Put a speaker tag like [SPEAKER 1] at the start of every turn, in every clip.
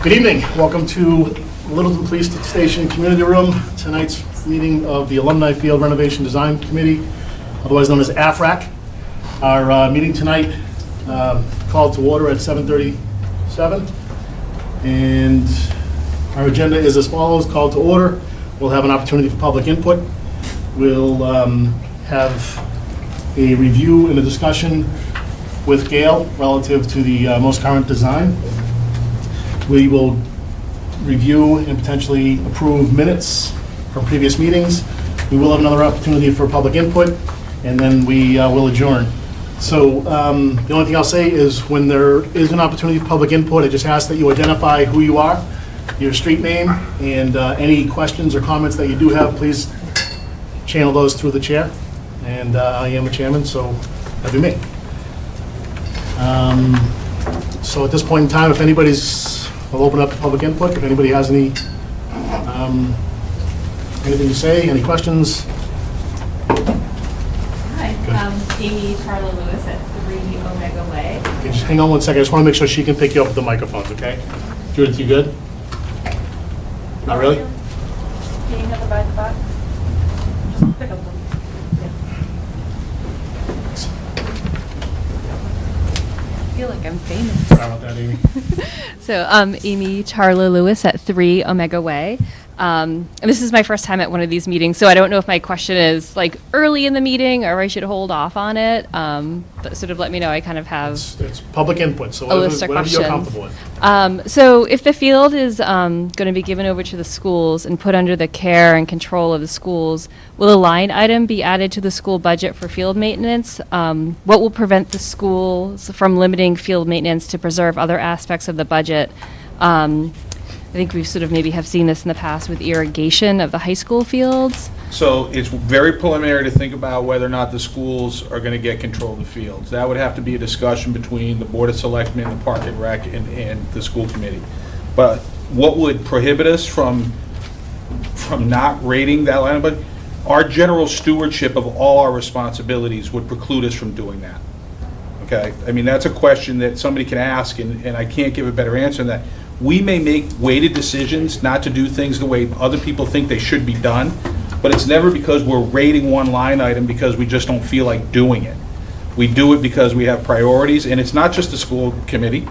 [SPEAKER 1] Good evening. Welcome to Littleton Police Station Community Room. Tonight's meeting of the Alumni Field Renovation Design Committee, otherwise known as Afrac. Our meeting tonight called to order at 7:37, and our agenda is as follows. Called to order. We'll have an opportunity for public input. We'll have a review and a discussion with Gail relative to the most current design. We will review and potentially approve minutes from previous meetings. We will have another opportunity for public input, and then we will adjourn. So the only thing I'll say is when there is an opportunity for public input, I just ask that you identify who you are, your street name, and any questions or comments that you do have, please channel those through the chair. And I am the chairman, so that'd be me. So at this point in time, if anybody's, I'll open up to public input. If anybody has any anything to say, any questions?
[SPEAKER 2] Hi, Amy Charlo Lewis at 3 Omega Way.
[SPEAKER 1] Okay, just hang on one second. I just want to make sure she can pick you up with the microphones, okay? Judith, you good? Not really?
[SPEAKER 2] Can you have the back of the box? Just pick up one. I feel like I'm famous.
[SPEAKER 1] Sorry about that, Amy.
[SPEAKER 2] So, Amy Charlo Lewis at 3 Omega Way. And this is my first time at one of these meetings, so I don't know if my question is like early in the meeting or I should hold off on it. But sort of let me know. I kind of have
[SPEAKER 1] It's public input, so
[SPEAKER 2] a list of
[SPEAKER 1] whatever you're
[SPEAKER 2] questions.
[SPEAKER 1] comfortable with.
[SPEAKER 2] So if the field is going to be given over to the schools and put under the care and control of the schools, will a line item be added to the school budget for field maintenance? What will prevent the schools from limiting field maintenance to preserve other aspects of the budget? I think we've sort of maybe have seen this in the past with irrigation of the high school fields.
[SPEAKER 3] So it's very preliminary to think about whether or not the schools are going to get control of the fields. That would have to be a discussion between the Board of Selectmen, the Park and Rec, and the school committee. But what would prohibit us from not rating that line? But our general stewardship of all our responsibilities would preclude us from doing that. Okay? I mean, that's a question that somebody can ask, and I can't give a better answer than that. We may make weighted decisions not to do things the way other people think they should be done, but it's never because we're rating one line item because we just don't feel like doing it. We do it because we have priorities, and it's not just the school committee,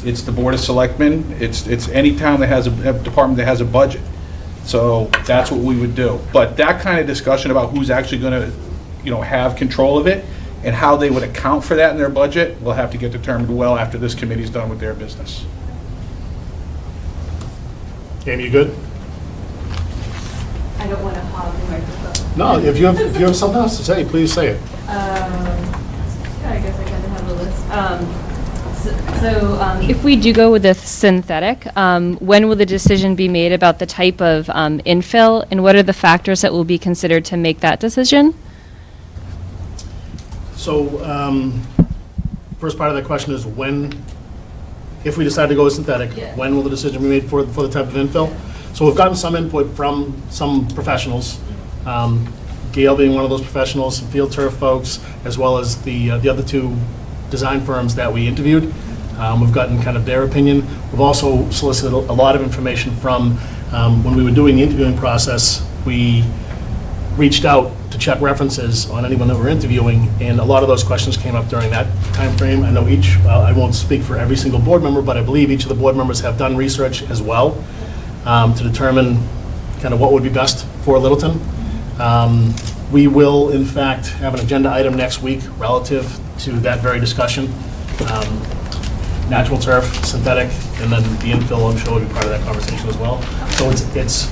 [SPEAKER 3] it's the Board of Selectmen, it's any town that has a department that has a budget. So that's what we would do. But that kind of discussion about who's actually going to, have control of it and how they would account for that in their budget will have to get determined well after this committee's done with their business.
[SPEAKER 1] Amy, you good?
[SPEAKER 2] I don't want to hog the microphone.
[SPEAKER 1] No, if you have something else to say, please say it.
[SPEAKER 2] I guess I kind of have a list. If we do go with the synthetic, when will the decision be made about the type of infill, and what are the factors that will be considered to make that decision?
[SPEAKER 1] So, first part of that question is when, if we decide to go with synthetic,
[SPEAKER 2] Yeah.
[SPEAKER 1] when will the decision be made for the type of infill? So we've gotten some input from some professionals, Gail being one of those professionals, some field turf folks, as well as the other two design firms that we interviewed. We've gotten kind of their opinion. We've also solicited a lot of information from, when we were doing the interviewing process, we reached out to check references on anyone that we're interviewing, and a lot of those questions came up during that time frame. I know I won't speak for every single board member, but I believe each of the board members have done research as well to determine kind of what would be best for Littleton. We will, in fact, have an agenda item next week relative to that very discussion. Natural turf, synthetic, and then the infill, I'm sure, will be part of that conversation as well. So it's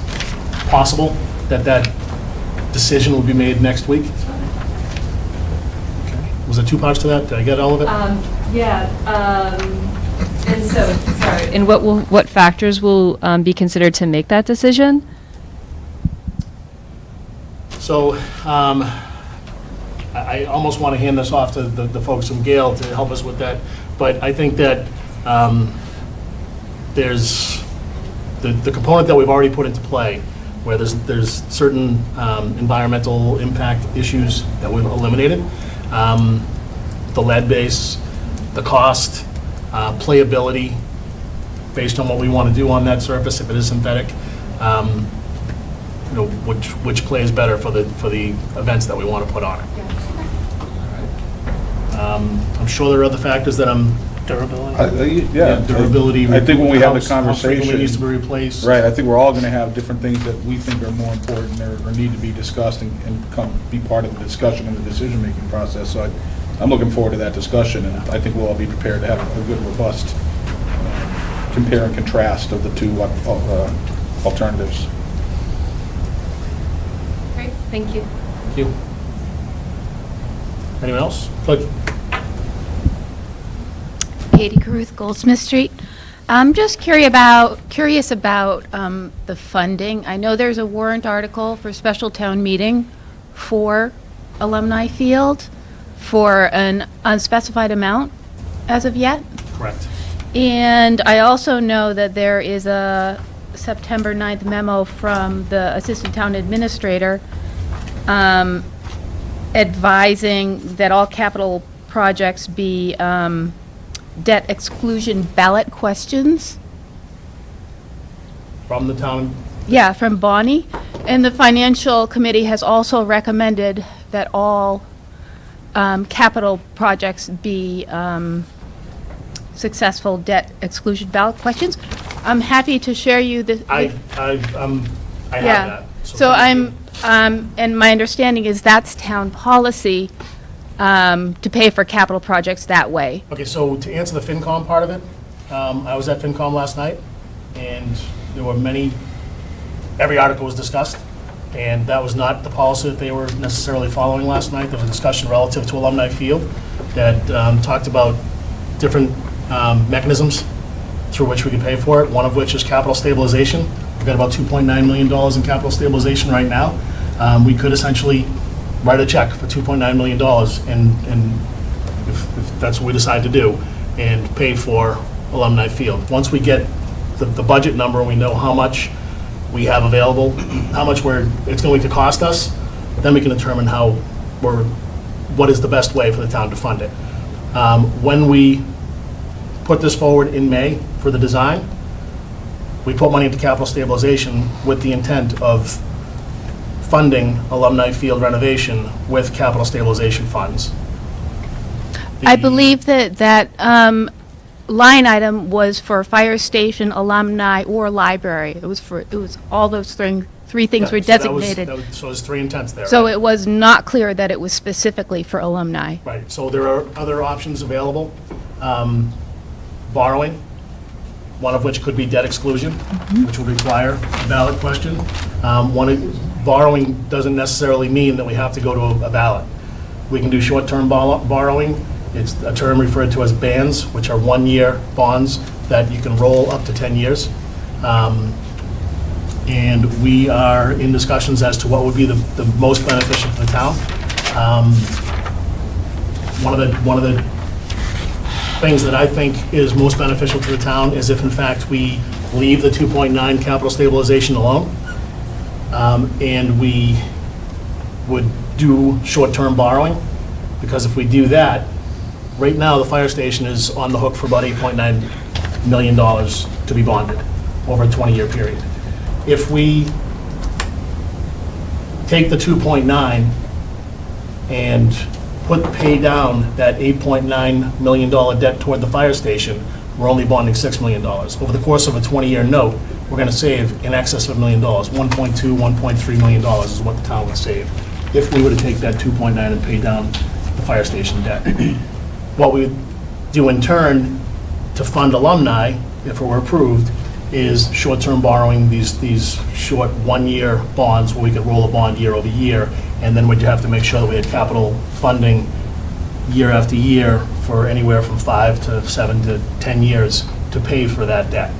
[SPEAKER 1] possible that decision will be made next week. Okay. Was there two parts to that? Did I get all of it?
[SPEAKER 2] And so, sorry. And what factors will be considered to make that decision?
[SPEAKER 1] So I almost want to hand this off to the folks from Gale to help us with that, but I think that there's the component that we've already put into play, where there's certain environmental impact issues that we've eliminated. The lead base, the cost, playability, based on what we want to do on that surface, if it is synthetic, which plays better for the events that we want to put on it. I'm sure there are other factors that
[SPEAKER 4] Durability.
[SPEAKER 1] durability.
[SPEAKER 3] I think when we have the
[SPEAKER 1] How frequently it
[SPEAKER 3] conversation.
[SPEAKER 1] needs to be replaced.
[SPEAKER 3] Right, I think we're all going to have different things that we think are more important or need to be discussed and be part of the discussion and the decision-making process. So I'm looking forward to that discussion, and I think we'll all be prepared to have a good, robust compare and contrast of the two alternatives.
[SPEAKER 2] Great, thank you.
[SPEAKER 1] Thank you. Anyone else? Click.
[SPEAKER 5] Katie Caruth, Goldsmith Street. I'm just curious about the funding. I know there's a warrant article for special town meeting for Alumni Field for an unspecified amount as of yet.
[SPEAKER 1] Correct.
[SPEAKER 5] And I also know that there is a September 9th memo from the Assistant Town Administrator advising that all capital projects be debt exclusion ballot questions.
[SPEAKER 1] From the town,
[SPEAKER 5] Yeah, from Bonnie. And the Financial Committee has also recommended that all capital projects be successful debt exclusion ballot questions. I'm happy to share you the.
[SPEAKER 1] I have
[SPEAKER 5] Yeah.
[SPEAKER 1] that.
[SPEAKER 5] So
[SPEAKER 1] thank you.
[SPEAKER 5] and my understanding is that's town policy to pay for capital projects that way.
[SPEAKER 1] Okay, so to answer the FinCom part of it, I was at FinCom last night, and there were every article was discussed, and that was not the policy that they were necessarily following last night. There was a discussion relative to Alumni Field that talked about different mechanisms through which we could pay for it, one of which is capital stabilization. We've got about $2.9 million in capital stabilization right now. We could essentially write a check for $2.9 million, and if that's what we decide to do, and pay for Alumni Field. Once we get the budget number and we know how much we have available, how much it's going to cost us, then we can determine what is the best way for the town to fund it. When we put this forward in May for the design, we put money into capital stabilization with the intent of funding Alumni Field renovation with capital stabilization funds.
[SPEAKER 5] I believe that line item was for fire station, alumni, or library. It was all those three things were
[SPEAKER 1] Yeah, so that was-
[SPEAKER 5] designated.
[SPEAKER 1] So there's three intents there.
[SPEAKER 5] So
[SPEAKER 1] right?
[SPEAKER 5] it was not clear that it was specifically for alumni.
[SPEAKER 1] Right, so there are other options available. Borrowing, one of which could be debt exclusion, which would require a ballot question. Borrowing doesn't necessarily mean that we have to go to a ballot. We can do short-term borrowing. It's a term referred to as bands, which are one-year bonds that you can roll up to 10 years. And we are in discussions as to what would be the most beneficial for the town. One of the things that I think is most beneficial to the town is if in fact we leave the 2.9 capital stabilization alone, and we would do short-term borrowing, because if we do that, right now the fire station is on the hook for about $8.9 million to be bonded over a 20-year period. If we take the 2.9 and pay down that $8.9 million debt toward the fire station, we're only bonding $6 million. Over the course of a 20-year note, we're going to save in excess of $1 million. $1.2, $1.3 million is what the town would save if we were to take that 2.9 and pay down the fire station debt. What we would do in turn to fund alumni, if it were approved, is short-term borrowing, these short one-year bonds where we could roll a bond year over year, and then we'd have to make sure that we had capital funding year after year for anywhere from 5 to 7 to 10 years to pay for that debt.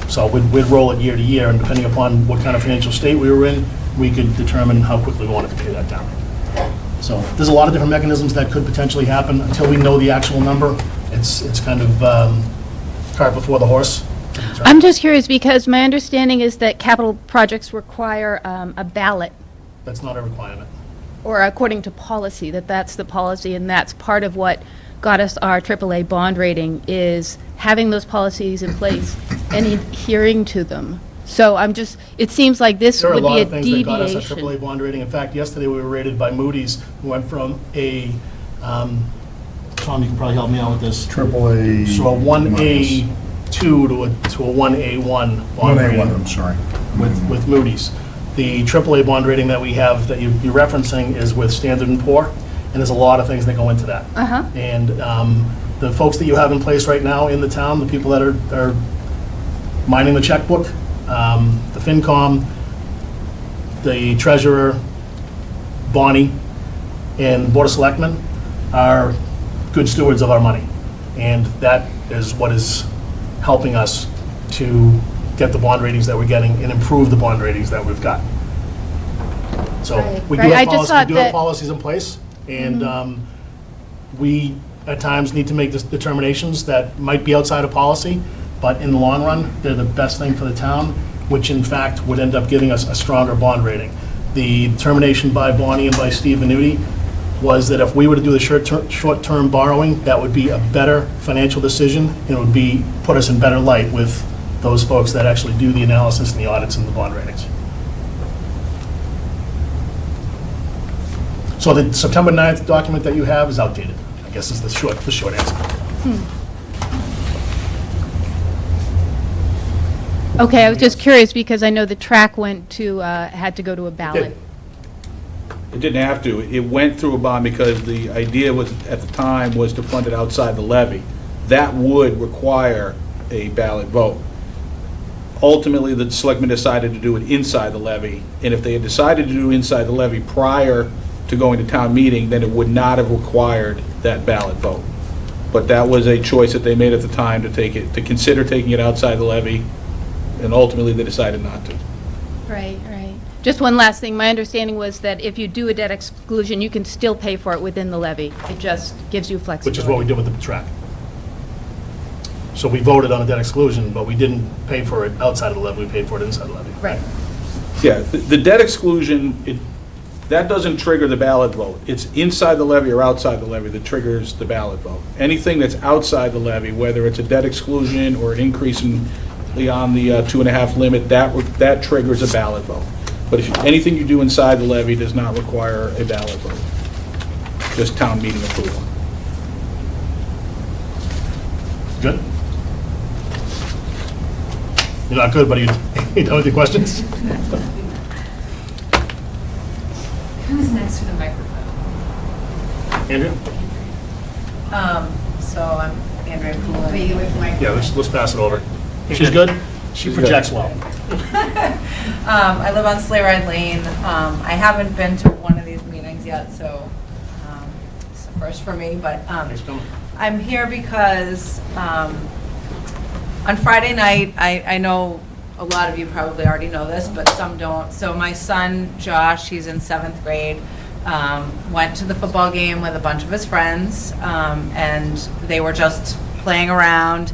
[SPEAKER 1] So we'd roll it year to year, and depending upon what kind of financial state we were in, we could determine how quickly we wanted to pay that down. So there's a lot of different mechanisms that could potentially happen. Until we know the actual number, it's kind of cart before the horse.
[SPEAKER 5] I'm just curious because my understanding is that capital projects require a ballot,
[SPEAKER 1] That's not a requirement.
[SPEAKER 5] or according to policy, that's the policy, and that's part of what got us our AAA bond rating is having those policies in place and adhering to them. So it seems like this
[SPEAKER 1] There are a
[SPEAKER 5] would
[SPEAKER 1] lot
[SPEAKER 5] be a
[SPEAKER 1] of things that got us a
[SPEAKER 5] deviation.
[SPEAKER 1] AAA bond rating. In fact, yesterday we were rated by Moody's. We went from a, Tom, you can probably help me out with this.
[SPEAKER 6] AAA.
[SPEAKER 1] So a 1A2 to a 1A1 bond
[SPEAKER 6] 1A1,
[SPEAKER 1] rating
[SPEAKER 6] I'm sorry.
[SPEAKER 1] with Moody's. The AAA bond rating that we have, that you're referencing, is with Standard & Poor, and there's a lot of things that go into that.
[SPEAKER 5] Uh-huh.
[SPEAKER 1] And the folks that you have in place right now in the town, the people that are minding the checkbook, the FinCom, the treasurer, Bonnie, and Board of Selectmen are good stewards of our money. And that is what is helping us to get the bond ratings that we're getting and improve the bond ratings that we've got. So
[SPEAKER 5] Right,
[SPEAKER 1] we do
[SPEAKER 5] right. I
[SPEAKER 1] have
[SPEAKER 5] just
[SPEAKER 1] policies,
[SPEAKER 5] thought
[SPEAKER 1] we do have
[SPEAKER 5] that-
[SPEAKER 1] policies in place, and we, at times, need to make determinations that might be outside of policy, but in the long run, they're the best thing for the town, which in fact would end up giving us a stronger bond rating. The determination by Bonnie and by Steve Venuti was that if we were to do the short-term borrowing, that would be a better financial decision, and it would put us in better light with those folks that actually do the analysis and the audits and the bond ratings. So the September 9th document that you have is outdated, I guess is the short answer.
[SPEAKER 5] Okay, I was just curious because I know the track had to go to a ballot.
[SPEAKER 3] It didn't have to. It went through a bond because the idea was, at the time, was to fund it outside the levy. That would require a ballot vote. Ultimately, the selectmen decided to do it inside the levy, and if they had decided to do inside the levy prior to going to town meeting, then it would not have required that ballot vote. But that was a choice that they made at the time to consider taking it outside the levy, and ultimately they decided not to.
[SPEAKER 5] Right, right. Just one last thing. My understanding was that if you do a debt exclusion, you can still pay for it within the levy. It just gives you flexibility.
[SPEAKER 1] Which is what we did with the track. So we voted on a debt exclusion, but we didn't pay for it outside of the levy, we paid for it inside the levy.
[SPEAKER 5] Right.
[SPEAKER 3] Yeah, the debt exclusion, that doesn't trigger the ballot vote. It's inside the levy or outside the levy that triggers the ballot vote. Anything that's outside the levy, whether it's a debt exclusion or an increase beyond the 2.5 limit, that triggers a ballot vote. But anything you do inside the levy does not require a ballot vote, just town meeting approval.
[SPEAKER 1] Good? You're not good, but you done with your questions?
[SPEAKER 7] Who's next to the microphone?
[SPEAKER 1] Andrea?
[SPEAKER 7] So I'm Andrea Coolin. Wait, you wait for my.
[SPEAKER 1] Yeah, let's pass it over. She's good? She projects well.
[SPEAKER 7] I live on Sleigh Ride Lane. I haven't been to one of these meetings yet, so it's the first for me, but
[SPEAKER 1] Thanks for coming.
[SPEAKER 7] I'm here because on Friday night, I know a lot of you probably already know this, but some don't. So my son, Josh, he's in 7th grade, went to the football game with a bunch of his friends, and they were just playing around.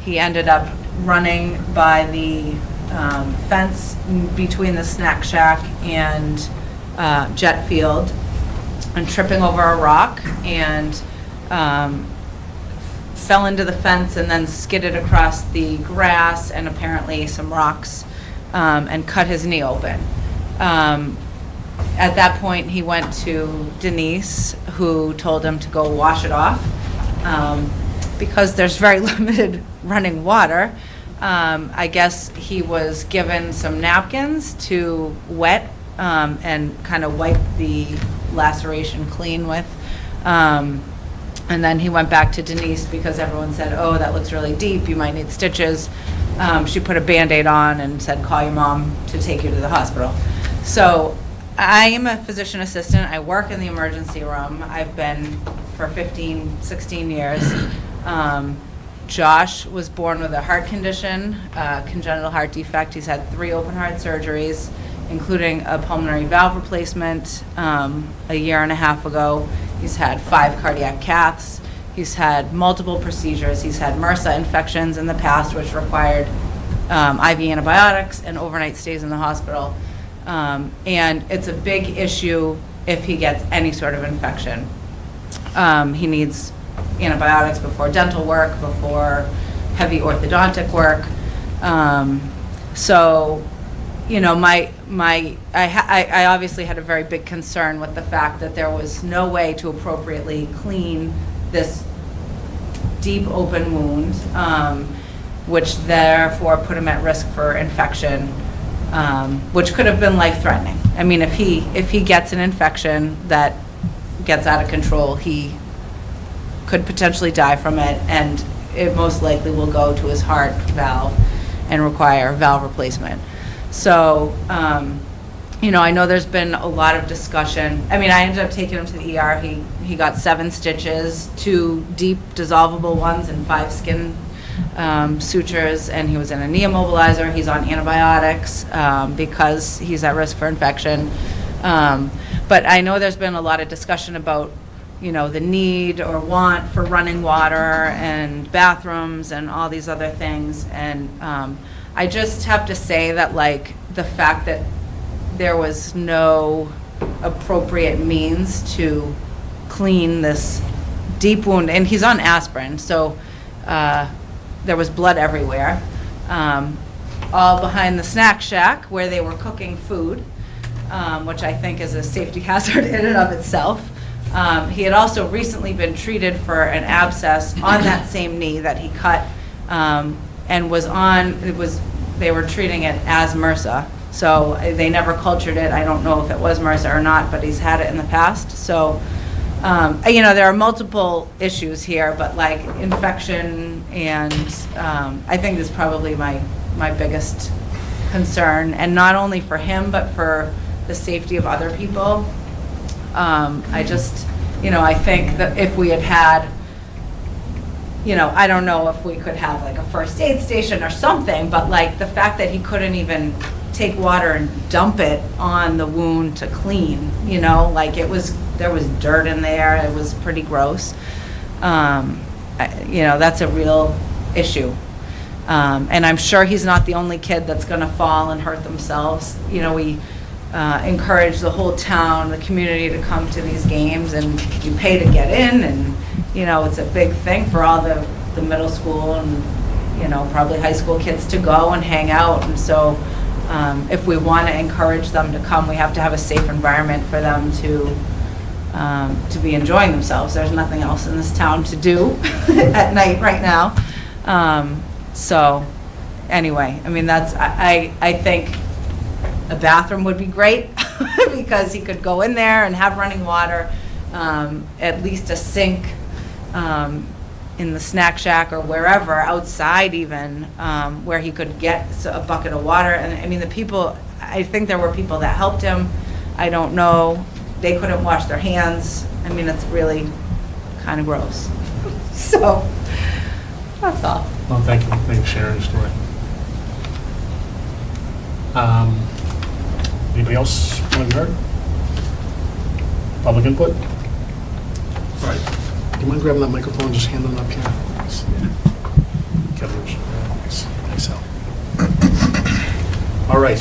[SPEAKER 7] He ended up running by the fence between the snack shack and Jet Field and tripping over a rock and fell into the fence and then skidded across the grass and apparently some rocks and cut his knee open. At that point, he went to Denise, who told him to go wash it off. Because there's very limited running water, I guess he was given some napkins to wet and kind of wipe the laceration clean with. And then he went back to Denise because everyone said, oh, that looks really deep, you might need stitches. She put a Band-Aid on and said, call your mom to take you to the hospital. So I am a physician assistant. I work in the emergency room. I've been for 15, 16 years. Josh was born with a heart condition, congenital heart defect. He's had 3 open heart surgeries, including a pulmonary valve replacement a year and a half ago. He's had 5 cardiac caths. He's had multiple procedures. He's had MRSA infections in the past, which required IV antibiotics and overnight stays in the hospital. And it's a big issue if he gets any sort of infection. He needs antibiotics, before dental work, before heavy orthodontic work. So, you know, I obviously had a very big concern with the fact that there was no way to appropriately clean this deep open wound, which therefore put him at risk for infection, which could have been life-threatening. I mean, if he gets an infection that gets out of control, he could potentially die from it, and it most likely will go to his heart valve and require valve replacement. So, you know, I know there's been a lot of discussion. I mean, I ended up taking him to the ER. He got 7 stitches, 2 deep dissolvable ones and 5 skin sutures, and he was in a knee immobilizer. He's on antibiotics because he's at risk for infection. But I know there's been a lot of discussion about, you know, the need or want for running water and bathrooms and all these other things. And I just have to say that, like, the fact that there was no appropriate means to clean this deep wound, and he's on aspirin, so there was blood everywhere, all behind the snack shack where they were cooking food, which I think is a safety hazard in and of itself. He had also recently been treated for an abscess on that same knee that he cut, and was on, they were treating it as MRSA. So they never cultured it. I don't know if it was MRSA or not, but he's had it in the past. So, you know, there are multiple issues here, but like infection, and I think this is probably my biggest concern, and not only for him, but for the safety of other people. I just, you know, I think that if we had, you know, I don't know if we could have like a first aid station or something, but like the fact that he couldn't even take water and dump it on the wound to clean, you know, like there was dirt in there. It was pretty gross. You know, that's a real issue. And I'm sure he's not the only kid that's going to fall and hurt themselves. You know, we encourage the whole town, the community to come to these games, and you pay to get in, and, you know, it's a big thing for all the middle school and, you know, probably high school kids to go and hang out. And so if we want to encourage them to come, we have to have a safe environment for them to be enjoying themselves. There's nothing else in this town to do at night right now. So anyway, I mean, that's, I think a bathroom would be great because he could go in there and have running water, at least a sink in the snack shack or wherever, outside even, where he could get a bucket of water. And I mean, the people, I think there were people that helped him. I don't know. They couldn't wash their hands. I mean, it's really kind of gross. So that's all.
[SPEAKER 1] Well, thank you. Thank you for sharing your story. Anybody else want to be heard? Public input? Right. Do you mind grabbing that microphone and just handing it up here? Thanks. Kevin, thanks, Al. All right.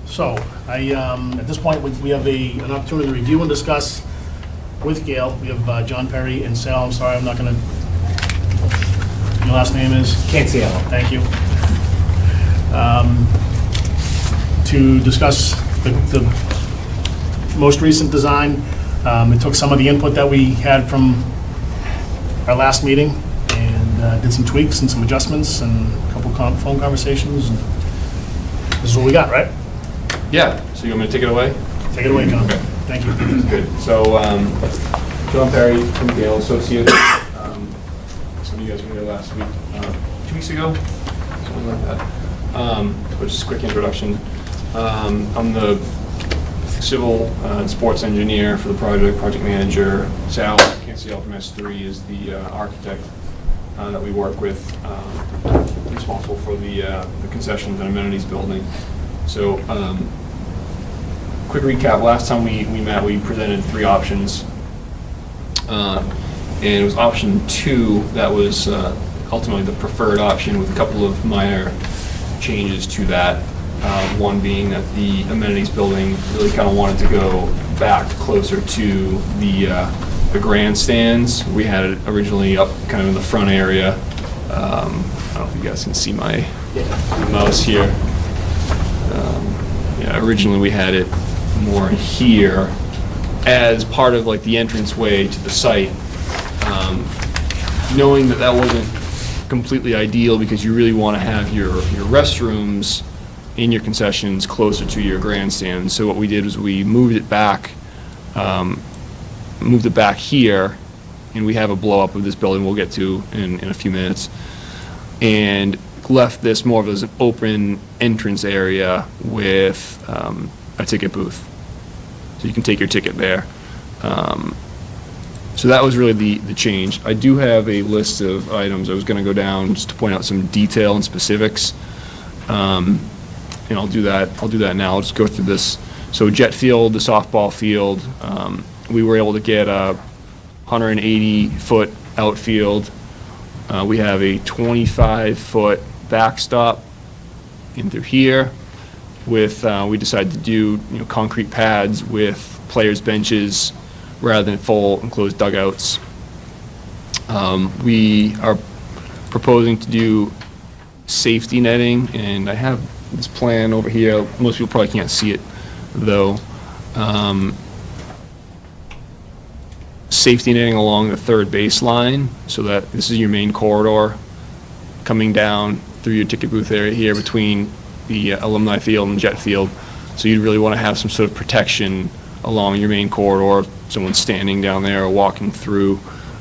[SPEAKER 1] So, at this point, we have an opportunity to review and discuss with Gail. We have John Perry and Sal. I'm sorry, I'm not going to. Your last name is?
[SPEAKER 6] Can't see Al.
[SPEAKER 1] Thank you. To discuss the most recent design. It took some of the input that we had from our last meeting and did some tweaks and some adjustments and a couple phone conversations. And this is what we got, right?
[SPEAKER 6] Yeah, so you want me to take it away?
[SPEAKER 1] Take it away, John.
[SPEAKER 6] Okay.
[SPEAKER 1] Thank you.
[SPEAKER 6] Good. So, John Perry from Gale Associates. Some of you guys were here last week, 2 weeks ago, something like that. But just a quick introduction. I'm the civil and sports engineer for the project manager. Sal, can't see Al from S3, is the architect that we work with, responsible for the concessions and amenities building. So, quick recap, last time we met, we presented 3 options. And it was option 2 that was ultimately the preferred option with a couple of minor changes to that. One being that the amenities building really kind of wanted to go back closer to the grandstands. We had it originally up kind of in the front area. I don't know if you guys can see my mouse here. Yeah, originally we had it more here as part of like the entranceway to the site. Knowing that that wasn't completely ideal because you really want to have your restrooms in your concessions closer to your grandstand. So what we did was we moved it back here, and we have a blow up of this building we'll get to in a few minutes, and left this more of as an open entrance area with a ticket booth. So you can take your ticket there. So that was really the change. I do have a list of items. I was going to go down just to point out some detail and specifics. And I'll do that now. I'll just go through this. So jet field, the softball field, we were able to get a 180-foot outfield. We have a 25-foot backstop in through here with, we decided to do, concrete pads with players' benches rather than full enclosed dugouts. We are proposing to do safety netting, and I have this plan over here. Most people probably can't see it, though. Safety netting along the third baseline, so that this is your main corridor coming down through your ticket booth area here between the Alumni field and jet field. So you'd really want to have some sort of protection along your main corridor. If someone's standing down there or walking through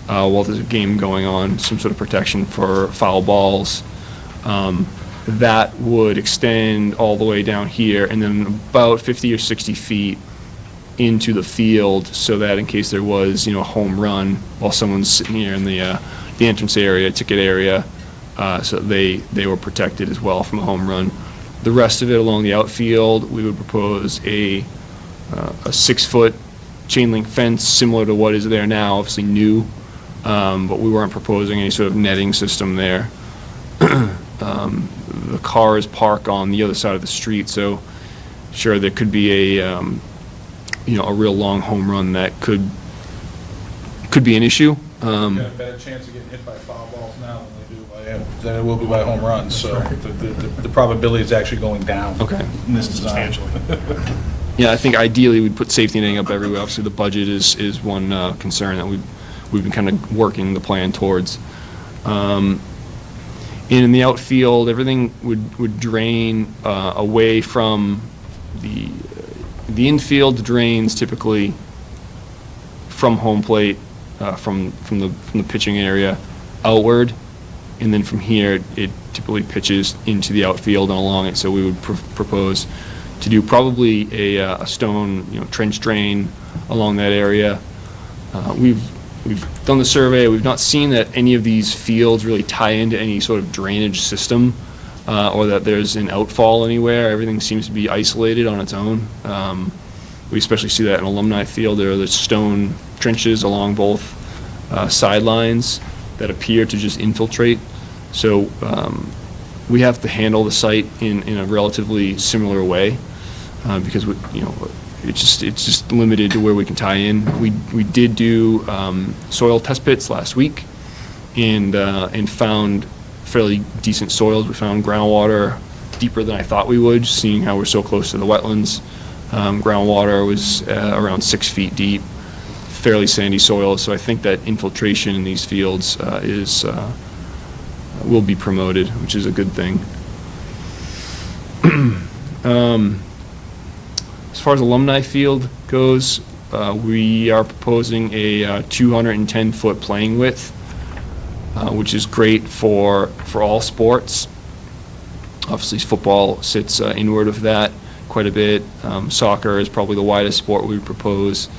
[SPEAKER 6] while there's a game going on, some sort of protection for foul balls. That would extend all the way down here and then about 50 or 60 feet into the field, so that in case there was, a home run while someone's sitting here in the entrance area, ticket area, so they were protected as well from a home run. The rest of it along the outfield, we would propose a 6-foot chain link fence similar to what is there now, obviously new, but we weren't proposing any sort of netting system there. The cars park on the other side of the street, so sure there could be a real long home run that could be an issue.
[SPEAKER 3] You got a better chance of getting hit by foul balls now than it will be by home runs, so the probability is actually going down.
[SPEAKER 6] Okay.
[SPEAKER 3] In this design.
[SPEAKER 6] Yeah, I think ideally we'd put safety netting up everywhere. Obviously, the budget is one concern that we've been kind of working the plan towards. In the outfield, everything would drain away from the infield drains typically from home plate, from the pitching area outward, and then from here it typically pitches into the outfield and along it. So we would propose to do probably a stone trench drain along that area. We've done the survey. We've not seen that any of these fields really tie into any sort of drainage system, or that there's an outfall anywhere. Everything seems to be isolated on its own. We especially see that in Alumni Field. There are the stone trenches along both sidelines that appear to just infiltrate. So we have to handle the site in a relatively similar way, because it's just limited to where we can tie in. We did do soil test pits last week, and found fairly decent soils. We found groundwater deeper than I thought we would, seeing how we're so close to the wetlands. Groundwater was around 6 feet deep, fairly sandy soil. So I think that infiltration in these fields will be promoted, which is a good thing. As far as Alumni Field goes, we are proposing a 210-foot playing width, which is great for all sports. Obviously, football sits inward of that quite a bit. Soccer is probably the widest sport we propose,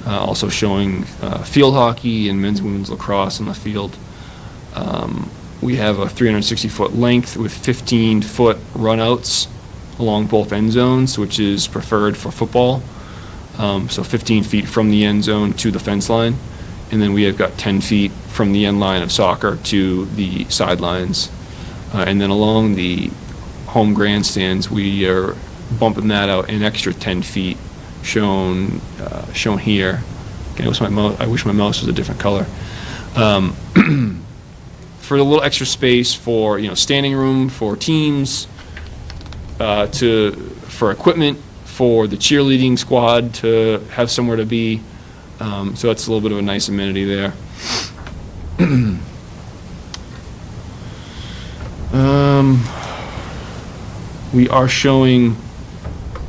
[SPEAKER 6] also showing field hockey and men's and women's lacrosse on the field. We have a 360-foot length with 15-foot runouts along both end zones, which is preferred for football. So 15 feet from the end zone to the fence line. And then we have got 10 feet from the end line of soccer to the sidelines. And then along the home grandstands, we are bumping that out an extra 10 feet, shown here. Okay, I wish my mouse was a different color. For a little extra space for, standing room for teams, for equipment, for the cheerleading squad to have somewhere to be. So that's a little bit of a nice amenity there. We are showing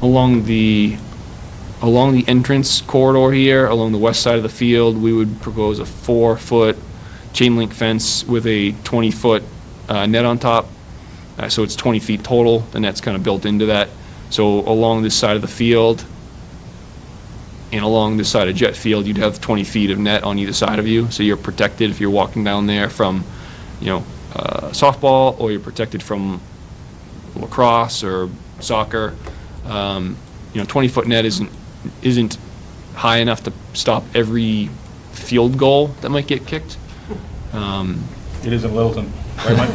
[SPEAKER 6] along the entrance corridor here, along the west side of the field, we would propose a 4-foot chain link fence with a 20-foot net on top. So it's 20 feet total. The net's kind of built into that. So along this side of the field and along this side of Jet Field, you'd have 20 feet of net on either side of you. So you're protected if you're walking down there from, softball, or you're protected from lacrosse or soccer. 20-foot net isn't high enough to stop every field goal that might get kicked.
[SPEAKER 3] It is in Littleton, right, Mike?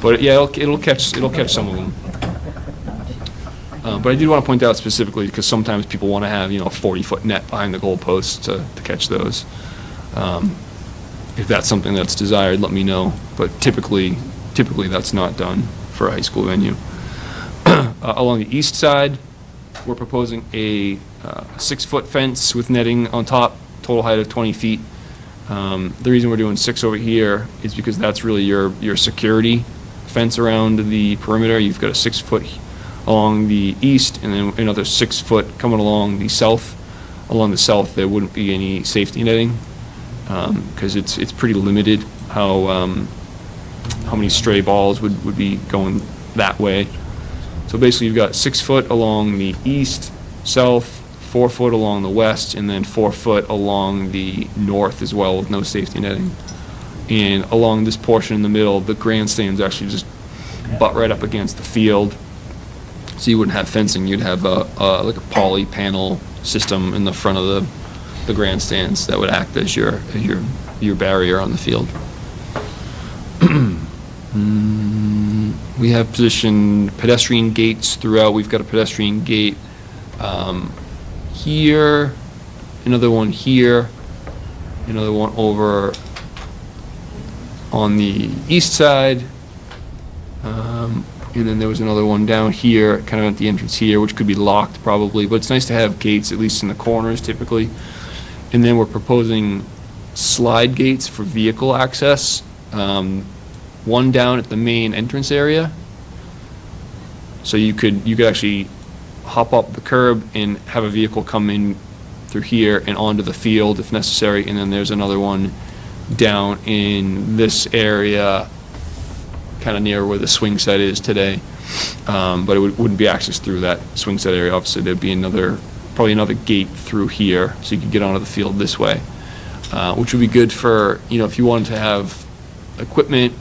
[SPEAKER 6] But yeah, it'll catch some of them. But I did want to point out specifically because sometimes people want to have, a 40-foot net behind the goalposts to catch those. If that's something that's desired, let me know. But typically that's not done for a high school venue. Along the east side, we're proposing a 6-foot fence with netting on top, total height of 20 feet. The reason we're doing 6 over here is because that's really your security fence around the perimeter. You've got a 6-foot along the east, and then another 6-foot coming along the south. Along the south, there wouldn't be any safety netting because it's pretty limited how many stray balls would be going that way. So basically, you've got 6 foot along the east, south, 4 foot along the west, and then 4 foot along the north as well with no safety netting. And along this portion in the middle, the grandstands actually just butt right up against the field. So you wouldn't have fencing, you'd have like a poly panel system in the front of the grandstands that would act as your barrier on the field. We have positioned pedestrian gates throughout. We've got a pedestrian gate here, another one here, another one over on the east side, and then there was another one down here, kind of at the entrance here, which could be locked probably, but it's nice to have gates, at least in the corners typically. And then we're proposing slide gates for vehicle access, one down at the main entrance area. So you could actually hop up the curb and have a vehicle come in through here and onto the field if necessary, and then there's another one down in this area, kind of near where the swing set is today. But it wouldn't be accessed through that swing set area. Obviously, there'd be probably another gate through here, so you could get onto the field this way, which would be good for, if you wanted to have equipment,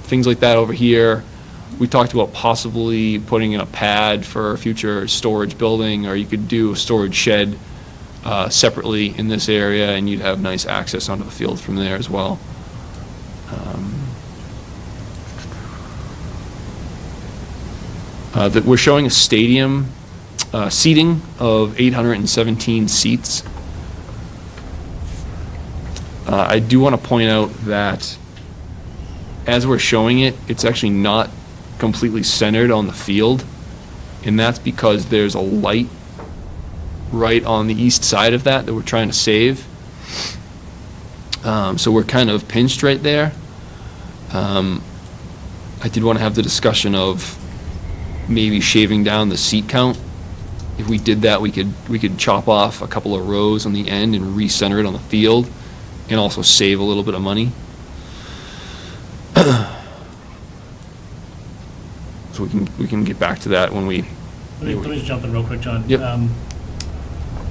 [SPEAKER 6] things like that over here. We talked about possibly putting in a pad for a future storage building, or you could do a storage shed separately in this area, and you'd have nice access onto the field from there as well. That we're showing a stadium seating of 817 seats. I do want to point out that as we're showing it, it's actually not completely centered on the field, and that's because there's a light right on the east side of that we're trying to save. So we're kind of pinched right there. I did want to have the discussion of maybe shaving down the seat count. If we did that, we could chop off a couple of rows on the end and recenter it on the field, and also save a little bit of money. So we can get back to that when we.
[SPEAKER 1] Let me just jump in real quick, John.
[SPEAKER 6] Yep.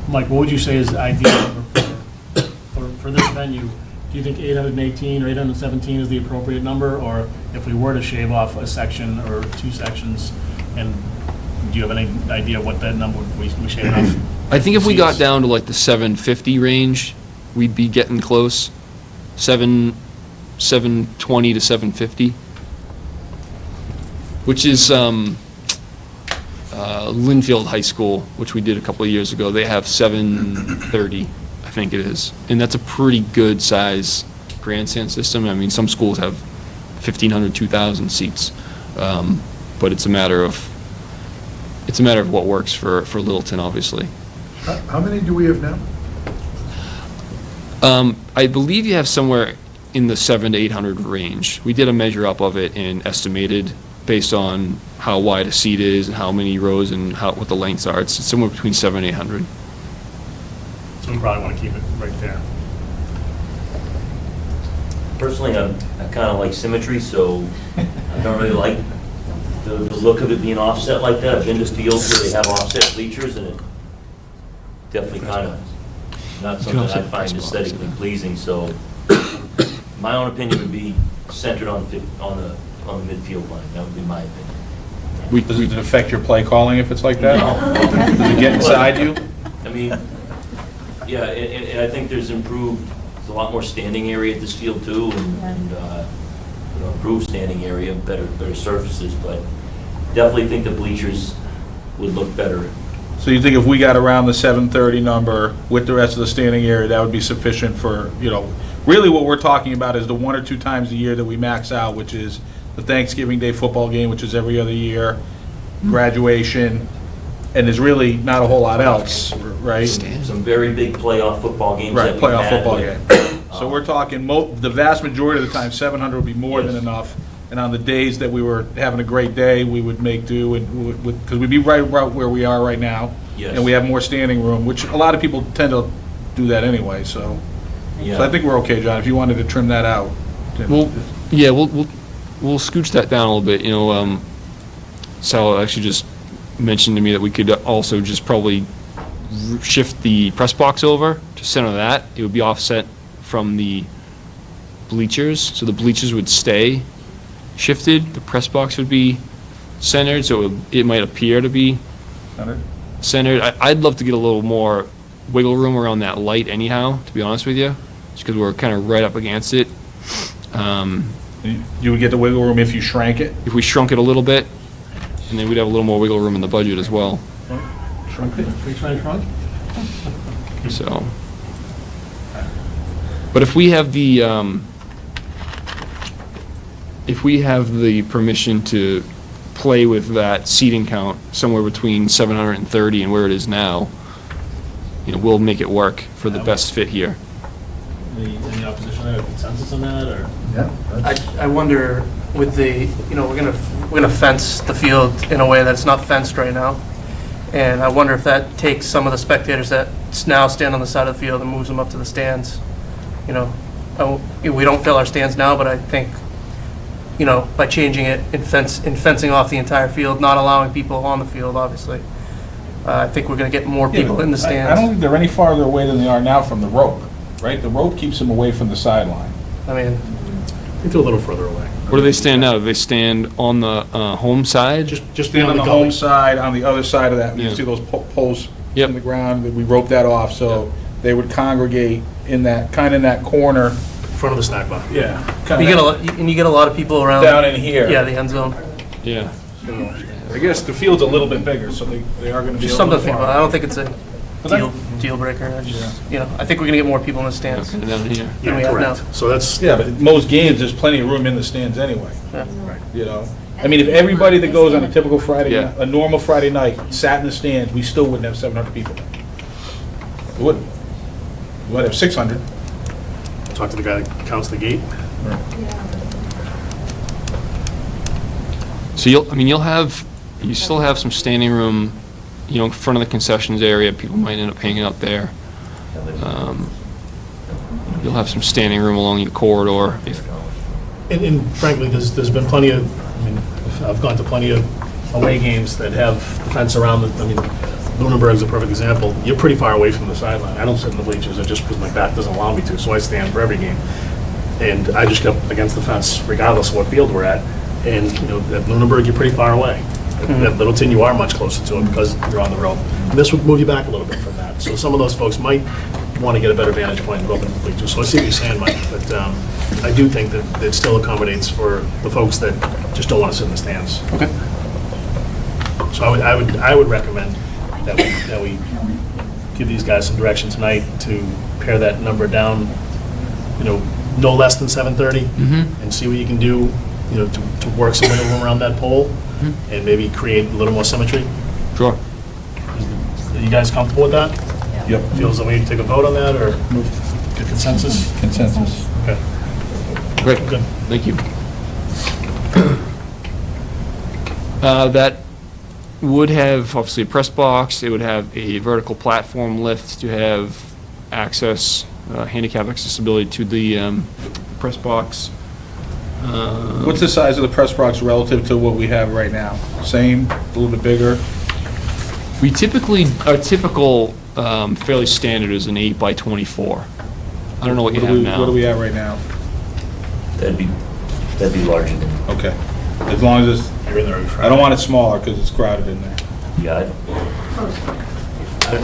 [SPEAKER 1] Mike, what would you say is the ideal number for this venue? Do you think 818 or 817 is the appropriate number, or if we were to shave off a section or 2 sections, and do you have any idea what that number would we shave off?
[SPEAKER 6] I think if we got down to like the 750 range, we'd be getting close. 720 to 750 which is Linfield High School, which we did a couple of years ago. They have 730, I think it is. And that's a pretty good size grandstand system. I mean, some schools have 1,500, 2,000 seats. But it's a matter of what works for Littleton, obviously.
[SPEAKER 8] How many do we have now?
[SPEAKER 6] I believe you have somewhere in the 700 to 800 range. We did a measure up of it and estimated based on how wide a seat is and how many rows and what the lengths are. It's somewhere between 700 and 800.
[SPEAKER 1] So we probably want to keep it right there.
[SPEAKER 9] Personally, I kind of like symmetry, so I don't really like the look of it being offset like that. I've been to fields where they have offset bleachers, and it definitely kind of not something I find aesthetically pleasing. So my own opinion would be centered on the midfield line. That would be my opinion.
[SPEAKER 3] Does it affect your play calling if it's like that?
[SPEAKER 9] No.
[SPEAKER 3] Does it get inside you?
[SPEAKER 9] I mean, yeah, and I think there's a lot more standing area at this field too, and improved standing area, better surfaces, but definitely think the bleachers would look better.
[SPEAKER 3] So you think if we got around the 730 number with the rest of the standing area, that would be sufficient for, really what we're talking about is the 1 or 2 times a year that we max out, which is the Thanksgiving Day football game, which is every other year, graduation, and there's really not a whole lot else, right?
[SPEAKER 9] Some very big playoff football games
[SPEAKER 3] Right,
[SPEAKER 9] that we've
[SPEAKER 3] playoff
[SPEAKER 9] had
[SPEAKER 3] football
[SPEAKER 9] with-
[SPEAKER 3] game. So we're talking, the vast majority of the time, 700 would be more than
[SPEAKER 9] Yes.
[SPEAKER 3] enough. And on the days that we were having a great day, we would make do, because we'd be right where we are right now.
[SPEAKER 9] Yes.
[SPEAKER 3] And we have more standing room, which a lot of people tend to do that anyway, so.
[SPEAKER 9] Yeah.
[SPEAKER 3] So I think we're okay, John, if you wanted to trim that out.
[SPEAKER 6] Well, yeah, we'll scooch that down a little bit. Sal actually just mentioned to me that we could also just probably shift the press box over to center that. It would be offset from the bleachers, so the bleachers would stay shifted. The press box would be centered, so it might appear to be centered. I'd love to get a little more wiggle room around that light anyhow, to be honest with you, just because we're kind of right up against it.
[SPEAKER 3] You would get the wiggle room if you shrank it?
[SPEAKER 6] If we shrunk it a little bit, and then we'd have a little more wiggle room in the budget as well.
[SPEAKER 1] Shrunk it? We try to shrunk?
[SPEAKER 6] So, but if we have the permission to play with that seating count somewhere between 730 and where it is now, we'll make it work for the best fit here.
[SPEAKER 1] Any opposition there, consensus on that, or?
[SPEAKER 8] Yeah.
[SPEAKER 4] I wonder with we're gonna fence the field in a way that's not fenced right now. And I wonder if that takes some of the spectators that now stand on the side of the field and moves them up to the stands. We don't fill our stands now, but I think, by changing it and fencing off the entire field, not allowing people on the field, obviously, I think we're gonna get more people in the stands.
[SPEAKER 3] I don't think they're any farther away than they are now from the rope, right? The rope keeps them away from the sideline.
[SPEAKER 4] I mean,
[SPEAKER 1] I think they're a little further away.
[SPEAKER 6] Where do they stand now? Do they stand on the home side?
[SPEAKER 1] Just
[SPEAKER 3] Stand on the home side, on the other side of that, you
[SPEAKER 6] Yeah.
[SPEAKER 3] see those posts
[SPEAKER 6] Yep.
[SPEAKER 3] in the ground, we roped that off, so they would congregate in that, kind of in that corner.
[SPEAKER 1] in front of the snack bar.
[SPEAKER 3] Yeah.
[SPEAKER 4] you get a lot of people around.
[SPEAKER 3] Down in here.
[SPEAKER 4] Yeah, the end zone.
[SPEAKER 6] Yeah.
[SPEAKER 3] I guess the field's a little bit bigger, so they are gonna be.
[SPEAKER 4] Just
[SPEAKER 3] a
[SPEAKER 4] something
[SPEAKER 3] little
[SPEAKER 4] to think
[SPEAKER 3] far.
[SPEAKER 4] about. I don't think it's a
[SPEAKER 3] But
[SPEAKER 4] deal breaker. I think we're gonna get more people in the stands.
[SPEAKER 6] Kind of down here.
[SPEAKER 4] than we have now.
[SPEAKER 1] Correct. So that's,
[SPEAKER 3] Yeah, but most games, there's plenty of room in the stands anyway,
[SPEAKER 4] Yeah.
[SPEAKER 3] I mean, if everybody that goes on a typical Friday,
[SPEAKER 6] Yeah.
[SPEAKER 3] a normal Friday night, sat in the stands, we still wouldn't have 700 people. We wouldn't. We might have 600.
[SPEAKER 1] talk to the guy that counts the gate.
[SPEAKER 6] So you still have some standing room, in front of the concessions area. People might end up hanging out there. You'll have some standing room along the corridor.
[SPEAKER 1] And frankly, there's been plenty of, I've gone to plenty of away games that have the fence around it. Lunenburg's a perfect example. You're pretty far away from the sideline. I don't sit in the bleachers, just because my back doesn't allow me to, so I stand for every game. And I just get up against the fence regardless of what field we're at. And, at Lunenburg, you're pretty far away. At Littleton, you are much closer to it because you're on the road. And this would move you back a little bit from that. So some of those folks might want to get a better vantage point and go up in the bleachers. So I see what you're saying, Mike, but I do think that it still accommodates for the folks that just don't want to sit in the stands.
[SPEAKER 3] Okay.
[SPEAKER 1] So I would recommend that we give these guys some direction tonight to pare that number down, no less than 7:30, and see what you can do, to work some wiggle room around that pole, and maybe create a little more symmetry.
[SPEAKER 6] Sure.
[SPEAKER 1] Are you guys comfortable with that?
[SPEAKER 3] Yep.
[SPEAKER 1] Feels that we need to take a vote on that, or get consensus?
[SPEAKER 3] Consensus.
[SPEAKER 1] Okay.
[SPEAKER 6] Great,
[SPEAKER 1] Good.
[SPEAKER 6] thank you. That would have, obviously, a press box, it would have a vertical platform lift to have access, handicap accessibility to the press box.
[SPEAKER 3] What's the size of the press box relative to what we have right now? Same, a little bit bigger?
[SPEAKER 6] We typically, our typical, fairly standard is an 8 by 24. I don't know what you have now.
[SPEAKER 3] What do we have right now?
[SPEAKER 9] That'd be larger than,
[SPEAKER 3] Okay. As long as it's,
[SPEAKER 1] You're in there.
[SPEAKER 3] I don't want it smaller because it's crowded in there.
[SPEAKER 9] yeah,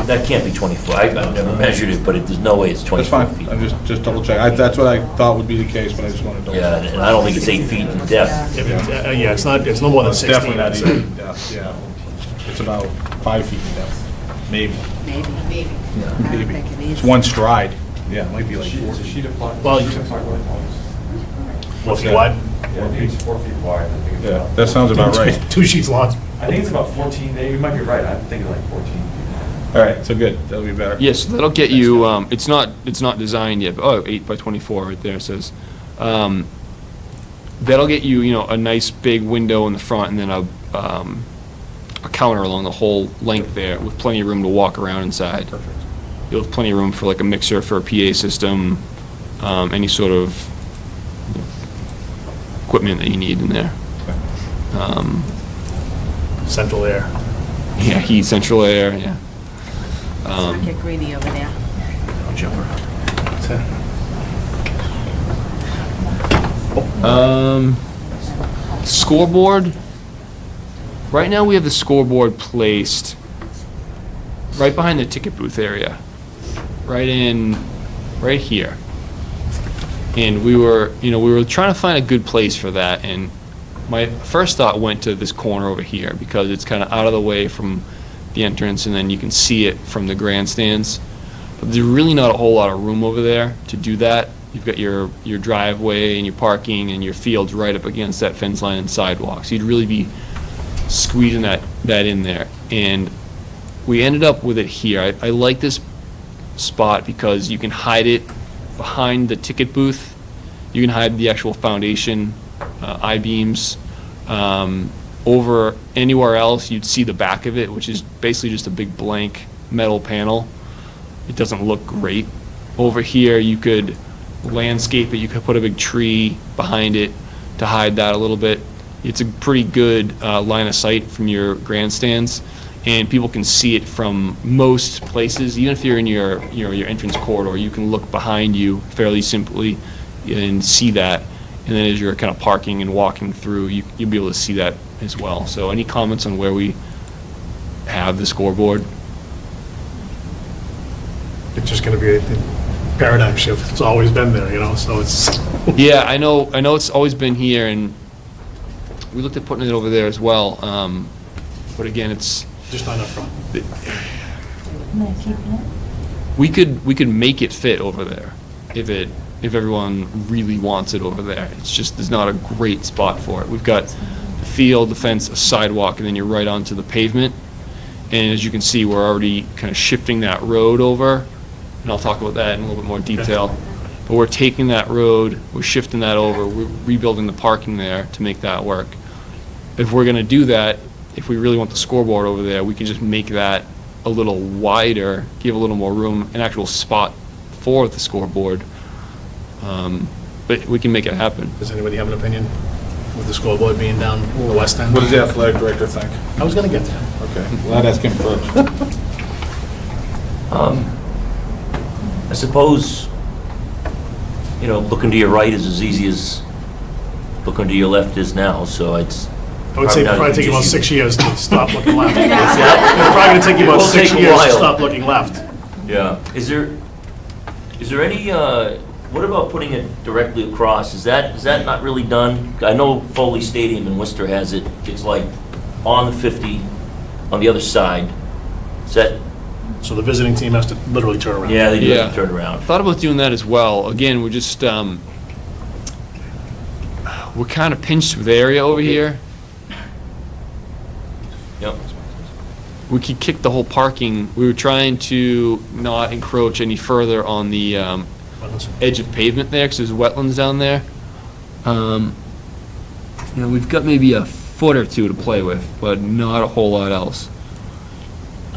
[SPEAKER 9] that can't be 24. I've never measured it, but there's no way it's
[SPEAKER 3] That's
[SPEAKER 9] 24
[SPEAKER 3] fine.
[SPEAKER 9] feet.
[SPEAKER 3] I'm just double checking. That's what I thought would be the case, but I just wanted to double
[SPEAKER 9] Yeah,
[SPEAKER 3] check.
[SPEAKER 9] and I don't think it's 8 feet in depth.
[SPEAKER 1] Yeah, it's no more than
[SPEAKER 3] It's
[SPEAKER 1] 16.
[SPEAKER 3] definitely not
[SPEAKER 1] I'd
[SPEAKER 3] 8
[SPEAKER 1] say.
[SPEAKER 3] feet in depth, yeah. It's about 5 feet in depth, maybe.
[SPEAKER 7] Maybe.
[SPEAKER 3] Maybe.
[SPEAKER 7] I don't think it
[SPEAKER 3] It's
[SPEAKER 7] is.
[SPEAKER 3] one stride. Yeah, it might be like 4
[SPEAKER 10] It's a
[SPEAKER 3] feet.
[SPEAKER 10] sheet of plywood.
[SPEAKER 1] Well,
[SPEAKER 10] Sheet of plywood poles.
[SPEAKER 1] 4 feet wide,
[SPEAKER 10] 4 feet wide, I think it's
[SPEAKER 3] Yeah,
[SPEAKER 10] about.
[SPEAKER 3] that sounds about right.
[SPEAKER 1] 2 sheets long.
[SPEAKER 10] I think it's about 14, you might be right, I'm thinking like 14.
[SPEAKER 3] All right, so good. That'll be better.
[SPEAKER 6] Yes, that'll get you, it's not designed yet, but, 8 by 24 right there, it says. That'll get you, a nice big window in the front and then a counter along the whole length there with plenty of room to walk around inside.
[SPEAKER 3] Perfect.
[SPEAKER 6] You'll have plenty of room for like a mixer, for a PA system, any sort of equipment that you need in there.
[SPEAKER 1] Central air.
[SPEAKER 6] Yeah, heat, central air, yeah.
[SPEAKER 7] Let's not get greedy over there.
[SPEAKER 6] Scoreboard. Right now, we have the scoreboard placed right behind the ticket booth area, right here. And we were trying to find a good place for that, and my first thought went to this corner over here because it's kind of out of the way from the entrance, and then you can see it from the grandstands. But there's really not a whole lot of room over there to do that. You've got your driveway and your parking and your fields right up against that fence line and sidewalk. So you'd really be squeezing that in there. And we ended up with it here. I like this spot because you can hide it behind the ticket booth. You can hide the actual foundation, I-beams. Over anywhere else, you'd see the back of it, which is basically just a big blank metal panel. It doesn't look great. Over here, you could landscape it. You could put a big tree behind it to hide that a little bit. It's a pretty good line of sight from your grandstands, and people can see it from most places. Even if you're in your entrance corridor, you can look behind you fairly simply and see that. And then as you're kind of parking and walking through, you'll be able to see that as well. So any comments on where we have the scoreboard?
[SPEAKER 1] It's just going to be a paradigm shift. It's always been there, so it's...
[SPEAKER 6] Yeah, I know it's always been here, and we looked at putting it over there as well. But again, it's,
[SPEAKER 1] Just not enough room.
[SPEAKER 6] we could make it fit over there if everyone really wants it over there. It's just, there's not a great spot for it. We've got the field, the fence, a sidewalk, and then you're right onto the pavement. And as you can see, we're already kind of shifting that road over, and I'll talk about that in a little bit more detail. But we're taking that road, we're shifting that over, we're rebuilding the parking there to make that work. If we're gonna do that, if we really want the scoreboard over there, we can just make that a little wider, give a little more room, an actual spot for the scoreboard. But we can make it happen.
[SPEAKER 1] Does anybody have an opinion with the scoreboard being down the west end?
[SPEAKER 3] What does the athletic director think?
[SPEAKER 1] I was going to get there.
[SPEAKER 3] Okay, well, I'd ask him first.
[SPEAKER 9] I suppose, looking to your right is as easy as looking to your left is now, so it's.
[SPEAKER 1] I would say it'd probably take you about
[SPEAKER 9] just
[SPEAKER 1] 6 years to stop looking left. It's
[SPEAKER 9] that?
[SPEAKER 1] probably going to take you about
[SPEAKER 9] Will
[SPEAKER 1] 6
[SPEAKER 9] take a
[SPEAKER 1] years to
[SPEAKER 9] while.
[SPEAKER 1] stop looking left.
[SPEAKER 9] Yeah. Is there any What about putting it directly across? Is that not really done? I know Foley Stadium in Worcester has it. It's like on the 50, on the other side. Is that,
[SPEAKER 1] So the visiting team has to literally turn around.
[SPEAKER 9] yeah, they do have
[SPEAKER 6] Yeah.
[SPEAKER 9] to turn around.
[SPEAKER 6] Thought about doing that as well. Again, we're just, we're kind of pinched with area over here.
[SPEAKER 9] Yep.
[SPEAKER 6] We could kick the whole parking. We were trying to not encroach any further on the edge of pavement there, because there's wetlands down there. We've got maybe a foot or two to play with, but not a whole lot else.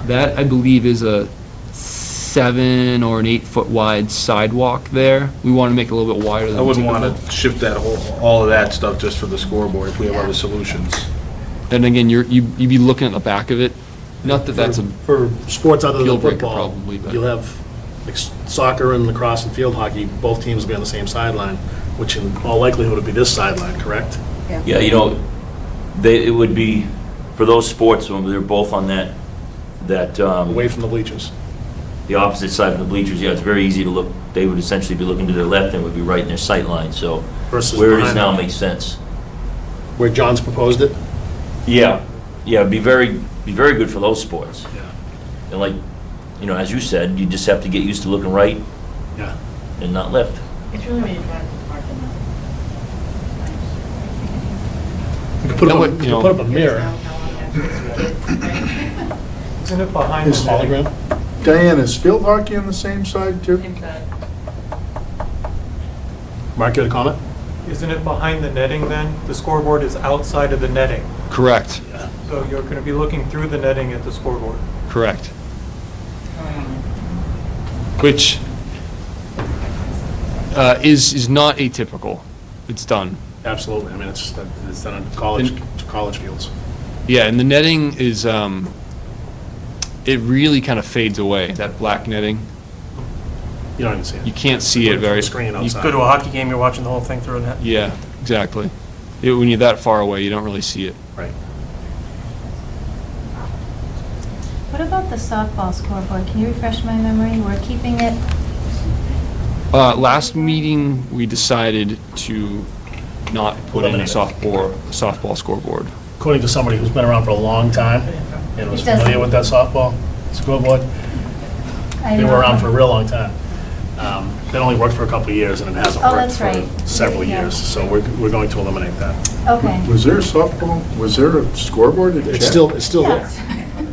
[SPEAKER 6] That, I believe, is a 7 or an 8 foot wide sidewalk there. We want to make it a little bit wider than
[SPEAKER 3] I wouldn't
[SPEAKER 6] typical.
[SPEAKER 3] want to shift that all of that stuff just for the scoreboard if we have other solutions.
[SPEAKER 6] And again, you'd be looking at the back of it. Not that that's a,
[SPEAKER 1] For sports other
[SPEAKER 6] Deal
[SPEAKER 1] than
[SPEAKER 6] breaker
[SPEAKER 1] football,
[SPEAKER 6] probably, but-
[SPEAKER 1] you'll have like soccer and lacrosse and field hockey, both teams will be on the same sideline, which in all likelihood would be this sideline, correct?
[SPEAKER 9] Yeah, it would be, for those sports, when they're both on that,
[SPEAKER 1] Away from the bleachers.
[SPEAKER 9] the opposite side of the bleachers, yeah, it's very easy to look, they would essentially be looking to their left and would be right in their sight line, so
[SPEAKER 1] Versus
[SPEAKER 9] where it is
[SPEAKER 1] behind
[SPEAKER 9] now
[SPEAKER 1] them.
[SPEAKER 9] makes sense.
[SPEAKER 1] Where John's proposed it?
[SPEAKER 9] Yeah, it'd be very good for those sports.
[SPEAKER 1] Yeah.
[SPEAKER 9] And like, as you said, you just have to get used to looking right
[SPEAKER 1] Yeah.
[SPEAKER 9] and not left.
[SPEAKER 11] It's really when you drive to the parking lot.
[SPEAKER 1] You could put
[SPEAKER 6] That
[SPEAKER 1] up,
[SPEAKER 6] would,
[SPEAKER 1] you could put up a mirror.
[SPEAKER 10] Isn't it behind
[SPEAKER 1] His hologram.
[SPEAKER 8] Diane, is field hockey on the same side too?
[SPEAKER 1] Mark, you had a comment?
[SPEAKER 12] Isn't it behind the netting then? The scoreboard is outside of the netting.
[SPEAKER 6] correct,
[SPEAKER 12] So you're going to be looking through the netting at the scoreboard.
[SPEAKER 6] correct. Which is not atypical. It's done.
[SPEAKER 1] Absolutely. I mean, it's done on college fields.
[SPEAKER 6] Yeah, and the netting is, it really kind of fades away, that black netting.
[SPEAKER 1] You don't even see it.
[SPEAKER 6] You can't see it very.
[SPEAKER 1] Screen
[SPEAKER 4] You
[SPEAKER 1] outside.
[SPEAKER 4] go to a hockey game, you're watching the whole thing through a net.
[SPEAKER 6] Yeah, exactly. When you're that far away, you don't really see it.
[SPEAKER 1] Right.
[SPEAKER 11] What about the softball scoreboard? Can you refresh my memory? We're keeping it,
[SPEAKER 6] Last meeting, we decided to not put in a
[SPEAKER 1] Eliminate it.
[SPEAKER 6] softball scoreboard.
[SPEAKER 1] According to somebody who's been around for a long time and was
[SPEAKER 11] It doesn't-
[SPEAKER 1] familiar with that softball scoreboard,
[SPEAKER 11] I
[SPEAKER 1] they
[SPEAKER 11] know.
[SPEAKER 1] were around for a real long time. It only worked for a couple of years and it hasn't
[SPEAKER 11] Oh,
[SPEAKER 1] worked
[SPEAKER 11] that's
[SPEAKER 1] for
[SPEAKER 11] right.
[SPEAKER 1] several
[SPEAKER 11] Yeah.
[SPEAKER 1] years. So we're going to eliminate that.
[SPEAKER 11] Okay.
[SPEAKER 8] Was there a softball, was there a scoreboard at
[SPEAKER 1] It's
[SPEAKER 8] Chet?
[SPEAKER 1] still there.
[SPEAKER 11] Yes.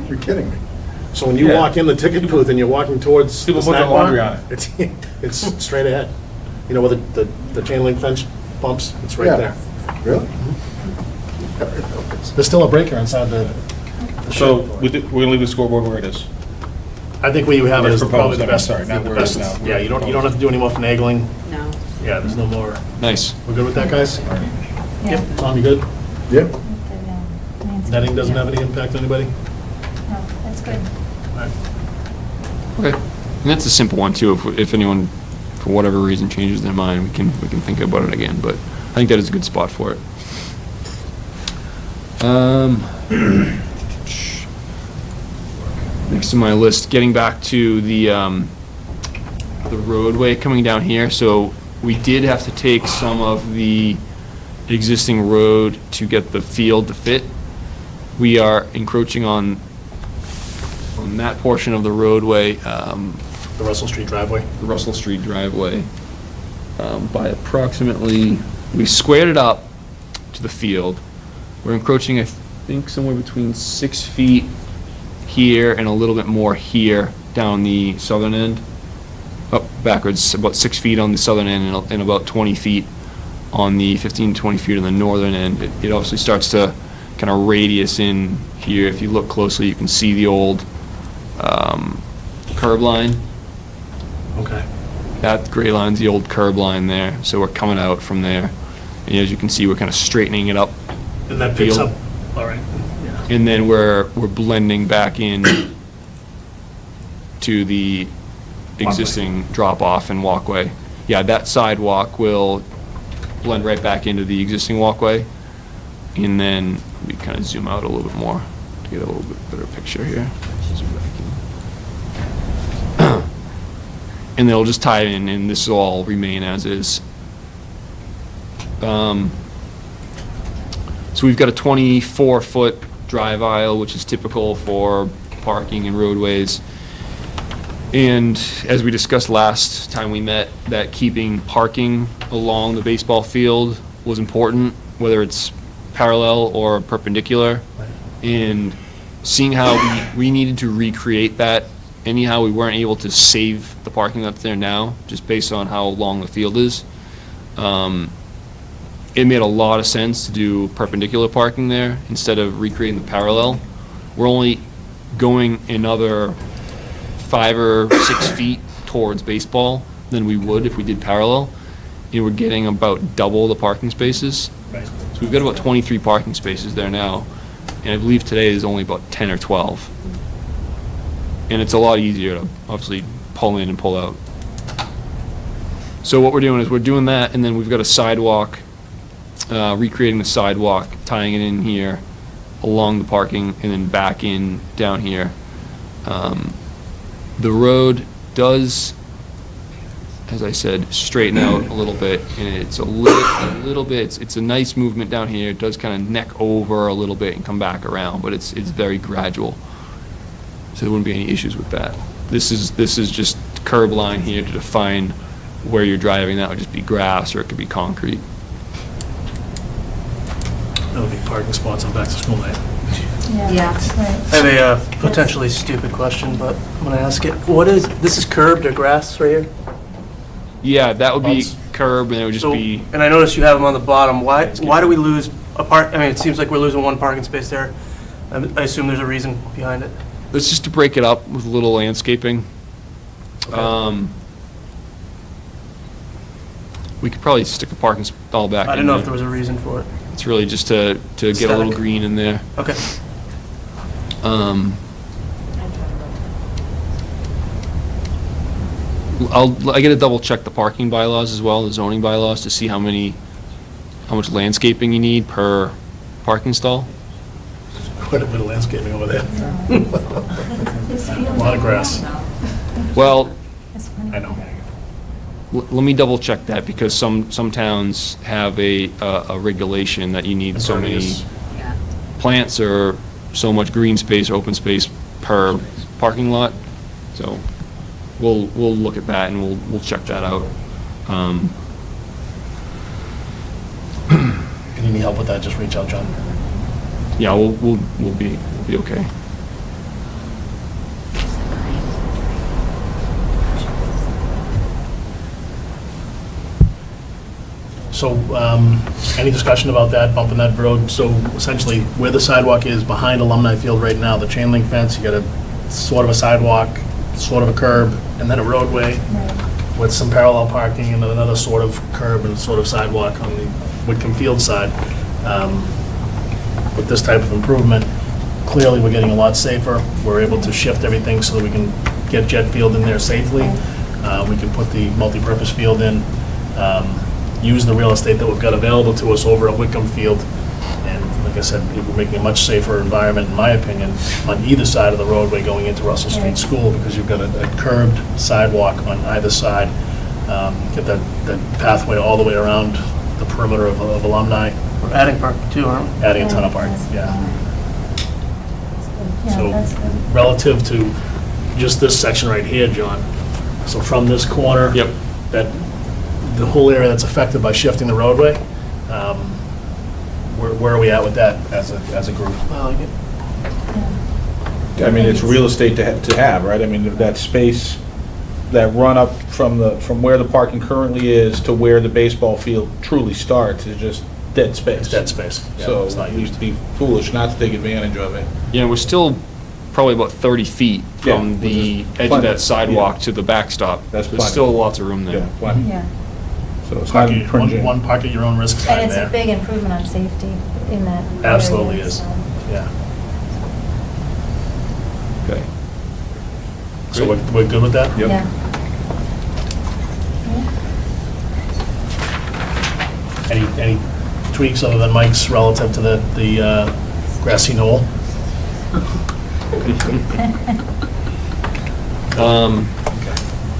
[SPEAKER 8] You're kidding me.
[SPEAKER 1] So when you
[SPEAKER 3] Yeah.
[SPEAKER 1] walk in the ticket booth and you're walking towards
[SPEAKER 3] People
[SPEAKER 1] the
[SPEAKER 3] put their
[SPEAKER 1] snack bar,
[SPEAKER 3] laundry on it.
[SPEAKER 1] It's straight ahead. You know where the chain link fence bumps? It's right
[SPEAKER 8] Yeah.
[SPEAKER 1] there.
[SPEAKER 8] Really?
[SPEAKER 1] There's still a breaker inside the
[SPEAKER 3] So
[SPEAKER 1] shed.
[SPEAKER 3] we're gonna leave the scoreboard where it is.
[SPEAKER 1] I think where you have it
[SPEAKER 3] Where
[SPEAKER 1] is
[SPEAKER 3] it's
[SPEAKER 1] probably
[SPEAKER 3] proposed,
[SPEAKER 1] the
[SPEAKER 3] I mean,
[SPEAKER 1] best.
[SPEAKER 3] sorry, not
[SPEAKER 1] the
[SPEAKER 3] where it is
[SPEAKER 1] best.
[SPEAKER 3] now,
[SPEAKER 1] Yeah,
[SPEAKER 3] where
[SPEAKER 1] you
[SPEAKER 3] it's
[SPEAKER 1] don't have to do any more finagling.
[SPEAKER 7] No.
[SPEAKER 1] Yeah, there's no more.
[SPEAKER 6] Nice.
[SPEAKER 1] We're good with that, guys?
[SPEAKER 11] Yeah.
[SPEAKER 1] Yep. Tom, you good?
[SPEAKER 8] Yeah.
[SPEAKER 11] With the, landscape.
[SPEAKER 1] Netting doesn't have any impact on anybody?
[SPEAKER 11] No, that's good.
[SPEAKER 1] All right.
[SPEAKER 6] Okay. And that's a simple one too. If anyone, for whatever reason, changes their mind, we can think about it again. But I think that is a good spot for it. Next on my list, getting back to the roadway coming down here. So we did have to take some of the existing road to get the field to fit. We are encroaching on that portion of the roadway,
[SPEAKER 1] The Russell Street driveway.
[SPEAKER 6] the Russell Street driveway, by approximately, we squared it up to the field. We're encroaching, I think, somewhere between 6 feet here and a little bit more here down the southern end. Up backwards, about 6 feet on the southern end and about 20 feet on the 15 to 20 feet on the northern end. It obviously starts to kind of radius in here. If you look closely, you can see the old curb line.
[SPEAKER 1] Okay.
[SPEAKER 6] That gray line's the old curb line there, so we're coming out from there. And as you can see, we're kind of straightening it up,
[SPEAKER 1] And that picks
[SPEAKER 6] Field.
[SPEAKER 1] up, all right. Yeah.
[SPEAKER 6] and then we're blending back in to the existing drop-off and walkway. Yeah, that sidewalk will blend right back into the existing walkway, and then we kind of zoom out a little bit more to get a little bit better picture here. Zoom back in. and they'll just tie it in, and this will all remain as is. So we've got a 24-foot drive aisle, which is typical for parking and roadways. And as we discussed last time we met, that keeping parking along the baseball field was important, whether it's parallel or perpendicular. And seeing how we needed to recreate that, anyhow, we weren't able to save the parking that's there now, just based on how long the field is. It made a lot of sense to do perpendicular parking there instead of recreating the parallel. We're only going another 5 or 6 feet towards baseball than we would if we did parallel, and we're getting about double the parking spaces.
[SPEAKER 1] Right.
[SPEAKER 6] So we've got about 23 parking spaces there now, and I believe today is only about 10 or 12. And it's a lot easier to obviously pull in and pull out. So what we're doing is we're doing that, and then we've got a sidewalk, recreating the sidewalk, tying it in here along the parking, and then back in down here. The road does, as I said, straighten out a little bit, and it's a little bit, it's a nice movement down here. It does kind of neck over a little bit and come back around, but it's very gradual. So there wouldn't be any issues with that. This is just curb line here to define where you're driving. That would just be grass, or it could be concrete.
[SPEAKER 1] That would be parking spots on back to school night.
[SPEAKER 7] Yeah.
[SPEAKER 11] Right.
[SPEAKER 4] I have a potentially stupid question, but I'm gonna ask it. This is curbed or grass right here?
[SPEAKER 6] Yeah, that would be
[SPEAKER 1] Lots.
[SPEAKER 6] curb, and it would just
[SPEAKER 4] So,
[SPEAKER 6] be,
[SPEAKER 4] and I noticed you have them on the bottom. Why do we lose a I mean, it seems like we're losing one parking space there. I assume there's a reason behind it.
[SPEAKER 6] it's just to break it up with a little landscaping. We could probably stick a parking stall back in
[SPEAKER 4] I didn't know if
[SPEAKER 6] there.
[SPEAKER 4] there was a reason for it.
[SPEAKER 6] It's really just to get a little
[SPEAKER 4] Aesthetic.
[SPEAKER 6] green in there.
[SPEAKER 4] Okay.
[SPEAKER 6] I gotta double check the parking bylaws as well, the zoning bylaws, to see how much landscaping you need per parking stall.
[SPEAKER 1] Quite a bit of landscaping over there. A lot of grass.
[SPEAKER 6] Well,
[SPEAKER 1] I know.
[SPEAKER 6] let me double check that, because some towns have a regulation that you need so many
[SPEAKER 1] Impervious.
[SPEAKER 6] plants or so much green space or open space per parking lot. So we'll look at that, and we'll check that out.
[SPEAKER 1] If you need any help with that, just reach out, John.
[SPEAKER 6] Yeah, we'll be okay.
[SPEAKER 1] So, any discussion about that, bumping that road? So essentially, where the sidewalk is behind Alumni Field right now, the chain link fence, you got a sort of a sidewalk, sort of a curb, and then a roadway with some parallel parking, and then another sort of curb and sort of sidewalk on the Whitcomb Field side. With this type of improvement, clearly, we're getting a lot safer. We're able to shift everything so that we can get jet field in there safely. We can put the multipurpose field in, use the real estate that we've got available to us over at Whitcomb Field. And like I said, we're making a much safer environment, in my opinion, on either side of the roadway going into Russell Street School, because you've got a curbed sidewalk on either side. Get that pathway all the way around the perimeter of Alumni,
[SPEAKER 4] We're adding parking too, aren't we?
[SPEAKER 1] adding a ton of parking, yeah.
[SPEAKER 11] Yeah,
[SPEAKER 1] So
[SPEAKER 11] that's good.
[SPEAKER 1] relative to just this section right here, John, so from this corner.
[SPEAKER 6] Yep.
[SPEAKER 1] That, the whole area that's affected by shifting the roadway, where are we at with that as a group?
[SPEAKER 4] I like it.
[SPEAKER 3] I mean, it's real estate to have, right? I mean, that space, that run up from where the parking currently is to where the baseball field truly starts is just dead space.
[SPEAKER 1] It's dead space. Yeah,
[SPEAKER 3] So
[SPEAKER 1] it's not
[SPEAKER 3] we'd
[SPEAKER 1] used.
[SPEAKER 3] be foolish not to take advantage of it.
[SPEAKER 6] Yeah, we're still probably about 30 feet from
[SPEAKER 3] Yeah,
[SPEAKER 6] the
[SPEAKER 3] which is
[SPEAKER 6] edge of
[SPEAKER 3] plenty,
[SPEAKER 6] that sidewalk
[SPEAKER 3] yeah.
[SPEAKER 6] to the backstop.
[SPEAKER 3] That's
[SPEAKER 6] There's
[SPEAKER 3] plenty.
[SPEAKER 6] still lots of room there.
[SPEAKER 3] Yeah, plenty.
[SPEAKER 11] Yeah.
[SPEAKER 3] So it's
[SPEAKER 1] Park
[SPEAKER 3] not
[SPEAKER 1] at-
[SPEAKER 3] infringing.
[SPEAKER 1] One park at your own risk
[SPEAKER 11] And
[SPEAKER 1] sign
[SPEAKER 11] it's a
[SPEAKER 1] there.
[SPEAKER 11] big improvement on safety in that area.
[SPEAKER 1] Absolutely is,
[SPEAKER 11] so.
[SPEAKER 1] yeah.
[SPEAKER 6] Okay.
[SPEAKER 1] So we're good with that?
[SPEAKER 3] Yep.
[SPEAKER 11] Yeah.
[SPEAKER 1] Any tweaks other than Mike's relative to the grassy knoll?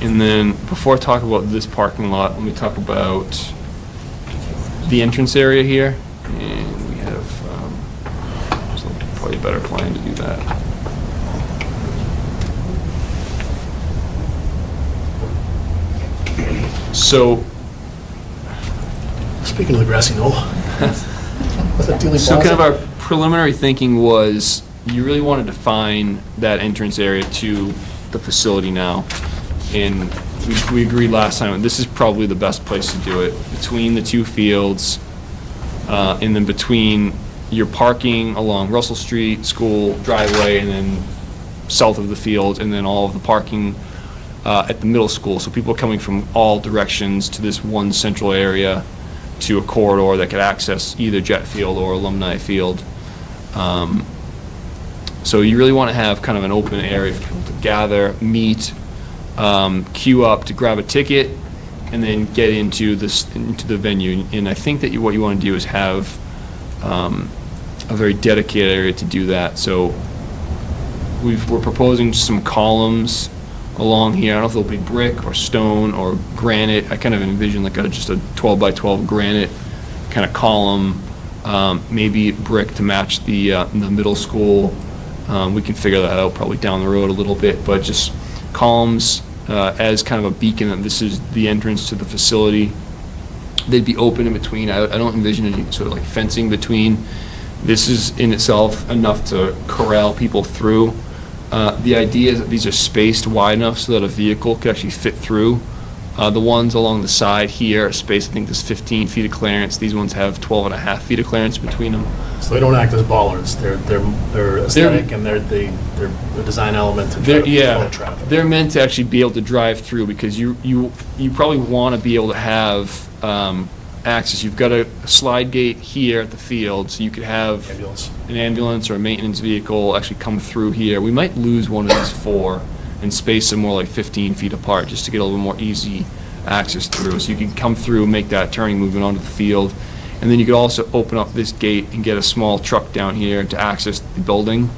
[SPEAKER 6] And then, before I talk about this parking lot, let me talk about the entrance area here. And we have, so probably a better plan to do that. So,
[SPEAKER 1] Speaking of the grassy knoll. Was that Dealey
[SPEAKER 6] so kind of
[SPEAKER 1] Plaza?
[SPEAKER 6] our preliminary thinking was, you really want to define that entrance area to the facility now. And we agreed last time, this is probably the best place to do it, between the two fields, and then between your parking along Russell Street, school driveway, and then south of the field, and then all of the parking at the middle school. So people are coming from all directions to this one central area, to a corridor that could access either Jet Field or Alumni Field. So you really want to have kind of an open area for people to gather, meet, queue up to grab a ticket, and then get into the venue. And I think that what you want to do is have a very dedicated area to do that. So we're proposing some columns along here. I don't know if they'll be brick or stone or granite. I kind of envision like just a 12 by 12 granite kind of column, maybe brick to match the middle school. We can figure that out probably down the road a little bit, but just columns as kind of a beacon that this is the entrance to the facility. They'd be open in between. I don't envision any sort of like fencing between. This is in itself enough to corral people through. The idea is that these are spaced wide enough so that a vehicle could actually fit through. The ones along the side here are spaced, I think there's 15 feet of clearance. These ones have 12 and a half feet of clearance between them.
[SPEAKER 1] So they don't act as bollards. They're aesthetic and they're the design element to try to control traffic.
[SPEAKER 6] They're meant to actually be able to drive through, because you probably want to be able to have access. You've got a slide gate here at the field, so you could have an ambulance or a maintenance vehicle actually come through here. We might lose one of these four and space them more like 15 feet apart, just to get a little more easy access through. So you can come through, make that turning movement onto the field. And then you could also open up this gate and get a small truck down here to access the building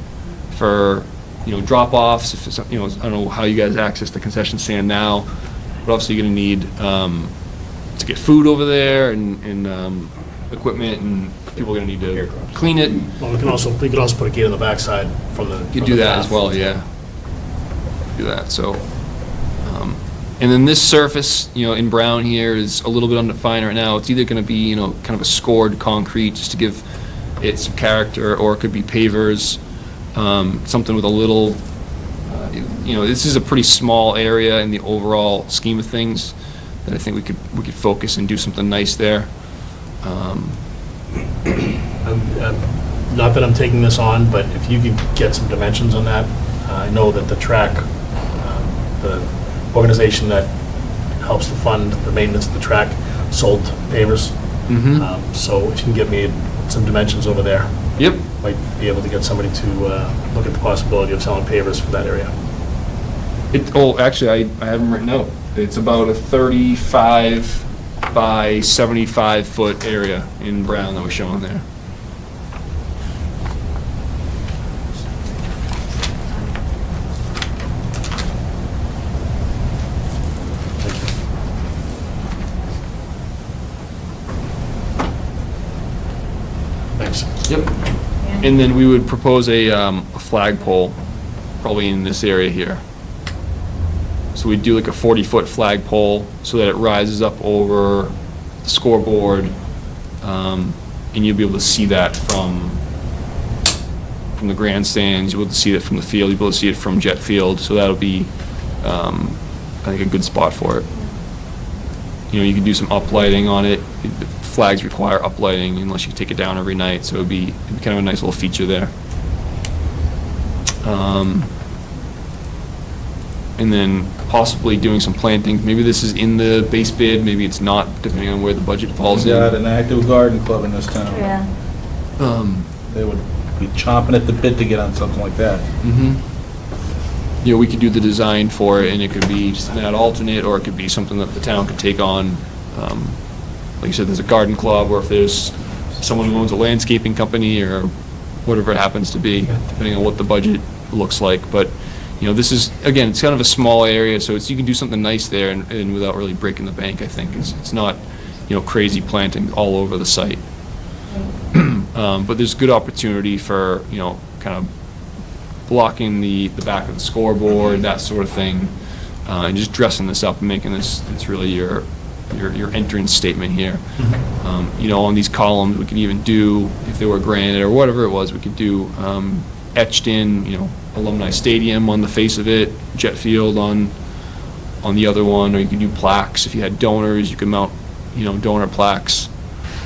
[SPEAKER 6] for, drop-offs. If it's, I don't know how you guys access the concession stand now, but obviously you're going to need to get food over there and equipment, and people are going to need to clean it.
[SPEAKER 1] Well, we could also put a gate on the backside from the.
[SPEAKER 6] You could do that as well, yeah. Do that, so. And then this surface, in brown here is a little bit undefined right now. It's either going to be, kind of a scored concrete just to give it some character, or it could be pavers, something with a little, this is a pretty small area in the overall scheme of things that I think we could focus and do something nice there.
[SPEAKER 1] Not that I'm taking this on, but if you could get some dimensions on that. I know that the track, the organization that helps to fund the maintenance of the track sold pavers. So if you can get me some dimensions over there.
[SPEAKER 6] Yep.
[SPEAKER 1] Might be able to get somebody to look at the possibility of selling pavers for that area.
[SPEAKER 6] Actually, I have them written out. It's about a 35 by 75 foot area in brown that we're showing there.
[SPEAKER 1] Thanks.
[SPEAKER 6] Yep. And then we would propose a flagpole, probably in this area here. So we'd do like a 40-foot flagpole so that it rises up over the scoreboard, and you'll be able to see that from the grandstands. You'll be able to see it from the field. You'll be able to see it from Jet Field. So that'll be, I think, a good spot for it. You can do some uplighting on it. Flags require uplighting unless you take it down every night, so it'd be kind of a nice little feature there. And then possibly doing some planting. Maybe this is in the base bid, maybe it's not, depending on where the budget falls in.
[SPEAKER 3] Got an active garden club in this town.
[SPEAKER 11] Yeah.
[SPEAKER 3] They would be chomping at the bit to get on something like that.
[SPEAKER 6] We could do the design for it, and it could be just an alternate, or it could be something that the town could take on. Like you said, there's a garden club, or if there's someone who owns a landscaping company, or whatever it happens to be, depending on what the budget looks like. But, this is, again, it's kind of a small area, so you can do something nice there and without really breaking the bank, I think. It's not, crazy planting all over the site. But there's good opportunity for, kind of blocking the back of the scoreboard, that sort of thing, and just dressing this up and making this really your entrance statement here. On these columns, we could even do, if they were granite or whatever it was, we could do etched in, Alumni Stadium on the face of it, Jet Field on the other one, or you could do plaques. If you had donors, you could mount, donor plaques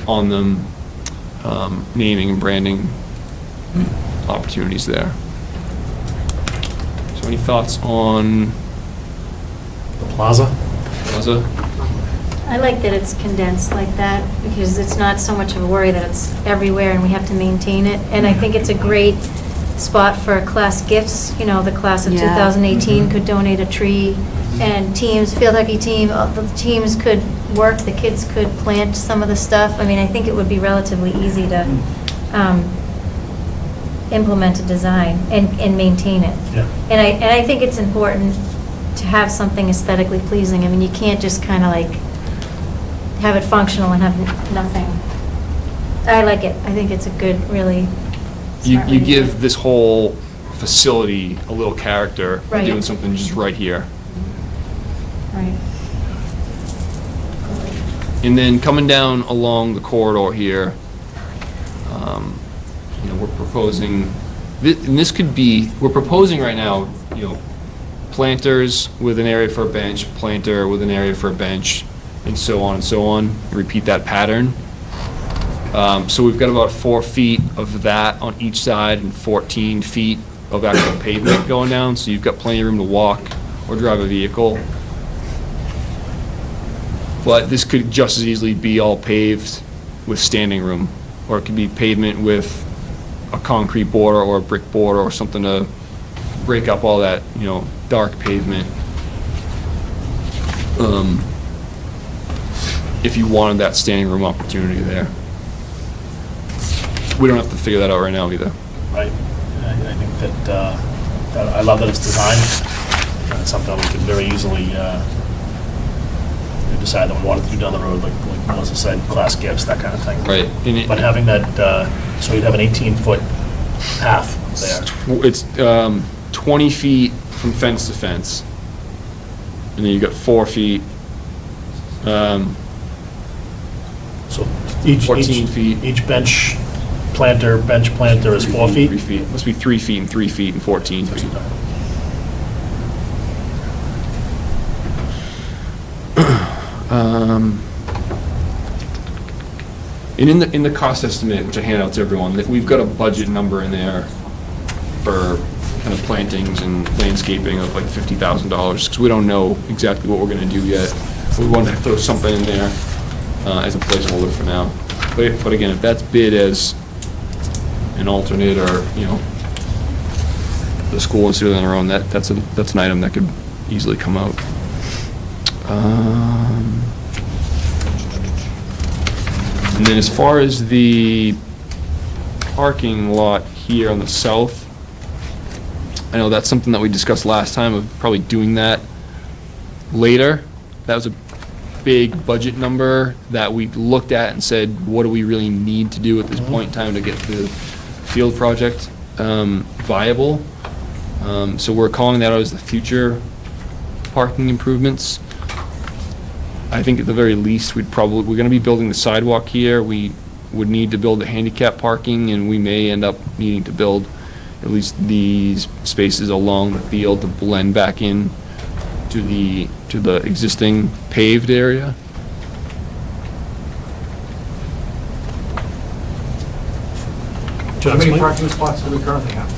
[SPEAKER 6] on them, naming and branding opportunities there. So any thoughts on
[SPEAKER 1] The plaza?
[SPEAKER 6] Plaza?
[SPEAKER 11] I like that it's condensed like that, because it's not so much of a worry that it's everywhere and we have to maintain it. And I think it's a great spot for class gifts. The class of
[SPEAKER 7] Yeah.
[SPEAKER 11] 2018 could donate a tree, and teams, field hockey team, the teams could work, the kids could plant some of the stuff. I mean, I think it would be relatively easy to implement a design and maintain it.
[SPEAKER 1] Yeah.
[SPEAKER 11] And I think it's important to have something aesthetically pleasing. I mean, you can't just kind of like have it functional and have nothing. I like it. I think it's a good, really smart way
[SPEAKER 6] You
[SPEAKER 11] to do
[SPEAKER 6] give
[SPEAKER 11] it.
[SPEAKER 6] this whole facility a little character by
[SPEAKER 11] Right.
[SPEAKER 6] doing something just right here.
[SPEAKER 11] Right.
[SPEAKER 6] And then coming down along the corridor here, we're proposing, and this could be, we're proposing right now, planters with an area for a bench, planter with an area for a bench, and so on and so on. Repeat that pattern. So we've got about 4 feet of that on each side and 14 feet of actual pavement going down, so you've got plenty of room to walk or drive a vehicle. But this could just as easily be all paved with standing room, or it could be pavement with a concrete border or a brick border or something to break up all that, dark pavement. If you wanted that standing room opportunity there. We don't have to figure that out right now either.
[SPEAKER 1] Right. I think that, I love that it's designed. And it's something we could very easily decide that we wanted to do down the road, like Melissa said, class gifts, that kind of thing.
[SPEAKER 6] Right.
[SPEAKER 1] But having that, so you'd have an 18-foot path there.
[SPEAKER 6] It's 20 feet from fence to fence. And then you've got 4 feet,
[SPEAKER 1] So each
[SPEAKER 6] 14 feet.
[SPEAKER 1] Each bench planter is 4 feet?
[SPEAKER 6] 3 feet. Must be 3 feet and 3 feet and 14 feet. And in the cost estimate, which I hand out to everyone, that we've got a budget number in there for kind of plantings and landscaping of like $50,000, because we don't know exactly what we're gonna do yet. We want to throw something in there as a placeholder for now. But again, if that's bid as an alternate, or, the school wants to do it on their own, that's an item that could easily come out. And then as far as the parking lot here on the south, I know that's something that we discussed last time, of probably doing that later. That was a big budget number that we looked at and said, what do we really need to do at this point in time to get the field project viable? So we're calling that out as the future parking improvements. I think at the very least, we're gonna be building the sidewalk here. We would need to build the handicap parking, and we may end up needing to build at least these spaces along the field to blend back in to the existing paved area.
[SPEAKER 10] How many parking spots do we currently have?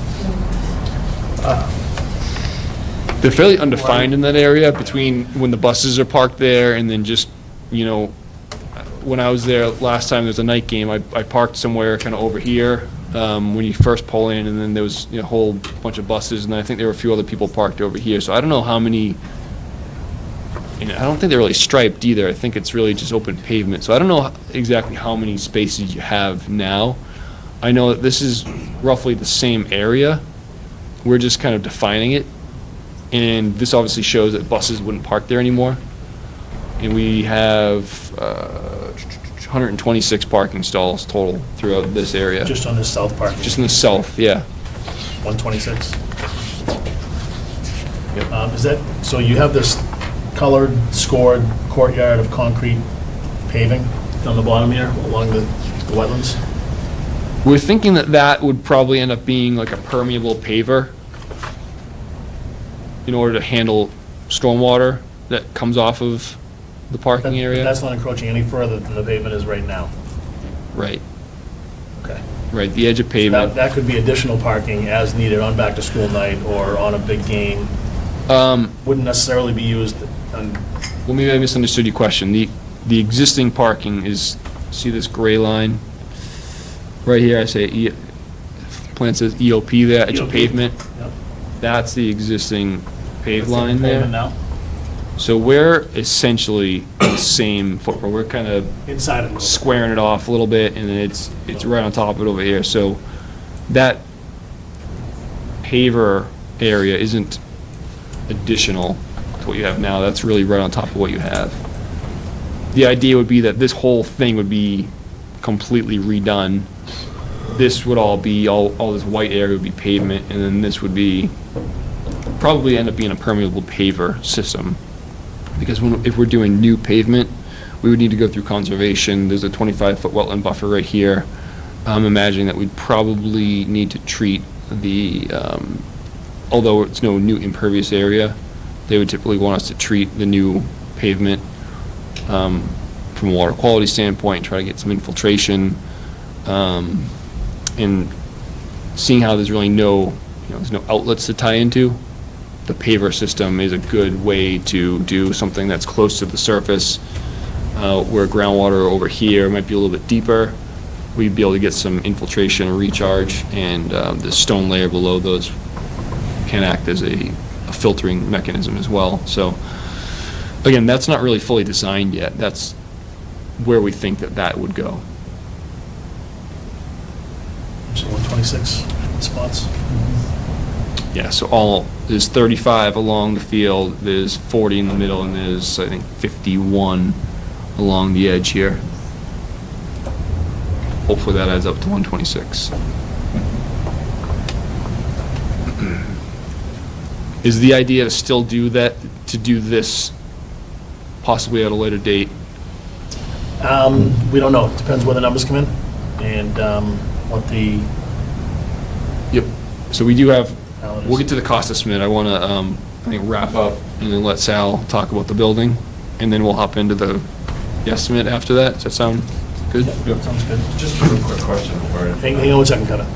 [SPEAKER 6] They're fairly undefined in that area between when the buses are parked there and then just, when I was there last time, there was a night game, I parked somewhere kind of over here when you first pull in, and then there was a whole bunch of buses, and then I think there were a few other people parked over here. So I don't know how many, I don't think they're really striped either. I think it's really just open pavement. So I don't know exactly how many spaces you have now. I know that this is roughly the same area. We're just kind of defining it And this obviously shows that buses wouldn't park there anymore. And we have 126 parking stalls total throughout this area.
[SPEAKER 1] Just on this south parking?
[SPEAKER 6] Just in the south, yeah.
[SPEAKER 1] 126?
[SPEAKER 6] Yep.
[SPEAKER 1] Is that, so you have this colored, scored courtyard of concrete paving down the bottom here along the wetlands?
[SPEAKER 6] We're thinking that that would probably end up being like a permeable paver in order to handle stormwater that comes off of the parking area.
[SPEAKER 1] That's not encroaching any further than the pavement is right now?
[SPEAKER 6] Right,
[SPEAKER 1] Okay.
[SPEAKER 6] right, the edge of
[SPEAKER 1] That,
[SPEAKER 6] pavement.
[SPEAKER 1] that could be additional parking as needed on back-to-school night or on a big game. Wouldn't necessarily be used on,
[SPEAKER 6] Well, maybe I misunderstood your question. The existing parking is, see this gray line? Right here, I say, plan says EOP there, edge of
[SPEAKER 1] EOP.
[SPEAKER 6] pavement.
[SPEAKER 1] Yep.
[SPEAKER 6] That's the existing paved
[SPEAKER 1] That's the
[SPEAKER 6] line
[SPEAKER 1] pavement
[SPEAKER 6] there.
[SPEAKER 1] now,
[SPEAKER 6] So we're essentially the same footprint. We're kind of
[SPEAKER 1] inside of it.
[SPEAKER 6] squaring it off a little bit, and then it's right on top of it over here. So that paver area isn't additional to what you have now. That's really right on top of what you have. The idea would be that this whole thing would be completely redone. This would all be, all this white area would be pavement, and then this would be, probably end up being a permeable paver system. Because if we're doing new pavement, we would need to go through conservation. There's a 25-foot wetland buffer right here. I'm imagining that we'd probably need to treat the, although it's no new impervious area, they would typically want us to treat the new pavement from a water quality standpoint, try to get some infiltration. And seeing how there's really no, there's no outlets to tie into, the paver system is a good way to do something that's close to the surface, where groundwater over here might be a little bit deeper. We'd be able to get some infiltration and recharge, and the stone layer below those can act as a filtering mechanism as well. So, again, that's not really fully designed yet. That's where we think that that would go.
[SPEAKER 1] So 126 spots.
[SPEAKER 6] Yeah, so there's 35 along the field, there's 40 in the middle, and there's, I think, 51 along the edge here. Hopefully that adds up to 126. Is the idea to still do that, to do this possibly at a later date?
[SPEAKER 1] We don't know. It depends where the numbers come in and what the,
[SPEAKER 6] Yep. So we do have,
[SPEAKER 1] how it
[SPEAKER 6] we'll get
[SPEAKER 1] is.
[SPEAKER 6] to the cost estimate. I want to, I think, wrap up and then let Sal talk about the building, and then we'll hop into the estimate after that. Does that sound good?
[SPEAKER 1] Yep, sounds good.
[SPEAKER 10] Just a real quick question before.
[SPEAKER 1] Hang on one second, Cutter.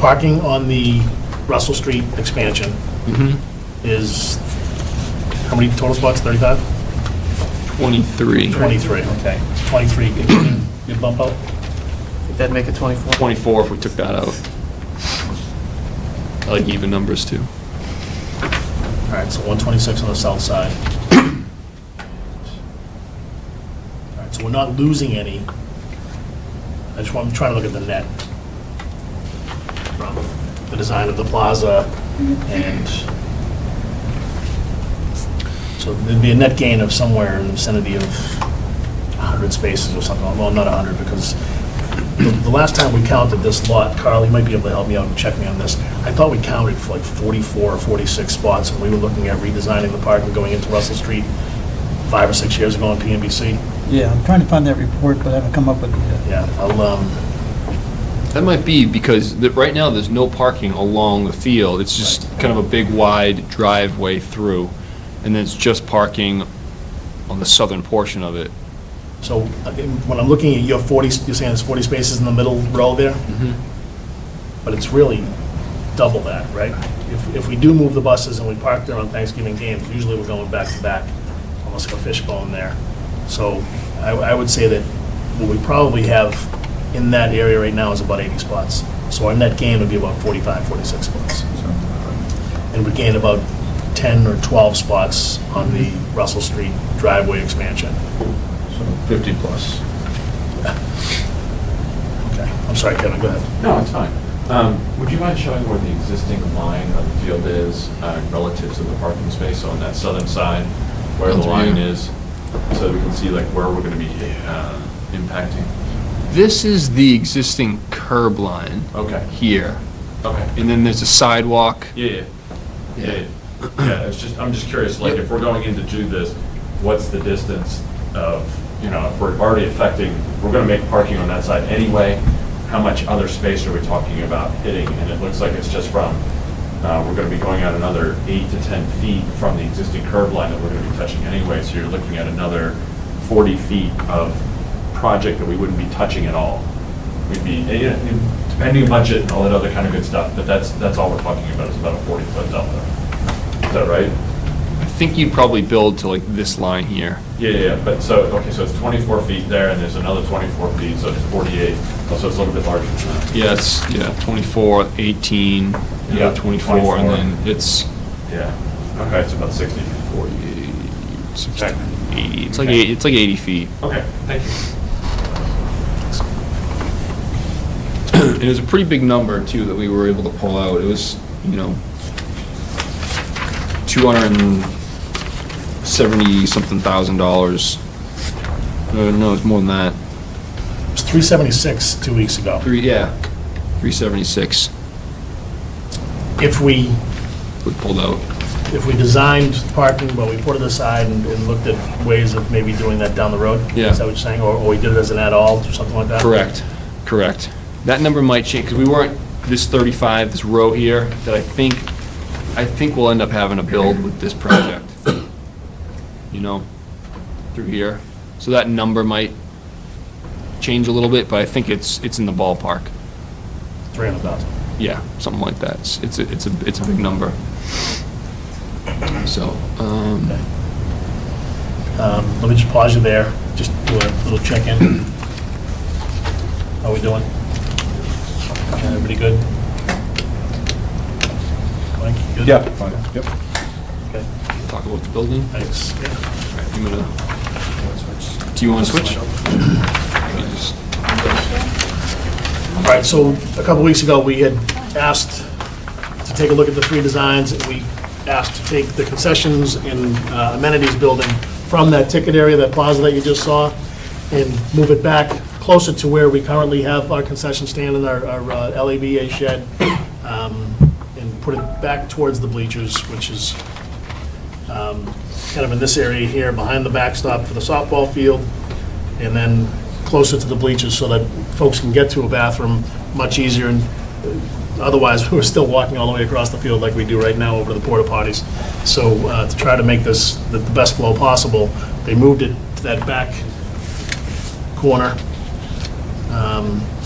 [SPEAKER 1] Parking on the Russell Street expansion is, how many total spots, 35?
[SPEAKER 6] 23.
[SPEAKER 1] 23, okay. 23, good bump out?
[SPEAKER 4] I think that'd make it 24.
[SPEAKER 6] 24 if we took that out. I like even numbers too.
[SPEAKER 1] All right, so 126 on the south side. All right, so we're not losing any. I'm trying to look at the net from the design of the plaza, and so there'd be a net gain of somewhere in the vicinity of 100 spaces or something. Well, not 100, because the last time we counted this lot, Carl, you might be able to help me out and check me on this. I thought we counted for like 44 or 46 spots when we were looking at redesigning the park and going into Russell Street 5 or 6 years ago on PNBC.
[SPEAKER 10] Yeah, I'm trying to find that report, but I haven't come up with it yet.
[SPEAKER 1] Yeah, I'll,
[SPEAKER 6] That might be because right now there's no parking along the field. It's just kind of a big wide driveway through, and then it's just parking on the southern portion of it.
[SPEAKER 1] so when I'm looking at your 40, you're saying there's 40 spaces in the middle row there? But it's really double that, right? If we do move the buses and we park there on Thanksgiving games, usually we're going back to back, almost like a fishbone there. So I would say that what we probably have in that area right now is about 80 spots. So our net gain would be about 45, 46 spots. And we gain about 10 or 12 spots on the Russell Street driveway expansion.
[SPEAKER 3] So 50 plus.
[SPEAKER 1] Okay, I'm sorry, Kevin, go ahead.
[SPEAKER 3] No, it's fine.
[SPEAKER 6] Would you mind showing where the existing line of the field is relative to the parking space on that southern side, where the line is, so we can see like where we're going to be impacting?
[SPEAKER 13] This is the existing curb line
[SPEAKER 6] Okay.
[SPEAKER 13] here,
[SPEAKER 6] Okay.
[SPEAKER 13] and then there's a sidewalk.
[SPEAKER 6] Yeah. It's just, I'm just curious, like, if we're going in to do this, what's the distance of, if we're already affecting, we're gonna make parking on that side anyway, how much other space are we talking about hitting? And it looks like it's just from, we're gonna be going out another 8 to 10 feet from the existing curb line that we're gonna be touching anyway, so you're looking at another 40 feet of project that we wouldn't be touching at all. We'd be, depending on budget and all that other kind of good stuff, but that's all we're talking about, is about a 40-foot delta. Is that right?
[SPEAKER 13] I think you'd probably build to like this line here.
[SPEAKER 6] Yeah, but so it's 24 feet there, and there's another 24 feet, so it's 48. Oh, so it's a little bit larger than that.
[SPEAKER 13] Yes, 24, 18,
[SPEAKER 6] Yeah,
[SPEAKER 13] 24, and then it's
[SPEAKER 6] Yeah. Okay, it's about 60 feet.
[SPEAKER 13] 48, 60,
[SPEAKER 6] Okay.
[SPEAKER 13] 80. It's
[SPEAKER 6] Okay.
[SPEAKER 13] like 80 feet.
[SPEAKER 6] Okay, thank you.
[SPEAKER 13] And it was a pretty big number too that we were able to pull out. It was, 270 something thousand dollars. No, it's more than that.
[SPEAKER 1] It was 376 2 weeks ago.
[SPEAKER 13] 376
[SPEAKER 1] If we
[SPEAKER 13] we pulled out.
[SPEAKER 1] designed parking, but we put it aside and looked at ways of maybe doing that down the road?
[SPEAKER 13] Yeah.
[SPEAKER 1] Is that what you're saying? Or we did it as an add-all or something like that?
[SPEAKER 13] Correct. That number might change, because we weren't, this 35, this row here, that I think we'll end up having to build with this project. Through here. So that number might change a little bit, but I think it's in the ballpark.
[SPEAKER 1] 300,000.
[SPEAKER 13] Yeah, something like that. It's a big number. So,
[SPEAKER 1] Let me just pause you there, just do a little check-in. How we doing? Everybody good? Mike, you good?
[SPEAKER 8] Fine. Yep.
[SPEAKER 1] Okay,
[SPEAKER 13] talk about the building.
[SPEAKER 1] thanks. Yeah.
[SPEAKER 13] All right, do you want to switch? Let me just-
[SPEAKER 1] All right, so a couple weeks ago, we had asked to take a look at the three designs, and we asked to take the concessions and amenities building from that ticket area, that plaza that you just saw, and move it back closer to where we currently have our concession stand and our LABA shed, and put it back towards the bleachers, which is kind of in this area here, behind the backstop for the softball field, and then closer to the bleachers so that folks can get to a bathroom much easier. And otherwise, we're still walking all the way across the field like we do right now over the porta potties. So to try to make this the best flow possible, they moved it to that back corner,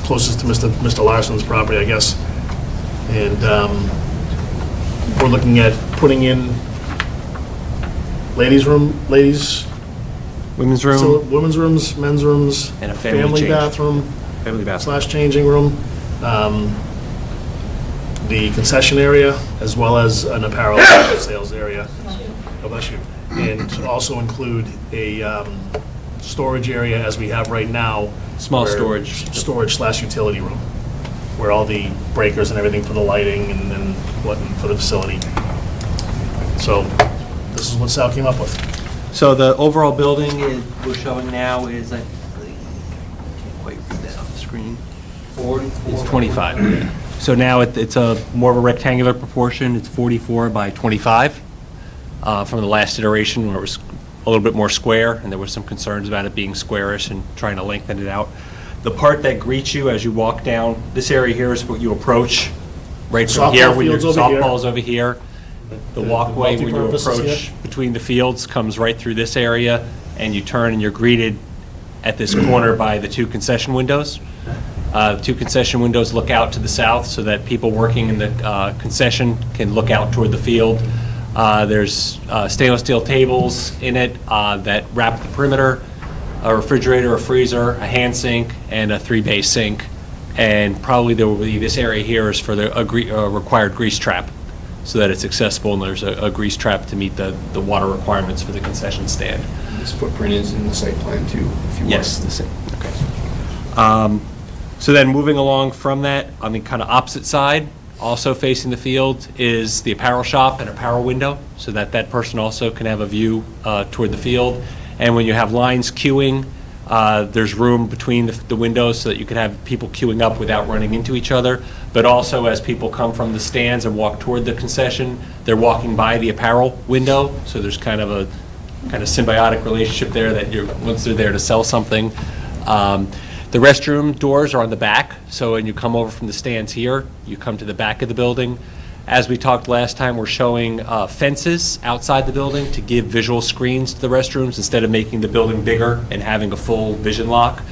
[SPEAKER 1] closest to Mr. Larson's property, I guess. And we're looking at putting in women's rooms, men's rooms.
[SPEAKER 10] And a family change.
[SPEAKER 1] bathroom.
[SPEAKER 10] Family bathroom.
[SPEAKER 1] / changing room, the concession area, as well as an apparel sales area. Oh, bless you. And to also include a storage area, as we have right now.
[SPEAKER 10] Small
[SPEAKER 1] where-
[SPEAKER 10] storage.
[SPEAKER 1] Storage / utility room, where all the breakers and everything for the lighting and what for the facility. So this is what Sal came up with.
[SPEAKER 10] So the overall building we're showing now is, I can't quite read that off the screen. It's 25. So now it's a more of a rectangular proportion. It's 44 by 25 from the last iteration where it was a little bit more square, and there were some concerns about it being squarish and trying to lengthen it out. The part that greets you as you walk down, this area here is what you approach right from here.
[SPEAKER 1] Softball
[SPEAKER 10] When your
[SPEAKER 1] field's over here.
[SPEAKER 10] softball's over here. The walkway when you
[SPEAKER 1] multipurpose is
[SPEAKER 10] approach
[SPEAKER 1] here.
[SPEAKER 10] between the fields comes right through this area, and you turn and you're greeted at this corner by the two concession windows. The two concession windows look out to the south so that people working in the concession can look out toward the field. There's stainless steel tables in it that wrap the perimeter, a refrigerator, a freezer, a hand sink, and a 3-bay sink. And probably there will be, this area here is for the required grease trap, so that it's accessible, and there's a grease trap to meet the water requirements for the concession stand.
[SPEAKER 13] This footprint is in the site plan too, if you want.
[SPEAKER 10] Yes, the same, okay. So then moving along from that, on the kind of opposite side, also facing the field, is the apparel shop and apparel window, so that that person also can have a view toward the field. And when you have lines queuing, there's room between the windows so that you can have people queuing up without running into each other. But also, as people come from the stands and walk toward the concession, they're walking by the apparel window, so there's kind of a symbiotic relationship there that once they're there to sell something. The restroom doors are on the back, so when you come over from the stands here, you come to the back of the building. As we talked last time, we're showing fences outside the building to give visual screens to the restrooms instead of making the building bigger and having a full vision lock.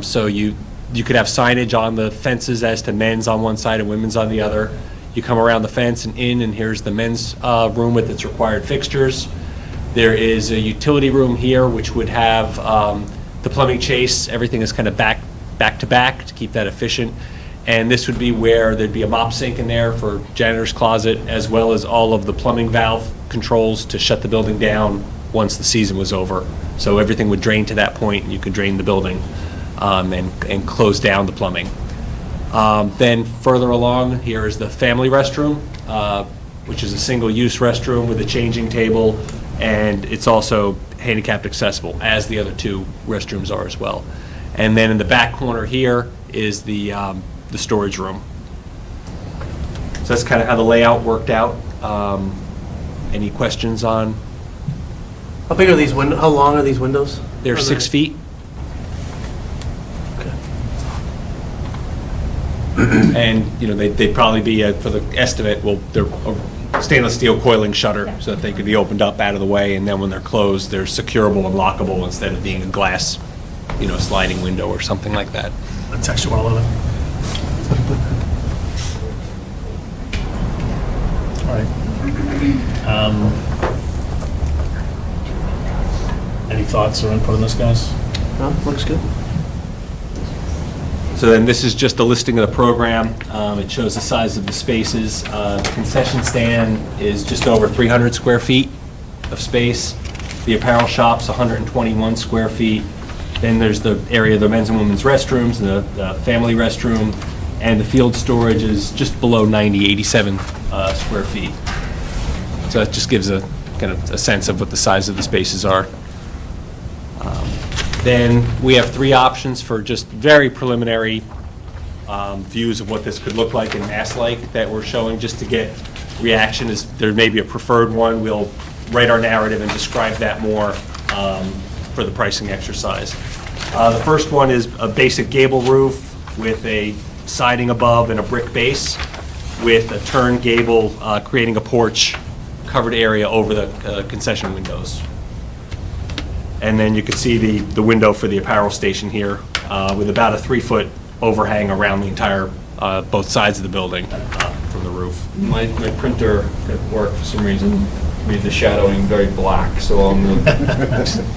[SPEAKER 10] So you could have signage on the fences as to men's on one side and women's on the other. You come around the fence and in, and here's the men's room with its required fixtures. There is a utility room here, which would have the plumbing chase. Everything is kind of back to back to keep that efficient. And this would be where there'd be a mop sink in there for janitor's closet, as well as all of the plumbing valve controls to shut the building down once the season was over. So everything would drain to that point, and you could drain the building and close down the plumbing. Then further along, here is the family restroom, which is a single-use restroom with a changing table, and it's also handicapped accessible, as the other two restrooms are as well. And then in the back corner here is the storage room. So that's kind of how the layout worked out. Any questions on?
[SPEAKER 4] How big are these windows? How long are these windows?
[SPEAKER 10] They're 6 feet.
[SPEAKER 4] Okay.
[SPEAKER 10] And, they'd probably be, for the estimate, they're a stainless steel coiling shutter so that they could be opened up out of the way, and then when they're closed, they're securable and lockable instead of being a glass, sliding window or something like that.
[SPEAKER 1] That's actually what I love it. All right. Any thoughts or input on this, guys?
[SPEAKER 4] No, looks good.
[SPEAKER 10] So then this is just a listing of the program. It shows the size of the spaces. The concession stand is just over 300 square feet of space. The apparel shop's 121 square feet. Then there's the area of the men's and women's restrooms, and the family restroom, and the field storage is just below 87 square feet. So that just gives a kind of a sense of what the size of the spaces are. Then we have 3 options for just very preliminary views of what this could look like in mass-like that we're showing, just to get reaction. Is there may be a preferred one? We'll write our narrative and describe that more for the pricing exercise. The first one is a basic gable roof with a siding above and a brick base, with a turn gable creating a porch covered area over the concession windows. And then you can see the window for the apparel station here with about a 3-foot overhang around the entire, both sides of the building from the roof.
[SPEAKER 6] My printer at work, for some reason, made the shadowing very black, so on the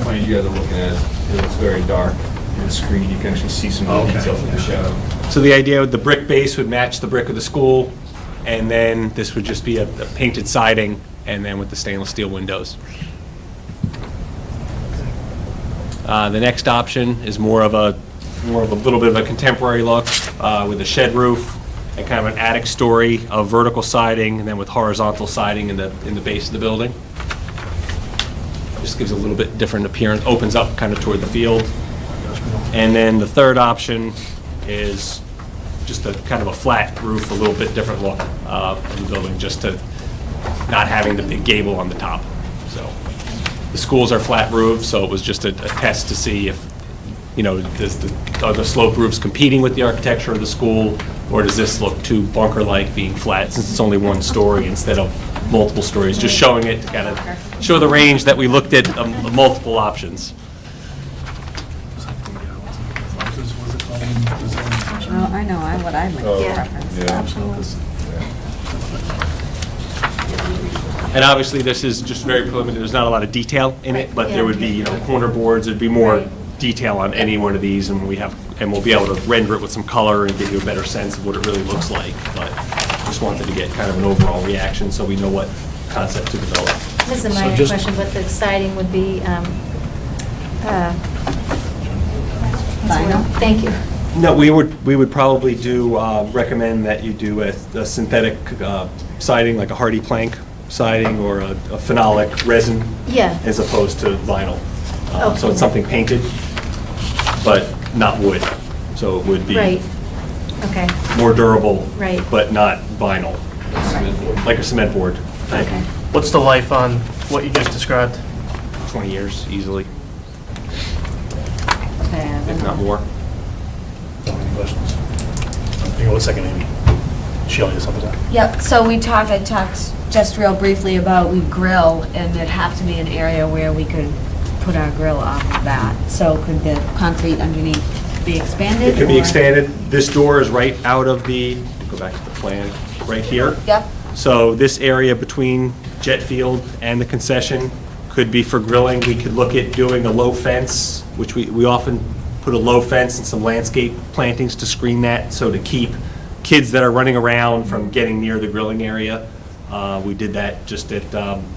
[SPEAKER 6] plan you guys are looking at, it looks very dark. On the screen, you can actually see some of the details of the shadow.
[SPEAKER 10] So the idea with the brick base would match the brick of the school, and then this would just be a painted siding, and then with the stainless steel windows. The next option is more of a little bit of a contemporary look with a shed roof and kind of an attic story of vertical siding, and then with horizontal siding in the base of the building. Just gives a little bit different appearance, opens up kind of toward the field. And then the third option is just a kind of a flat roof, a little bit different look of the building, just to not having the big gable on the top. So the schools are flat roofs, so it was just a test to see if, are the slope roofs competing with the architecture of the school, or does this look too bunker-like being flat since it's only one story instead of multiple stories? Just showing it to kind of show the range that we looked at multiple options.
[SPEAKER 7] Well, I know, what I would preference.
[SPEAKER 10] And obviously, this is just very preliminary. There's not a lot of detail in it, but there would be, corner boards. There'd be more detail on any one of these, and we'll be able to render it with some color and give you a better sense of what it really looks like. But just wanted to get kind of an overall reaction so we know what concept to develop.
[SPEAKER 11] This is a minor question, but the siding would be,
[SPEAKER 7] Vinyl?
[SPEAKER 11] thank you.
[SPEAKER 10] No, we would probably recommend that you do a synthetic siding, like a hardy plank siding or a phenolic resin.
[SPEAKER 11] Yeah.
[SPEAKER 10] As opposed to vinyl. So
[SPEAKER 11] Okay.
[SPEAKER 10] it's something painted, but not wood. So it would be
[SPEAKER 11] Right. Okay.
[SPEAKER 10] more durable.
[SPEAKER 11] Right.
[SPEAKER 10] But not vinyl, like a cement board.
[SPEAKER 11] Okay.
[SPEAKER 4] What's the life on what you just described?
[SPEAKER 10] 20 years easily,
[SPEAKER 7] Okay,
[SPEAKER 10] if not more.
[SPEAKER 1] Any questions? Hang on one second, Amy. She only has something to say.
[SPEAKER 14] Yep, so I talked just real briefly about we grill, and there'd have to be an area where we could put our grill off of that. So could the concrete underneath be expanded?
[SPEAKER 10] It could be
[SPEAKER 14] or-
[SPEAKER 10] expanded. This door is right out of go back to the plan, right here.
[SPEAKER 14] Yep,
[SPEAKER 10] So this area between Jet Field and the concession could be for grilling. We could look at doing a low fence, which we often put a low fence and some landscape plantings to screen that, so to keep kids that are running around from getting near the grilling area. We did that just at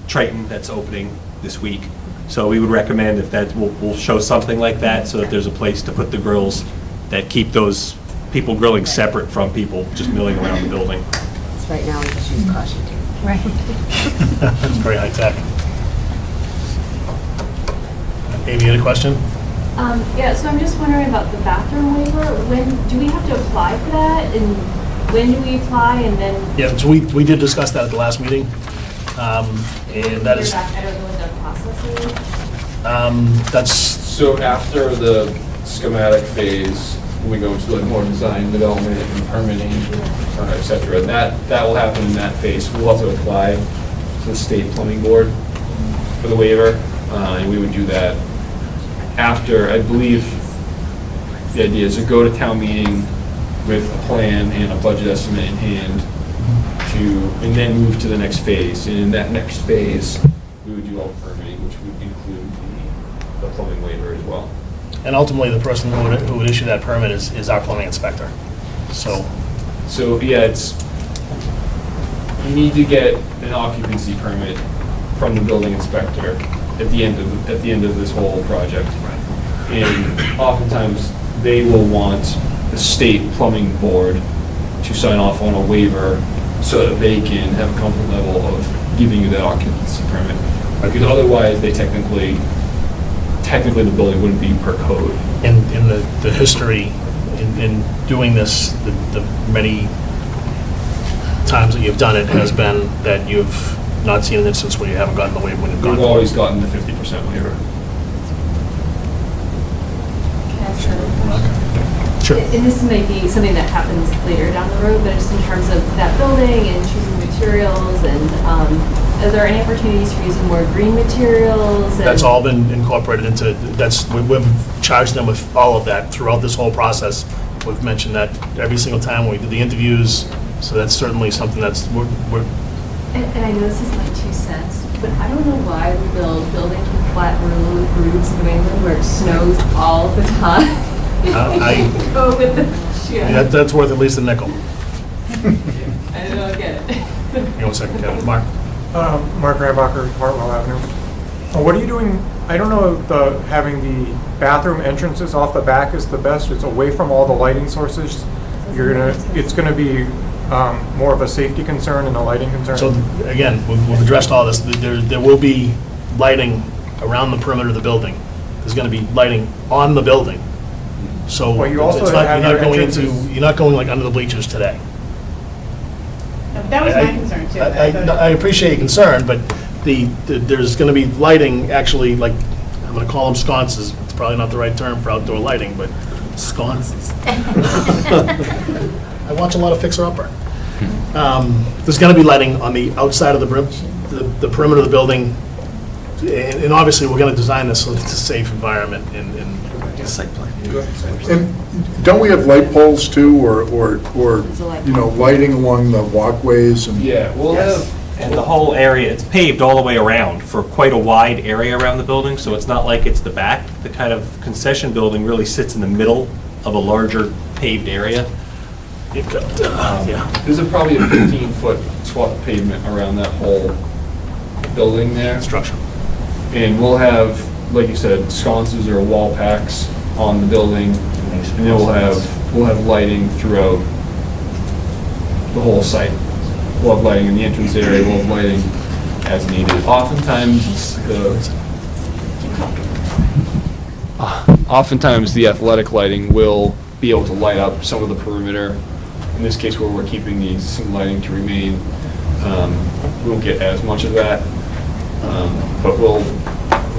[SPEAKER 10] Triton, that's opening this week. So we would recommend if that, we'll show something like that, so that there's a place to put the grills that keep those people grilling separate from people just milling around the building.
[SPEAKER 14] so right now we just use caution tape.
[SPEAKER 11] Right.
[SPEAKER 1] That's very high tech. Amy, you had a question?
[SPEAKER 2] Yeah, so I'm just wondering about the bathroom waiver. When, do we have to apply for that? And when do we apply? And then
[SPEAKER 1] Yeah, so we did discuss that at the last meeting. And that is,
[SPEAKER 2] I don't know what the process is.
[SPEAKER 1] that's,
[SPEAKER 6] So after the schematic phase, we go into like more design development and permitting, et cetera. That will happen in that phase. We'll have to apply to the state plumbing board for the waiver, and we would do that after, I believe, the idea is to go to town meeting with a plan and a budget estimate in hand and then move to the next phase. And in that next phase, we would do all the permitting, which would include the plumbing waiver as well.
[SPEAKER 1] and ultimately, the person who would issue that permit is our plumbing inspector. So,
[SPEAKER 6] Yeah, you need to get an occupancy permit from the building inspector at the end of this whole project. And oftentimes, they will want the state plumbing board to sign off on a waiver so that they can have a comfort level of giving you that occupancy permit. Because otherwise, they technically the building wouldn't be per code.
[SPEAKER 1] in the history, in doing this, the many times that you've done it has been that you've not seen an instance where you haven't gotten the waiver when you've gone
[SPEAKER 6] We've
[SPEAKER 1] for it.
[SPEAKER 6] always gotten the 50% waiver.
[SPEAKER 1] Sure.
[SPEAKER 2] And this may be something that happens later down the road, but just in terms of that building and choosing materials, and are there any opportunities for using more green materials? and-
[SPEAKER 1] That's all been incorporated into, we've charged them with all of that throughout this whole process. We've mentioned that every single time when we do the interviews, so that's certainly something that's, we're
[SPEAKER 2] And I know this is my 2 cents, but I don't know why we build buildings with flat roofs in New England where it snows all the time.
[SPEAKER 1] I-
[SPEAKER 2] Go with the, yeah,
[SPEAKER 1] that's worth at least a nickel.
[SPEAKER 2] I don't get it.
[SPEAKER 1] Hang on one second, Kevin. Mark?
[SPEAKER 12] Mark Rambacher, Hartwell Avenue. What are you doing, I don't know if having the bathroom entrances off the back is the best, it's away from all the lighting sources. It's gonna be more of a safety concern and a lighting concern.
[SPEAKER 1] So again, we've addressed all this. There will be lighting around the perimeter of the building. There's going to be lighting on the building. So
[SPEAKER 12] Well, you also
[SPEAKER 1] it's not,
[SPEAKER 12] have
[SPEAKER 1] you're not
[SPEAKER 12] your
[SPEAKER 1] going into,
[SPEAKER 12] entrances-
[SPEAKER 1] you're not going like under the bleachers today.
[SPEAKER 15] That was my concern too.
[SPEAKER 1] I appreciate your concern, but there's going to be lighting actually, like, I'm going to call them sconces. It's probably not the right term for outdoor lighting, but sconces. I watch a lot of Fixer Upper. There's going to be lighting on the outside of the perimeter of the building, and obviously, we're going to design this so it's a safe environment in site plan.
[SPEAKER 8] And don't we have light poles too, or lighting along the walkways and?
[SPEAKER 6] Yeah, we'll have,
[SPEAKER 10] And the whole area, it's paved all the way around for quite a wide area around the building, so it's not like it's the back. The kind of concession building really sits in the middle of a larger paved area.
[SPEAKER 1] Yeah.
[SPEAKER 6] there's probably a 15-foot swath of pavement around that whole building there.
[SPEAKER 1] Structure.
[SPEAKER 6] And we'll have, like you said, sconces or wall packs on the building. And then we'll have we'll have lighting throughout the whole site. We'll have lighting in the entrance area, we'll have lighting as needed. Oftentimes, the athletic lighting will be able to light up some of the perimeter. In this case, where we're keeping the existing lighting to remain, we won't get as much of that. But we'll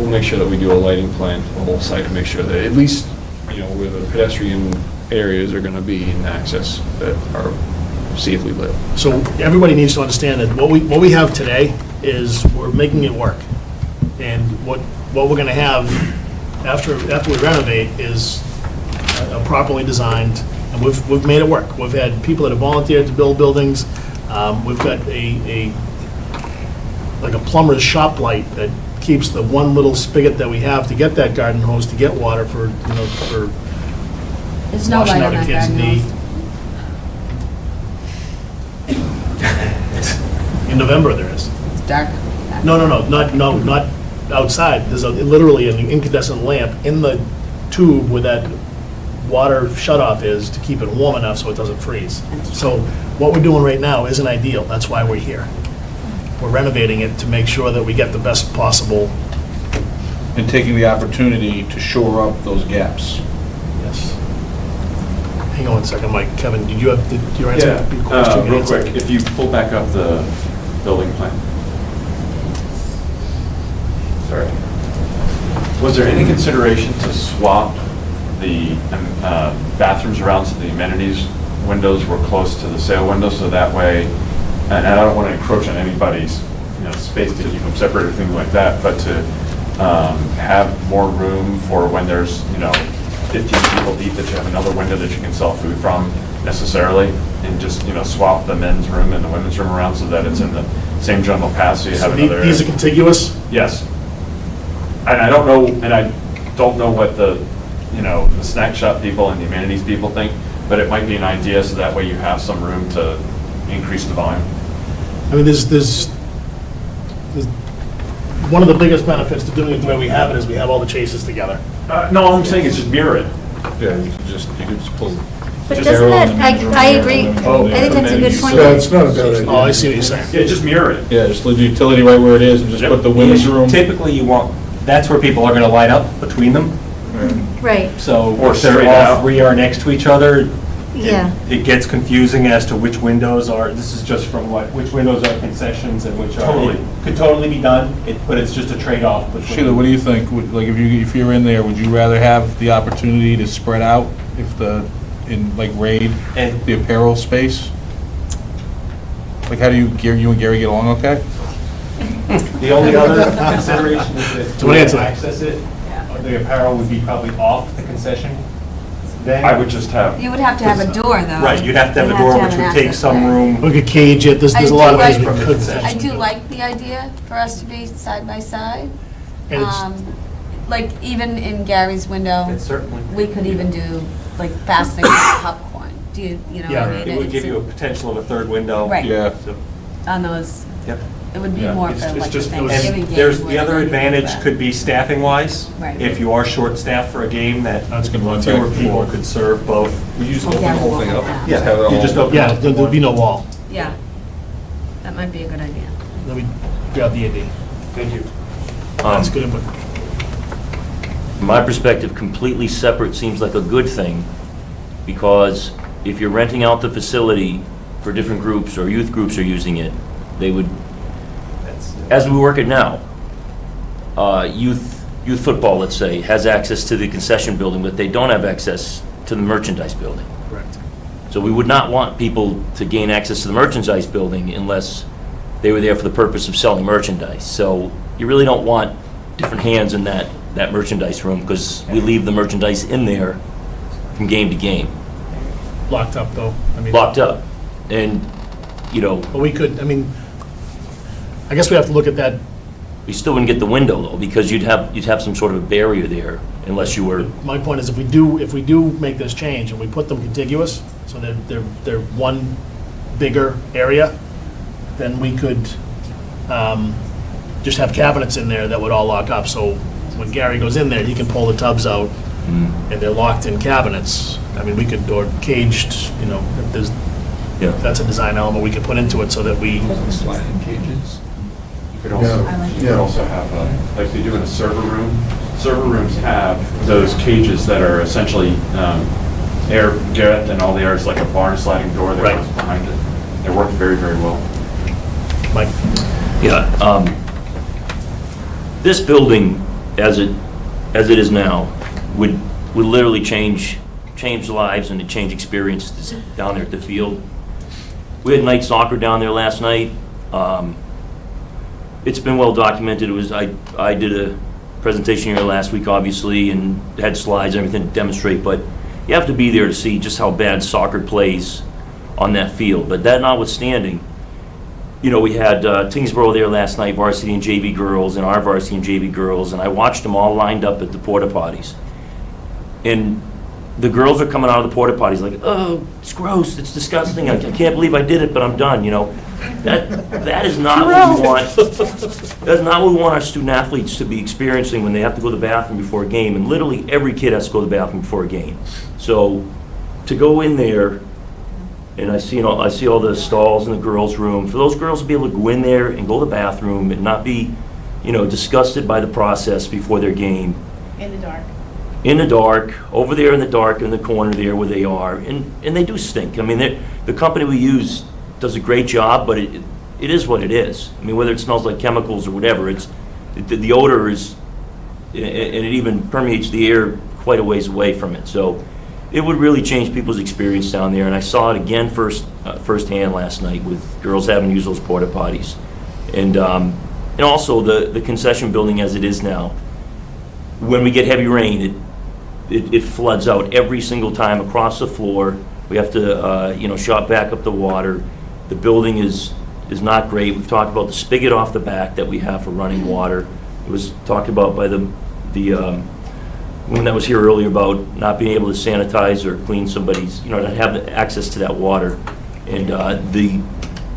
[SPEAKER 6] make sure that we do a lighting plan for the whole site to make sure that at least, where the pedestrian areas are gonna be and access that are safely lit.
[SPEAKER 1] So everybody needs to understand that what we have today is we're making it work. And what we're gonna have after we renovate is a properly designed, and we've made it work. We've had people that have volunteered to build buildings. We've got like a plumber's shop light that keeps the one little spigot that we have to get that garden hose to get water for
[SPEAKER 14] There's no
[SPEAKER 1] washing
[SPEAKER 14] light
[SPEAKER 1] out
[SPEAKER 14] on
[SPEAKER 1] a
[SPEAKER 14] that
[SPEAKER 1] kid's
[SPEAKER 14] garden
[SPEAKER 1] knee.
[SPEAKER 14] hose.
[SPEAKER 1] In November there is.
[SPEAKER 14] It's dark.
[SPEAKER 1] No, not outside. There's literally an incandescent lamp in the tube where that water shutoff is to keep it warm enough so it doesn't freeze. So what we're doing right now isn't ideal. That's why we're here. We're renovating it to make sure that we get the best possible.
[SPEAKER 3] And taking the opportunity to shore up those gaps.
[SPEAKER 1] Yes. Hang on one second, Mike. Kevin, did your answer be question?
[SPEAKER 16] Real quick, if you pull back up the building plan. Sorry. Was there any consideration to swap the bathrooms around so the amenities windows were close to the sale windows, so that way, and I don't want to encroach on anybody's space to keep them separate or things like that, but to have more room for when there's 15 people deep, that you have another window that you can sell food from necessarily, and just swap the men's room and the women's room around so that it's in the same general path, so you have another.
[SPEAKER 1] These are contiguous?
[SPEAKER 16] Yes. And I don't know what the snack shop people and the amenities people think, but it might be an idea, so that way you have some room to increase the volume.
[SPEAKER 1] I mean, there's one of the biggest benefits to doing it the way we have it is we have all the chases together.
[SPEAKER 16] No, all I'm saying is just mirror it.
[SPEAKER 3] Yeah, you could just pull.
[SPEAKER 11] But doesn't that, I agree, I think that's a good point.
[SPEAKER 8] Yeah, it's not a bad idea.
[SPEAKER 1] Oh, I see what you're saying.
[SPEAKER 16] Yeah, just mirror it.
[SPEAKER 3] Yeah, just leave the utility right where it is and just put the women's room.
[SPEAKER 10] Typically, you want, that's where people are going to line up between them.
[SPEAKER 11] Right,
[SPEAKER 10] So
[SPEAKER 16] Or
[SPEAKER 10] if they're
[SPEAKER 16] straight
[SPEAKER 10] all
[SPEAKER 16] out.
[SPEAKER 10] three are next to each other,
[SPEAKER 11] yeah.
[SPEAKER 10] it gets confusing as to which windows are, this is just from which windows are concessions and which are.
[SPEAKER 16] Totally.
[SPEAKER 10] It could totally be done, but it's just a trade-off between.
[SPEAKER 3] Sheila, what do you think? Like, if you're in there, would you rather have the opportunity to spread out in raid
[SPEAKER 10] And-
[SPEAKER 3] the apparel space? Like, how do you and Gary get along okay?
[SPEAKER 10] The only other consideration is that
[SPEAKER 1] So what answer?
[SPEAKER 10] to access it, the apparel would be probably off the concession then.
[SPEAKER 16] I would just have.
[SPEAKER 14] You would have to have a door, though.
[SPEAKER 10] Right, you'd have to have
[SPEAKER 14] You'd
[SPEAKER 10] a door,
[SPEAKER 14] have
[SPEAKER 10] which
[SPEAKER 14] an
[SPEAKER 10] would take
[SPEAKER 14] access
[SPEAKER 10] some
[SPEAKER 14] way.
[SPEAKER 10] room.
[SPEAKER 1] We could cage it, there's a lot of ways we
[SPEAKER 14] I do
[SPEAKER 1] could.
[SPEAKER 10] like-
[SPEAKER 14] I do like the idea for us to be side by side.
[SPEAKER 1] And it's-
[SPEAKER 14] Like, even in Gary's window,
[SPEAKER 10] It's certainly.
[SPEAKER 14] we could even do, like, fastening popcorn. Do you know what
[SPEAKER 1] Yeah.
[SPEAKER 14] I mean?
[SPEAKER 10] It would
[SPEAKER 14] It's
[SPEAKER 10] give you a potential of a third window.
[SPEAKER 14] Right.
[SPEAKER 3] Yeah.
[SPEAKER 10] So,
[SPEAKER 14] On those,
[SPEAKER 10] Yep.
[SPEAKER 14] it would be
[SPEAKER 16] Yeah.
[SPEAKER 14] more
[SPEAKER 10] It's
[SPEAKER 14] for, like, the
[SPEAKER 10] just,
[SPEAKER 14] Thanksgiving
[SPEAKER 10] and
[SPEAKER 14] game.
[SPEAKER 10] there's,
[SPEAKER 14] where
[SPEAKER 10] the other
[SPEAKER 14] they're gonna do
[SPEAKER 10] advantage
[SPEAKER 14] that.
[SPEAKER 10] could be staffing wise.
[SPEAKER 14] Right.
[SPEAKER 10] If you are short-staffed for a game, that
[SPEAKER 3] That's gonna run
[SPEAKER 10] fewer
[SPEAKER 3] back and
[SPEAKER 10] people
[SPEAKER 3] forth.
[SPEAKER 10] could serve both.
[SPEAKER 16] We just
[SPEAKER 14] Oh,
[SPEAKER 16] open the
[SPEAKER 14] Gary
[SPEAKER 16] whole
[SPEAKER 14] won't
[SPEAKER 16] thing
[SPEAKER 14] like
[SPEAKER 16] up.
[SPEAKER 14] that.
[SPEAKER 16] Just have it
[SPEAKER 10] You
[SPEAKER 16] all.
[SPEAKER 10] just open
[SPEAKER 1] Yeah,
[SPEAKER 10] up.
[SPEAKER 1] there'll be no wall.
[SPEAKER 14] Yeah. That might be a good idea.
[SPEAKER 1] Let me grab the AD.
[SPEAKER 10] Thank you.
[SPEAKER 1] That's good input.
[SPEAKER 9] From my perspective, completely separate seems like a good thing, because if you're renting out the facility for different groups or youth groups are using it, they would, as we work it now, youth football, let's say, has access to the concession building, but they don't have access to the merchandise building.
[SPEAKER 1] Correct.
[SPEAKER 9] So we would not want people to gain access to the merchandise building unless they were there for the purpose of selling merchandise. So you really don't want different hands in that merchandise room, because we leave the merchandise in there from game to game,
[SPEAKER 1] Locked up, though. I mean,
[SPEAKER 9] locked up. And,
[SPEAKER 1] but we could, I mean, I guess we have to look at that.
[SPEAKER 9] we still wouldn't get the window though, because you'd have some sort of a barrier there unless you were,
[SPEAKER 1] My point is, if we do make this change and we put them contiguous, so they're one bigger area, then we could just have cabinets in there that would all lock up. So when Gary goes in there, he can pull the tubs out and they're locked-in cabinets, I mean, we could, or caged, you know, if there's,
[SPEAKER 9] Yeah.
[SPEAKER 1] that's a design element we could put into it so that we,
[SPEAKER 16] Sliding cages. You could
[SPEAKER 8] Yeah.
[SPEAKER 16] also have, like they do in a server room. Server rooms have those cages that are essentially air gapped, and all the air is like a barn sliding door that
[SPEAKER 1] Right.
[SPEAKER 16] goes behind it. They work very, very well.
[SPEAKER 1] Mike,
[SPEAKER 9] Yeah, this building, as it is now, would literally change lives and to change experiences down there at the field. We had night soccer down there last night. It's been well documented. It was, I did a presentation here last week, obviously, and had slides and everything to demonstrate, but you have to be there to see just how bad soccer plays on that field. But that notwithstanding, you know, we had Tingsboro there last night, varsity and JV girls, and our varsity and JV girls, and I watched them all lined up at the porta potties. And the girls are coming out of the porta potties like, oh, it's gross, it's disgusting, I can't believe I did it, but I'm done, you know. That is not what we want. That's not what we want our student athletes to be experiencing when they have to go to the bathroom before a game, and literally every kid has to go to the bathroom before a game. So to go in there, and I see all the stalls in the girls' room, for those girls to be able to go in there and go to the bathroom and not be, you know, disgusted by the process before their game.
[SPEAKER 15] In the dark.
[SPEAKER 9] In the dark, over there in the dark, in the corner there where they are, and they do stink. I mean, the company we use does a great job, but it is what it is. I mean, whether it smells like chemicals or whatever, the odor is, and it even permeates the air quite a ways away from it. So it would really change people's experience down there, and I saw it again firsthand last night with girls having to use those porta potties, and also the concession building as it is now. When we get heavy rain, it floods out every single time across the floor. We have to shot back up the water. The building is not great. We've talked about the spigot off the back that we have for running water. It was talked about by the woman that was here earlier about not being able to sanitize or clean somebody's, not have the access to that water. And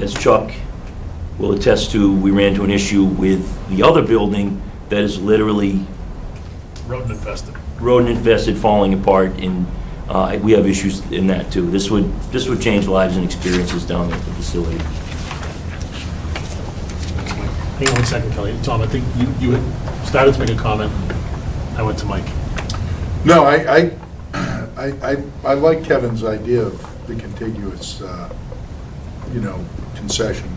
[SPEAKER 9] as Chuck will attest to, we ran into an issue with the other building that is literally
[SPEAKER 1] rodent infested.
[SPEAKER 9] rodent infested, falling apart, and we have issues in that too. This would change lives and experiences down there at the facility.
[SPEAKER 1] Hang on one second, Kelly. Tom, I think you had started to make a comment. I went to Mike.
[SPEAKER 8] No, I like Kevin's idea of the contiguous, concession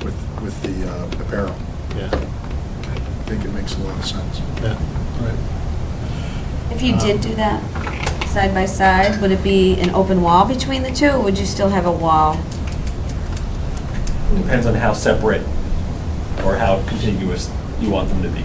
[SPEAKER 8] with the apparel.
[SPEAKER 1] Yeah.
[SPEAKER 8] I think it makes a lot of sense.
[SPEAKER 1] Yeah, right.
[SPEAKER 14] If you did do that side by side, would it be an open wall between the two, or would you still have a wall?
[SPEAKER 10] Depends on how separate or how contiguous you want them to be.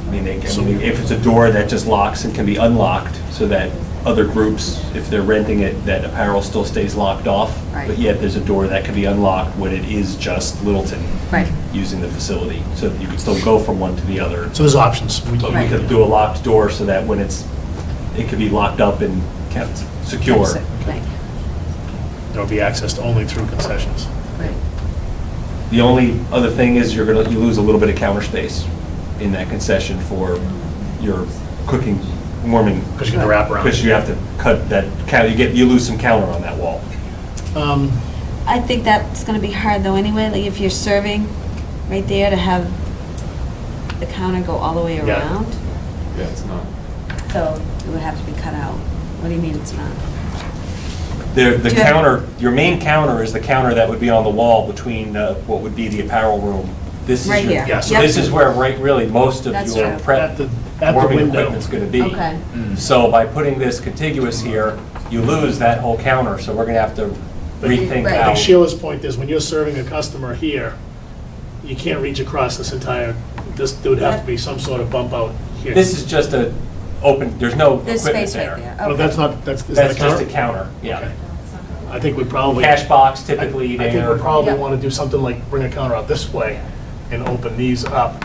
[SPEAKER 10] I mean, if it's a door that just locks and can be unlocked, so that other groups, if they're renting it, that apparel still stays locked off.
[SPEAKER 14] Right.
[SPEAKER 10] But yet there's a door that can be unlocked when it is just Littleton
[SPEAKER 14] Right.
[SPEAKER 10] using the facility, so that you can still go from one to the other.
[SPEAKER 1] So there's options.
[SPEAKER 10] But we
[SPEAKER 14] Right.
[SPEAKER 10] could do a locked door so that when it could be locked up and kept secure.
[SPEAKER 14] Right,
[SPEAKER 1] There will be accessed only through concessions.
[SPEAKER 14] right.
[SPEAKER 10] The only other thing is you lose a little bit of counter space in that concession for your cooking, warming.
[SPEAKER 1] Because you can wrap around.
[SPEAKER 10] Because you have to cut that, you lose some counter on that wall.
[SPEAKER 14] I think that's gonna be hard though anyway, like if you're serving right there, to have the counter go all the way
[SPEAKER 1] Yeah.
[SPEAKER 14] around.
[SPEAKER 16] Yeah, it's not.
[SPEAKER 14] So it would have to be cut out. What do you mean it's not?
[SPEAKER 10] The
[SPEAKER 14] Do you have-
[SPEAKER 10] counter, your main counter is the counter that would be on the wall between what would be the apparel room. This is
[SPEAKER 14] Right
[SPEAKER 10] your-
[SPEAKER 14] here.
[SPEAKER 1] Yeah, so
[SPEAKER 14] Yep.
[SPEAKER 10] This is where, really, most of
[SPEAKER 14] That's
[SPEAKER 10] your
[SPEAKER 14] true.
[SPEAKER 10] prep
[SPEAKER 1] At the
[SPEAKER 10] warming
[SPEAKER 1] window.
[SPEAKER 10] equipment's gonna be.
[SPEAKER 14] Okay.
[SPEAKER 10] So by putting this contiguous here, you lose that whole counter, so we're gonna have to rethink
[SPEAKER 14] Right.
[SPEAKER 1] I
[SPEAKER 10] how.
[SPEAKER 1] think Sheila's point is when you're serving a customer here, you can't reach across this entire, there would have to be some sort of bump out here.
[SPEAKER 10] This is just a open, there's no
[SPEAKER 14] There's
[SPEAKER 10] equipment
[SPEAKER 14] space right
[SPEAKER 10] there.
[SPEAKER 14] there.
[SPEAKER 1] Well,
[SPEAKER 14] Okay.
[SPEAKER 1] that's not, is that a
[SPEAKER 10] That's just a
[SPEAKER 1] counter?
[SPEAKER 10] counter, yeah.
[SPEAKER 1] Okay. I think we probably.
[SPEAKER 10] Cash box typically
[SPEAKER 1] I think
[SPEAKER 10] there.
[SPEAKER 1] we probably
[SPEAKER 14] Yep.
[SPEAKER 1] want to do something like bring a counter out this way and open these up.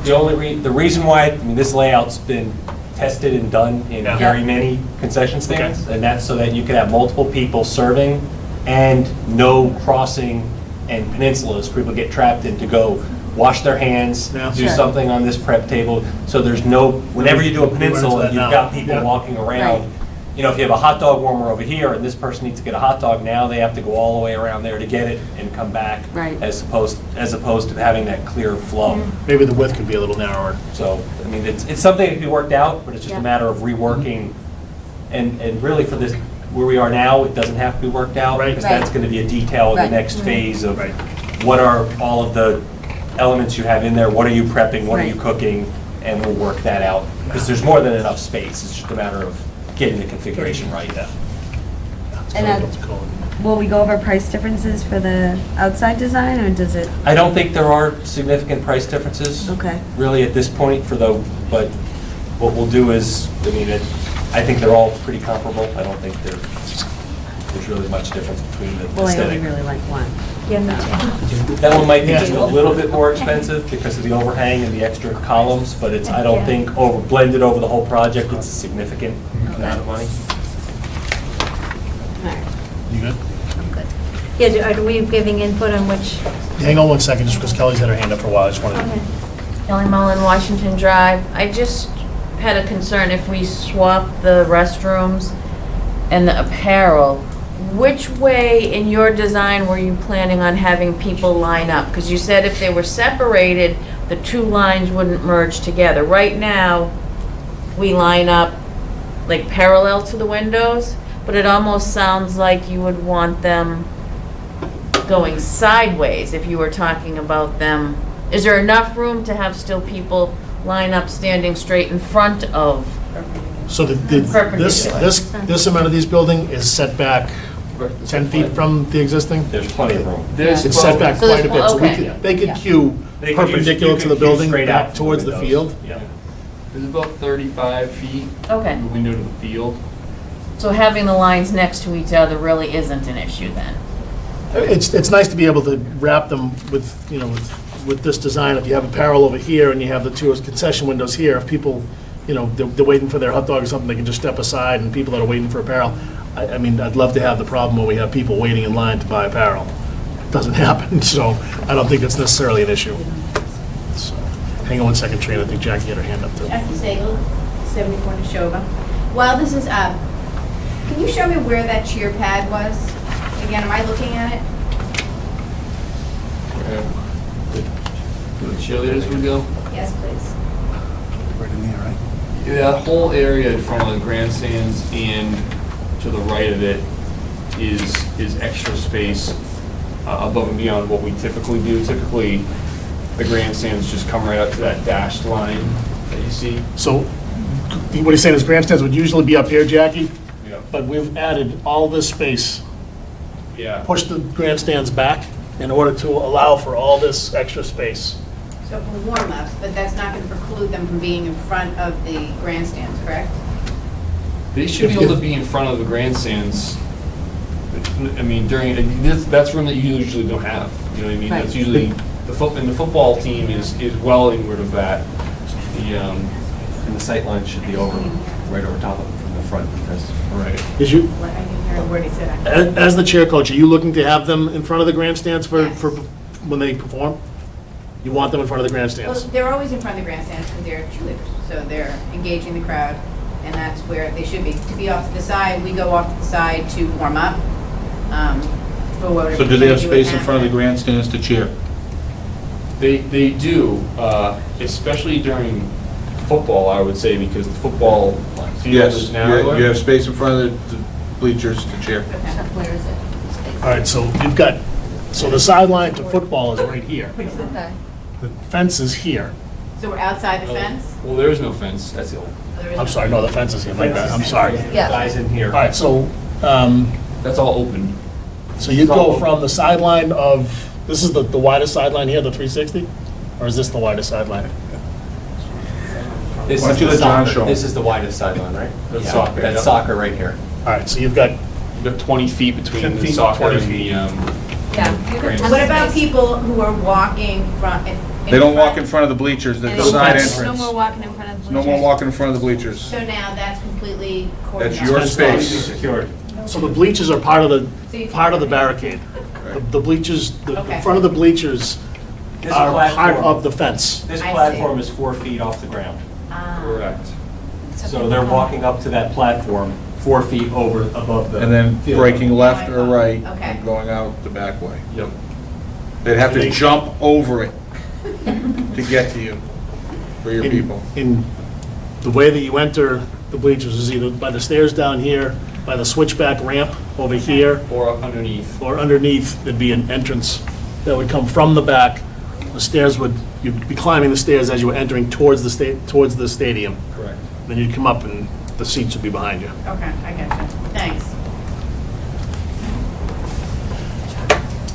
[SPEAKER 10] The reason why, I mean, this layout's been tested and done in
[SPEAKER 1] Yeah.
[SPEAKER 10] very many concession stands, and that's so that you could have multiple people serving and no crossing and peninsulas, people get trapped in to go wash their hands,
[SPEAKER 1] Yeah.
[SPEAKER 10] do
[SPEAKER 14] Sure.
[SPEAKER 10] something on this prep table. So there's no, whenever you do a
[SPEAKER 1] We run into
[SPEAKER 10] peninsula,
[SPEAKER 1] that
[SPEAKER 10] you've
[SPEAKER 1] now.
[SPEAKER 10] got people
[SPEAKER 1] Yeah.
[SPEAKER 10] walking
[SPEAKER 14] Right.
[SPEAKER 10] around. You know, if you have a hot dog warmer over here and this person needs to get a hot dog, now they have to go all the way around there to get it and come back.
[SPEAKER 14] Right.
[SPEAKER 10] As opposed to having that clear flow.
[SPEAKER 1] Maybe the width could be a little narrower.
[SPEAKER 10] So, I mean, it's something that can be worked out, but it's just a
[SPEAKER 14] Yeah.
[SPEAKER 10] matter of reworking. And really for this, where we are now, it doesn't have to be worked out.
[SPEAKER 1] Right.
[SPEAKER 10] Because that's going to be a detail of the
[SPEAKER 14] Right.
[SPEAKER 10] next phase of
[SPEAKER 1] Right.
[SPEAKER 10] what are all of the elements you have in there, what are you prepping, what are you
[SPEAKER 14] Right.
[SPEAKER 10] cooking, and we'll work that out. Because there's more than enough space, it's just a matter of getting the configuration right.
[SPEAKER 14] And will we go over price differences for the outside design, or does it?
[SPEAKER 10] I don't think there are significant price differences.
[SPEAKER 14] Okay.
[SPEAKER 10] Really at this point but what we'll do is, I mean, I think they're all pretty comparable. I don't think there's really much difference between the
[SPEAKER 14] Well, I only
[SPEAKER 10] aesthetic.
[SPEAKER 14] really like one.
[SPEAKER 11] Yeah, me too.
[SPEAKER 10] That one might be
[SPEAKER 1] Yeah.
[SPEAKER 10] just a little bit more expensive because of the overhang and the extra columns, but I don't think blended over the whole project, it's a significant amount of money.
[SPEAKER 1] You good?
[SPEAKER 11] Yeah, are we giving input on which?
[SPEAKER 1] Hang on one second, just because Kelly's had her hand up for a while, I just wanted to.
[SPEAKER 11] Okay.
[SPEAKER 17] Kelly Mullen, Washington Drive. I just had a concern if we swap the restrooms and the apparel, which way in your design were you planning on having people line up? Because you said if they were separated, the two lines wouldn't merge together. Right now, we line up like parallel to the windows, but it almost sounds like you would want them going sideways if you were talking about them. Is there enough room to have still people line up standing straight in front of?
[SPEAKER 1] So this
[SPEAKER 17] Perpendicular.
[SPEAKER 1] this amenities building is set back 10 feet from the existing?
[SPEAKER 10] There's plenty of room.
[SPEAKER 1] It's set back
[SPEAKER 17] So
[SPEAKER 1] quite a
[SPEAKER 17] there's-
[SPEAKER 1] bit, so we
[SPEAKER 17] okay.
[SPEAKER 1] could, they could queue
[SPEAKER 10] They could use-
[SPEAKER 1] perpendicular
[SPEAKER 10] you
[SPEAKER 1] to
[SPEAKER 10] could
[SPEAKER 1] the
[SPEAKER 10] queue
[SPEAKER 1] building
[SPEAKER 10] straight out
[SPEAKER 1] back
[SPEAKER 10] from
[SPEAKER 1] towards the
[SPEAKER 10] windows.
[SPEAKER 1] field.
[SPEAKER 10] Yeah.
[SPEAKER 13] There's about 35 feet,
[SPEAKER 17] Okay,
[SPEAKER 13] the window to the field.
[SPEAKER 17] so having the lines next to each other really isn't an issue then?
[SPEAKER 1] It's nice to be able to wrap them with, you know, with this design. If you have a parallel over here and you have the two concession windows here, if people, you know, they're waiting for their hot dog or something, they can just step aside, and people that are waiting for apparel. I mean, I'd love to have the problem where we have people waiting in line to buy apparel. It doesn't happen, so I don't think it's necessarily an issue. So, hang on one second, Trina, I think Jackie had her hand up too.
[SPEAKER 15] Jackie Sagal, 74 Neshoba. While this is up, can you show me where that cheer pad was? Again, am I looking at it?
[SPEAKER 13] Where the cheerleaders would go.
[SPEAKER 15] Yes, please.
[SPEAKER 1] Right in there, right?
[SPEAKER 13] That whole area in front of the grandstands and to the right of it is extra space above and beyond what we typically do. Typically, the grandstands just come right up to that dashed line that you see.
[SPEAKER 1] So, what he's saying is grandstands would usually be up here, Jackie,
[SPEAKER 13] Yeah.
[SPEAKER 1] but we've added all this space,
[SPEAKER 13] Yeah.
[SPEAKER 1] pushed the grandstands back in order to allow for all this extra space.
[SPEAKER 15] So for warm-ups, but that's not going to preclude them from being in front of the grandstands, correct?
[SPEAKER 13] They should be able to be in front of the grandstands. I mean, that's room that you usually don't have. You know what I mean?
[SPEAKER 14] Right.
[SPEAKER 13] That's usually, and the football team is well inward of that.
[SPEAKER 10] And the sight line should be right over top of it from the front because.
[SPEAKER 13] Right.
[SPEAKER 1] Is you,
[SPEAKER 15] I didn't hear a word he said.
[SPEAKER 1] as the chair coach, are you looking to have them in front of the grandstands for when they perform? You want them in front of the
[SPEAKER 15] Well,
[SPEAKER 1] grandstands?
[SPEAKER 15] they're always in front of the grandstands because they're cheerleaders, so they're engaging the crowd, and that's where they should be. To be off to the side, we go off to the side to warm up, for whatever.
[SPEAKER 3] So do they have
[SPEAKER 15] do
[SPEAKER 3] space in
[SPEAKER 15] after.
[SPEAKER 3] front of the grandstands to cheer?
[SPEAKER 13] They do, especially during football, I would say, because the football field
[SPEAKER 3] Yes,
[SPEAKER 13] is
[SPEAKER 3] you
[SPEAKER 13] narrower.
[SPEAKER 3] have space in front of the bleachers to cheer.
[SPEAKER 14] Where is it?
[SPEAKER 1] All right, so you've got, so the sideline to football is right here.
[SPEAKER 14] Okay.
[SPEAKER 1] The fence is here.
[SPEAKER 15] So we're outside the fence?
[SPEAKER 13] Well, there is no fence.
[SPEAKER 10] That's the old.
[SPEAKER 15] Oh, there is
[SPEAKER 1] I'm
[SPEAKER 15] no-
[SPEAKER 1] sorry, no, the fence is here, my bad, I'm sorry.
[SPEAKER 14] Yeah.
[SPEAKER 10] Guys in here.
[SPEAKER 1] All right, so,
[SPEAKER 13] That's all open.
[SPEAKER 1] so you go from the sideline of, this is the widest sideline here, the 360? Or is this the widest sideline?
[SPEAKER 10] This
[SPEAKER 3] Why
[SPEAKER 10] is
[SPEAKER 3] don't you
[SPEAKER 10] the
[SPEAKER 3] let John
[SPEAKER 10] soccer,
[SPEAKER 3] show 'em?
[SPEAKER 10] this is the widest sideline, right?
[SPEAKER 13] That's
[SPEAKER 10] Yeah,
[SPEAKER 13] soccer,
[SPEAKER 10] That's
[SPEAKER 13] yeah.
[SPEAKER 10] soccer right here.
[SPEAKER 1] All right, so you've got,
[SPEAKER 13] You've got 20 feet
[SPEAKER 1] 10
[SPEAKER 13] between the
[SPEAKER 1] feet,
[SPEAKER 13] soccer
[SPEAKER 1] 20
[SPEAKER 13] and
[SPEAKER 1] feet.
[SPEAKER 14] Yeah. you could-
[SPEAKER 15] What about people who are walking from?
[SPEAKER 3] They don't walk in front of the bleachers, the
[SPEAKER 15] And
[SPEAKER 3] side
[SPEAKER 15] it's-
[SPEAKER 3] entrance.
[SPEAKER 15] No more walking in front of the
[SPEAKER 3] No
[SPEAKER 15] bleachers?
[SPEAKER 3] more walking in front of the bleachers.
[SPEAKER 15] So now that's completely cordoned
[SPEAKER 3] That's
[SPEAKER 15] off.
[SPEAKER 3] your
[SPEAKER 1] That's not
[SPEAKER 3] space.
[SPEAKER 10] Secured.
[SPEAKER 1] so the bleachers are part of
[SPEAKER 15] So you-
[SPEAKER 1] the barricade. The bleachers, the
[SPEAKER 15] Okay.
[SPEAKER 1] front of the bleachers
[SPEAKER 10] This
[SPEAKER 1] are part
[SPEAKER 10] platform-
[SPEAKER 1] of the fence.
[SPEAKER 10] This
[SPEAKER 15] I see.
[SPEAKER 10] platform is 4 feet off the ground.
[SPEAKER 13] Correct.
[SPEAKER 10] So they're walking up to that platform 4 feet above the.
[SPEAKER 3] And then
[SPEAKER 10] field
[SPEAKER 3] breaking
[SPEAKER 10] level.
[SPEAKER 3] left or right
[SPEAKER 15] Okay.
[SPEAKER 3] and going out the back way.
[SPEAKER 13] Yep.
[SPEAKER 3] They'd have to jump over it to get to you, for your people.
[SPEAKER 1] In the way that you enter the bleachers is either by the stairs down here, by the switchback ramp over here,
[SPEAKER 13] Or up underneath.
[SPEAKER 1] or underneath, there'd be an entrance that would come from the back. The stairs would, you'd be climbing the stairs as you were entering towards the stadium.
[SPEAKER 13] Correct.
[SPEAKER 1] Then you'd come up and the seats would be behind you.
[SPEAKER 15] Okay, I get you. Thanks.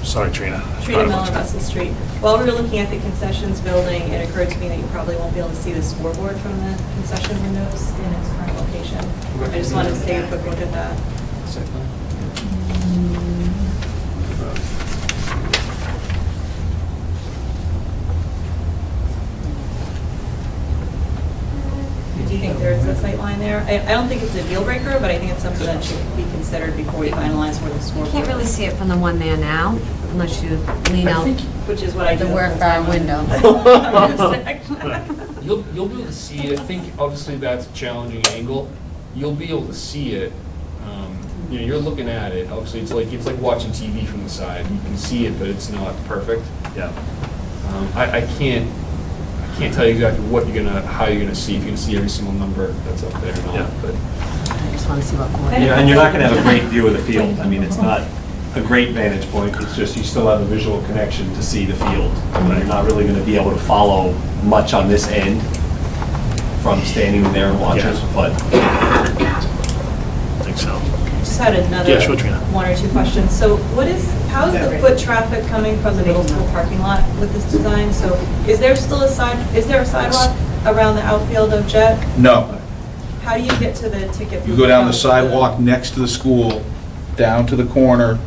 [SPEAKER 1] Sorry, Trina.
[SPEAKER 18] Trina Miller, Russell Street. While we were looking at the concessions building, it occurred to me that you probably won't be able to see the scoreboard from the concession windows in its current location. I just wanted to take a quick look at that. Do you think there is a sight line there? I don't think it's a deal breaker, but I think it's something that should be considered before we finalize where the
[SPEAKER 14] You
[SPEAKER 18] scoreboard is.
[SPEAKER 14] can't really see it from the one there now, unless you lean out
[SPEAKER 18] Which is what I do.
[SPEAKER 14] the work bar window.
[SPEAKER 13] You'll be able to see it. I think obviously that's a challenging angle. You'll be able to see it. You know, you're looking at it. Obviously, it's like watching TV from the side. You can see it, but it's not perfect.
[SPEAKER 1] Yeah.
[SPEAKER 13] I can't tell you exactly how you're gonna see, if you're gonna see every single number that's up there or
[SPEAKER 1] Yeah.
[SPEAKER 13] not, but.
[SPEAKER 14] I just want to see what going
[SPEAKER 10] Yeah, and you're not going to have a great view of the field. I mean, it's not a great vantage point, it's just you still have a visual connection to see the field. But you're not really going to be able to follow much on this end from standing there and watching,
[SPEAKER 1] Yeah.
[SPEAKER 10] but
[SPEAKER 1] I think so.
[SPEAKER 18] Just had another
[SPEAKER 1] Yeah, sure, Trina.
[SPEAKER 18] one or two questions. So how is the foot traffic coming from the middle school parking lot with this design? So is there still a sidewalk around the outfield of Jet?
[SPEAKER 3] No,
[SPEAKER 18] How do you get to the ticket booth?
[SPEAKER 3] you go down the
[SPEAKER 18] from
[SPEAKER 3] sidewalk next to the school, down to the corner,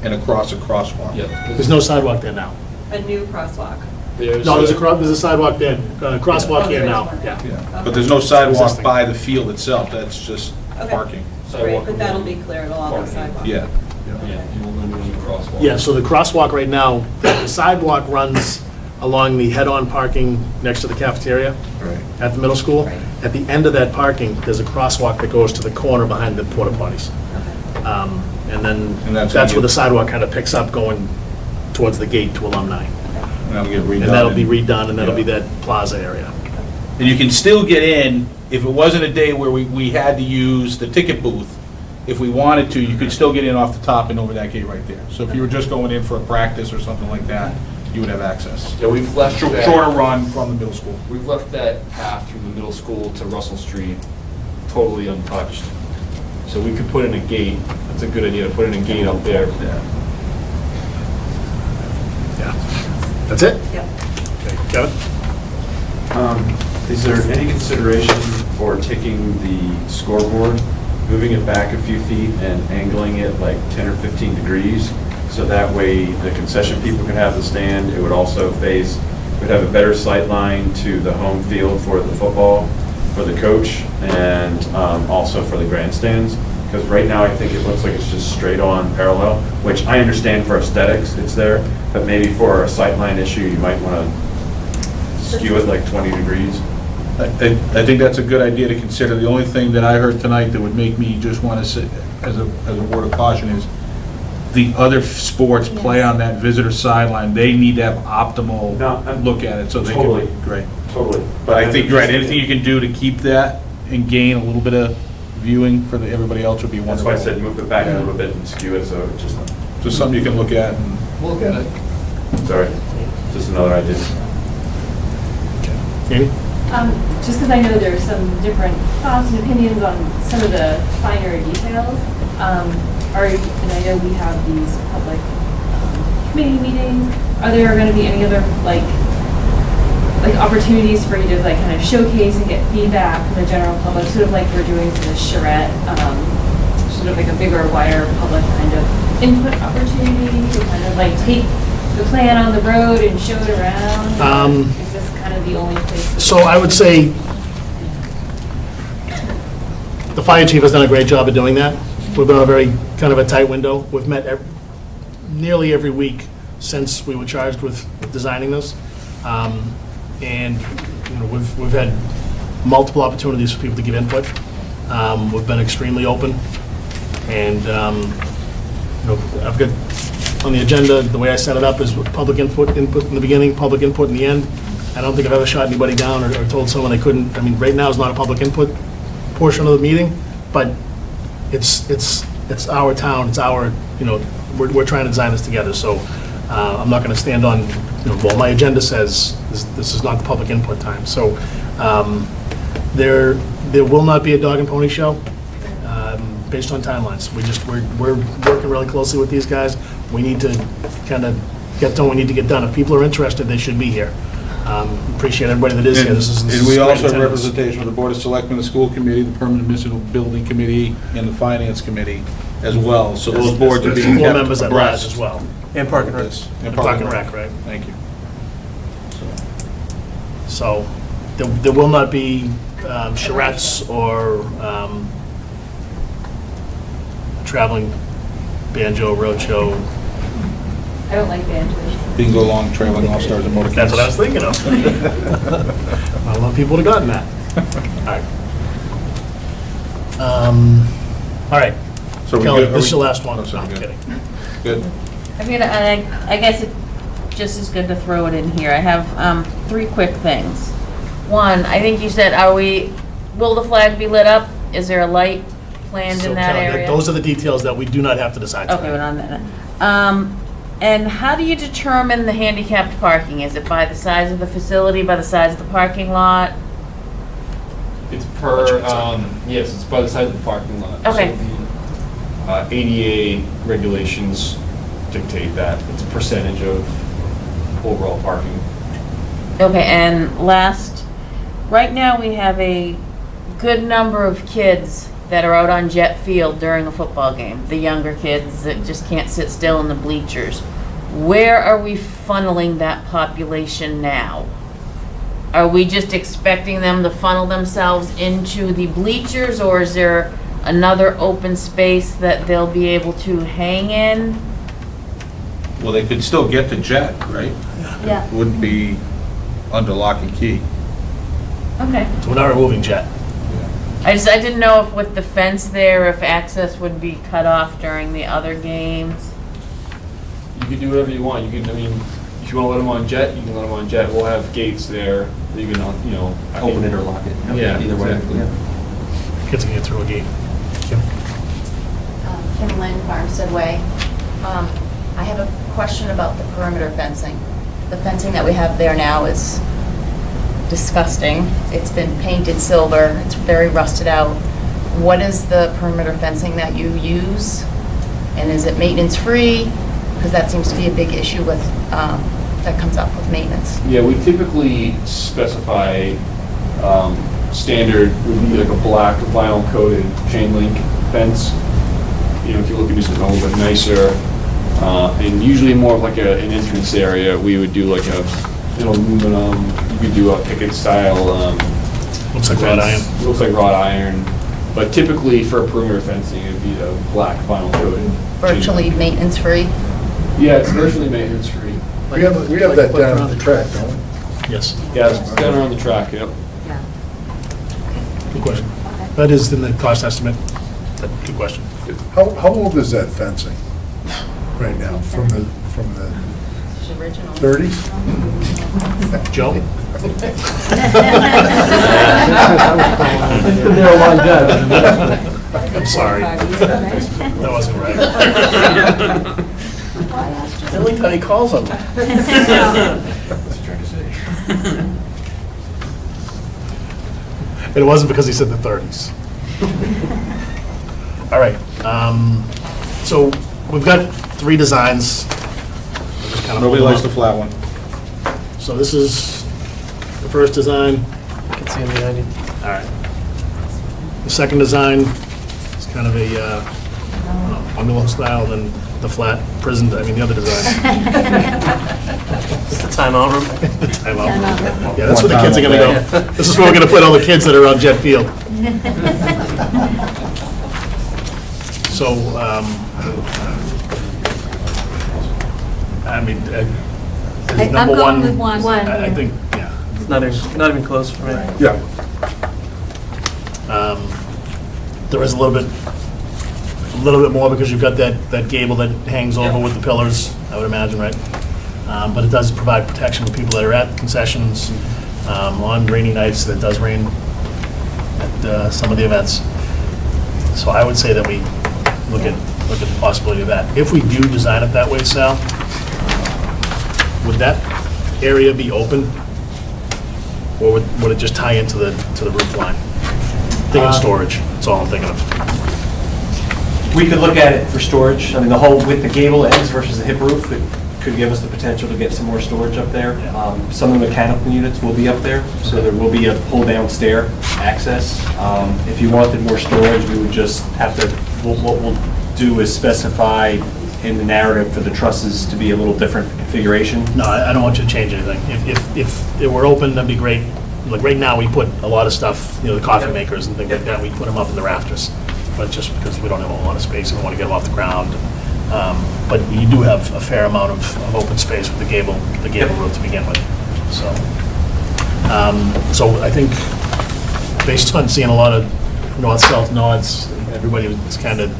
[SPEAKER 3] and across a crosswalk.
[SPEAKER 13] Yeah.
[SPEAKER 1] There's no sidewalk there now.
[SPEAKER 18] A new crosswalk?
[SPEAKER 1] No, there's a sidewalk there, crosswalk here now, yeah.
[SPEAKER 3] Yeah. But there's no sidewalk by the field itself, that's just
[SPEAKER 18] Okay.
[SPEAKER 3] parking.
[SPEAKER 18] Great, but that'll be clear, it'll all be sidewalk.
[SPEAKER 3] Yeah.
[SPEAKER 13] Yeah, and we're gonna do a crosswalk.
[SPEAKER 1] Yeah, so the crosswalk right now, the sidewalk runs along the head-on parking next to the cafeteria
[SPEAKER 3] Right.
[SPEAKER 1] at the middle school. At the end of that parking, there's a crosswalk that goes to the corner behind the porta potties. And then,
[SPEAKER 3] And that's
[SPEAKER 1] that's
[SPEAKER 3] how
[SPEAKER 1] where
[SPEAKER 3] you-
[SPEAKER 1] the sidewalk kind of picks up going towards the gate to Alumni.
[SPEAKER 3] And that'll get redone.
[SPEAKER 1] And that'll be redone, and that'll be
[SPEAKER 3] Yeah.
[SPEAKER 1] that plaza area.
[SPEAKER 3] And you can still get in, if it wasn't a day where we had to use the ticket booth, if we wanted to, you could still get in off the top and over that gate right there. So if you were just going in for a practice or something like that, you would have access.
[SPEAKER 13] Yeah, we've left that.
[SPEAKER 3] Shorter run from the middle school.
[SPEAKER 13] We've left that path through the middle school to Russell Street totally untouched. So we could put in a gate, that's a good idea, to put in a gate up there.
[SPEAKER 1] Yeah. That's it?
[SPEAKER 18] Yep.
[SPEAKER 1] Okay, Kevin?
[SPEAKER 16] Is there any consideration for taking the scoreboard, moving it back a few feet and angling it like 10 or 15 degrees? So that way the concession people can have the stand. It would also face, would have a better sight line to the home field for the football, for the coach, and also for the grandstands. Because right now I think it looks like it's just straight on parallel, which I understand for aesthetics, it's there. But maybe for a sight line issue, you might want to skew it like 20 degrees.
[SPEAKER 3] I think that's a good idea to consider. The only thing that I heard tonight that would make me just want to say, as a word of caution, is the other sports play on that visitor sideline. They need to have optimal look at it, so they
[SPEAKER 16] Totally.
[SPEAKER 3] can, great.
[SPEAKER 16] Totally.
[SPEAKER 3] But I think you're right, anything you can do to keep that and gain a little bit of viewing for everybody else would be
[SPEAKER 16] That's
[SPEAKER 3] wonderful.
[SPEAKER 16] why I said move it back a little bit and skew it, so it
[SPEAKER 3] Just something you can look at and.
[SPEAKER 13] We'll look at it.
[SPEAKER 16] sorry, just another idea.
[SPEAKER 1] Amy?
[SPEAKER 2] Just because I know there's some different thoughts and opinions on some of the finer details, and I know we have these public committee meetings, are there going to be any other, like opportunities for you to kind of showcase and get feedback from the general public, sort of like we're doing for the charrette, sort of like a bigger, wider public kind of input opportunity to kind of take the plan on the road and show it around? Is this kind of the only place?
[SPEAKER 1] So I would say the fire chief has done a great job of doing that. We've been on a very kind of a tight window. We've met nearly every week since we were charged with designing this. And, you know, we've had multiple opportunities for people to give input. We've been extremely open. And, you know, I've got on the agenda, the way I set it up is public input in the beginning, public input in the end. I don't think I've ever shot anybody down or told someone they couldn't. I mean, right now is not a public input portion of the meeting, but it's our town, it's our, you know, we're trying to design this together. So I'm not going to stand on, you know, well, my agenda says this is not the public input time. So there will not be a dog and pony show based on timelines. We're working really closely with these guys. We need to kind of get done what we need to get done. If people are interested, they should be here. Appreciate everybody that is here. This is
[SPEAKER 3] And we
[SPEAKER 1] great
[SPEAKER 3] also have
[SPEAKER 1] attendance.
[SPEAKER 3] representation of the Board of Selectmen, the School Committee, the Permanent Municipal Building Committee, and the Finance Committee as well. So those boards are
[SPEAKER 1] There's
[SPEAKER 3] being
[SPEAKER 1] 4
[SPEAKER 3] kept
[SPEAKER 1] members at large
[SPEAKER 3] abreast.
[SPEAKER 1] as well.
[SPEAKER 4] And Park and Rec.
[SPEAKER 3] And
[SPEAKER 1] Park and Rec, right.
[SPEAKER 3] Thank you.
[SPEAKER 1] So there will not be charrettes or traveling banjo, roadshow.
[SPEAKER 17] I don't like banjos.
[SPEAKER 3] Bingo long, trailing all stars and motorcades.
[SPEAKER 1] That's what I was thinking of. Not a lot of people would have gotten that. All right.
[SPEAKER 3] So we
[SPEAKER 1] Kelly,
[SPEAKER 3] good? Are
[SPEAKER 1] this is
[SPEAKER 3] we-
[SPEAKER 1] your last one.
[SPEAKER 3] Oh,
[SPEAKER 1] No,
[SPEAKER 3] sorry,
[SPEAKER 1] I'm
[SPEAKER 3] good.
[SPEAKER 1] kidding.
[SPEAKER 3] Good.
[SPEAKER 17] I mean, I guess it just is good to throw it in here. I have 3 quick things. One, I think you said, will the flag be lit up? Is there a light planned
[SPEAKER 1] So
[SPEAKER 17] in that
[SPEAKER 1] Kelly,
[SPEAKER 17] area?
[SPEAKER 1] those are the details that we do not have to decide
[SPEAKER 17] Okay,
[SPEAKER 1] tonight.
[SPEAKER 17] we're on that. And how do you determine the handicapped parking? Is it by the size of the facility, by the size of the parking lot?
[SPEAKER 13] It's per, yes, it's by the size of the parking lot.
[SPEAKER 17] Okay.
[SPEAKER 13] So the ADA regulations dictate that. It's a percentage of overall parking.
[SPEAKER 17] Okay, and last, right now we have a good number of kids that are out on Jet Field during a football game, the younger kids that just can't sit still in the bleachers. Where are we funneling that population now? Are we just expecting them to funnel themselves into the bleachers, or is there another open space that they'll be able to hang in?
[SPEAKER 3] Well, they could still get to Jet, right?
[SPEAKER 17] Yeah.
[SPEAKER 3] It wouldn't be under lock and key.
[SPEAKER 17] Okay.
[SPEAKER 1] So we're not removing Jet.
[SPEAKER 17] I didn't know if with the fence there, if access would be cut off during the other games.
[SPEAKER 13] You can do whatever you want. You can, I mean, if you want to let them on Jet, you can let them on Jet. We'll have gates there that you can, you know.
[SPEAKER 6] Open it or lock it.
[SPEAKER 13] Yeah,
[SPEAKER 6] Either way.
[SPEAKER 13] exactly.
[SPEAKER 1] Kids can get through a gate. Kim?
[SPEAKER 19] Kim Lynn, Farmstead Way. I have a question about the perimeter fencing. The fencing that we have there now is disgusting. It's been painted silver, it's very rusted out. What is the perimeter fencing that you use? And is it maintenance-free? Because that seems to be a big issue with, that comes up with maintenance.
[SPEAKER 13] Yeah, we typically specify, standard would be like a black vinyl coated chain link fence. You know, if you're looking to do something a little bit nicer, and usually more of like an entrance area, we would do like an aluminum, you could do a picket style.
[SPEAKER 1] Looks like wrought iron.
[SPEAKER 13] Looks like wrought iron, but typically for perimeter fencing, it'd be a black vinyl coated.
[SPEAKER 19] Virtually maintenance-free?
[SPEAKER 13] Yeah, it's virtually maintenance free.
[SPEAKER 8] We have that down at the track, don't we?
[SPEAKER 1] Yes.
[SPEAKER 13] Yeah, it's down around the track, yep.
[SPEAKER 1] Good question. That is in the cost estimate. Good question.
[SPEAKER 8] How old is that fencing right now? From the
[SPEAKER 19] It's original.
[SPEAKER 8] 30s?
[SPEAKER 1] Joe? I'm sorry. That wasn't right. I like how he calls them. It wasn't because he said the 30s. All right. So we've got 3 designs. We'll just kind of
[SPEAKER 3] Nobody
[SPEAKER 1] hold
[SPEAKER 3] likes
[SPEAKER 1] them
[SPEAKER 3] the flat one.
[SPEAKER 1] up. So this is the first design.
[SPEAKER 4] You can see him behind you.
[SPEAKER 1] All right. The second design is kind of a bungalow style, then the flat prison, the other design.
[SPEAKER 4] It's the timeout room.
[SPEAKER 1] The timeout. Yeah, that's where the kids are gonna go. This is where we're gonna put all the kids that are on Jet Field. So, think
[SPEAKER 14] I'm
[SPEAKER 1] number
[SPEAKER 14] going
[SPEAKER 1] one.
[SPEAKER 14] with one.
[SPEAKER 1] I think, yeah.
[SPEAKER 4] It's not even close for me.
[SPEAKER 8] Yeah.
[SPEAKER 1] There is a little bit more because you've got that gable that hangs over with the pillars, I would imagine, right? But it does provide protection for people that are at concessions on rainy nights. That does rain at some of the events. So I would say that we look at the possibility of that. If we do design it that way, Sal, would that area be open? Or would it just tie into the roof line? Thinking of storage, that's all I'm thinking of.
[SPEAKER 10] We could look at it for storage. I mean, the whole, with the gable ends versus the hip roof, it could give us the potential to get some more storage up there. Some of the mechanical units will be up there, so there will be a pull-down stair access. If you wanted more storage, we would just have to, what we'll do is specify in the narrative for the trusses to be a little different configuration.
[SPEAKER 1] No, I don't want you to change anything. If it were open, that'd be great. Like right now, we put a lot of stuff, the coffee makers and things like that, we put them up in the rafters. But just because we don't have a lot of space and we want to get them off the ground. But you do have a fair amount of open space with the gable roof to begin with. So I think, based on seeing a lot of north-south nods, everybody was kind of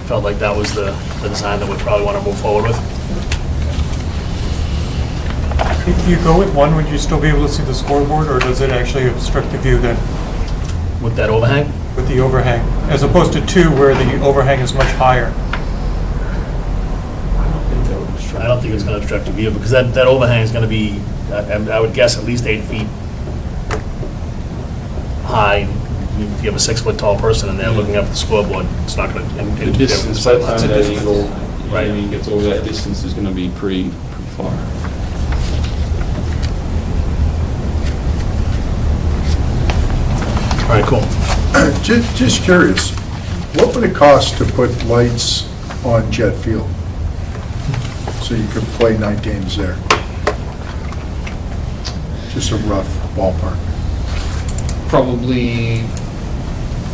[SPEAKER 1] felt like that was the design that we probably want to move forward with.
[SPEAKER 12] If you go with one, would you still be able to see the scoreboard, or does it actually obstruct the view then?
[SPEAKER 1] With that overhang?
[SPEAKER 12] With the overhang, as opposed to two where the overhang is much higher?
[SPEAKER 1] I don't think it's going to obstruct the view, because that overhang is going to be, I would guess, at least 8 feet high. If you have a 6-foot tall person in there looking up at the scoreboard, it's not going to interfere with the
[SPEAKER 13] By the time
[SPEAKER 1] sight
[SPEAKER 13] that
[SPEAKER 1] lines.
[SPEAKER 13] angle,
[SPEAKER 1] Right.
[SPEAKER 13] I mean, gets over that distance is gonna be pretty far.
[SPEAKER 1] All right, cool.
[SPEAKER 8] Just curious, what would it cost to put lights on Jet Field? So you could play night games there? Just a rough ballpark.
[SPEAKER 13] Probably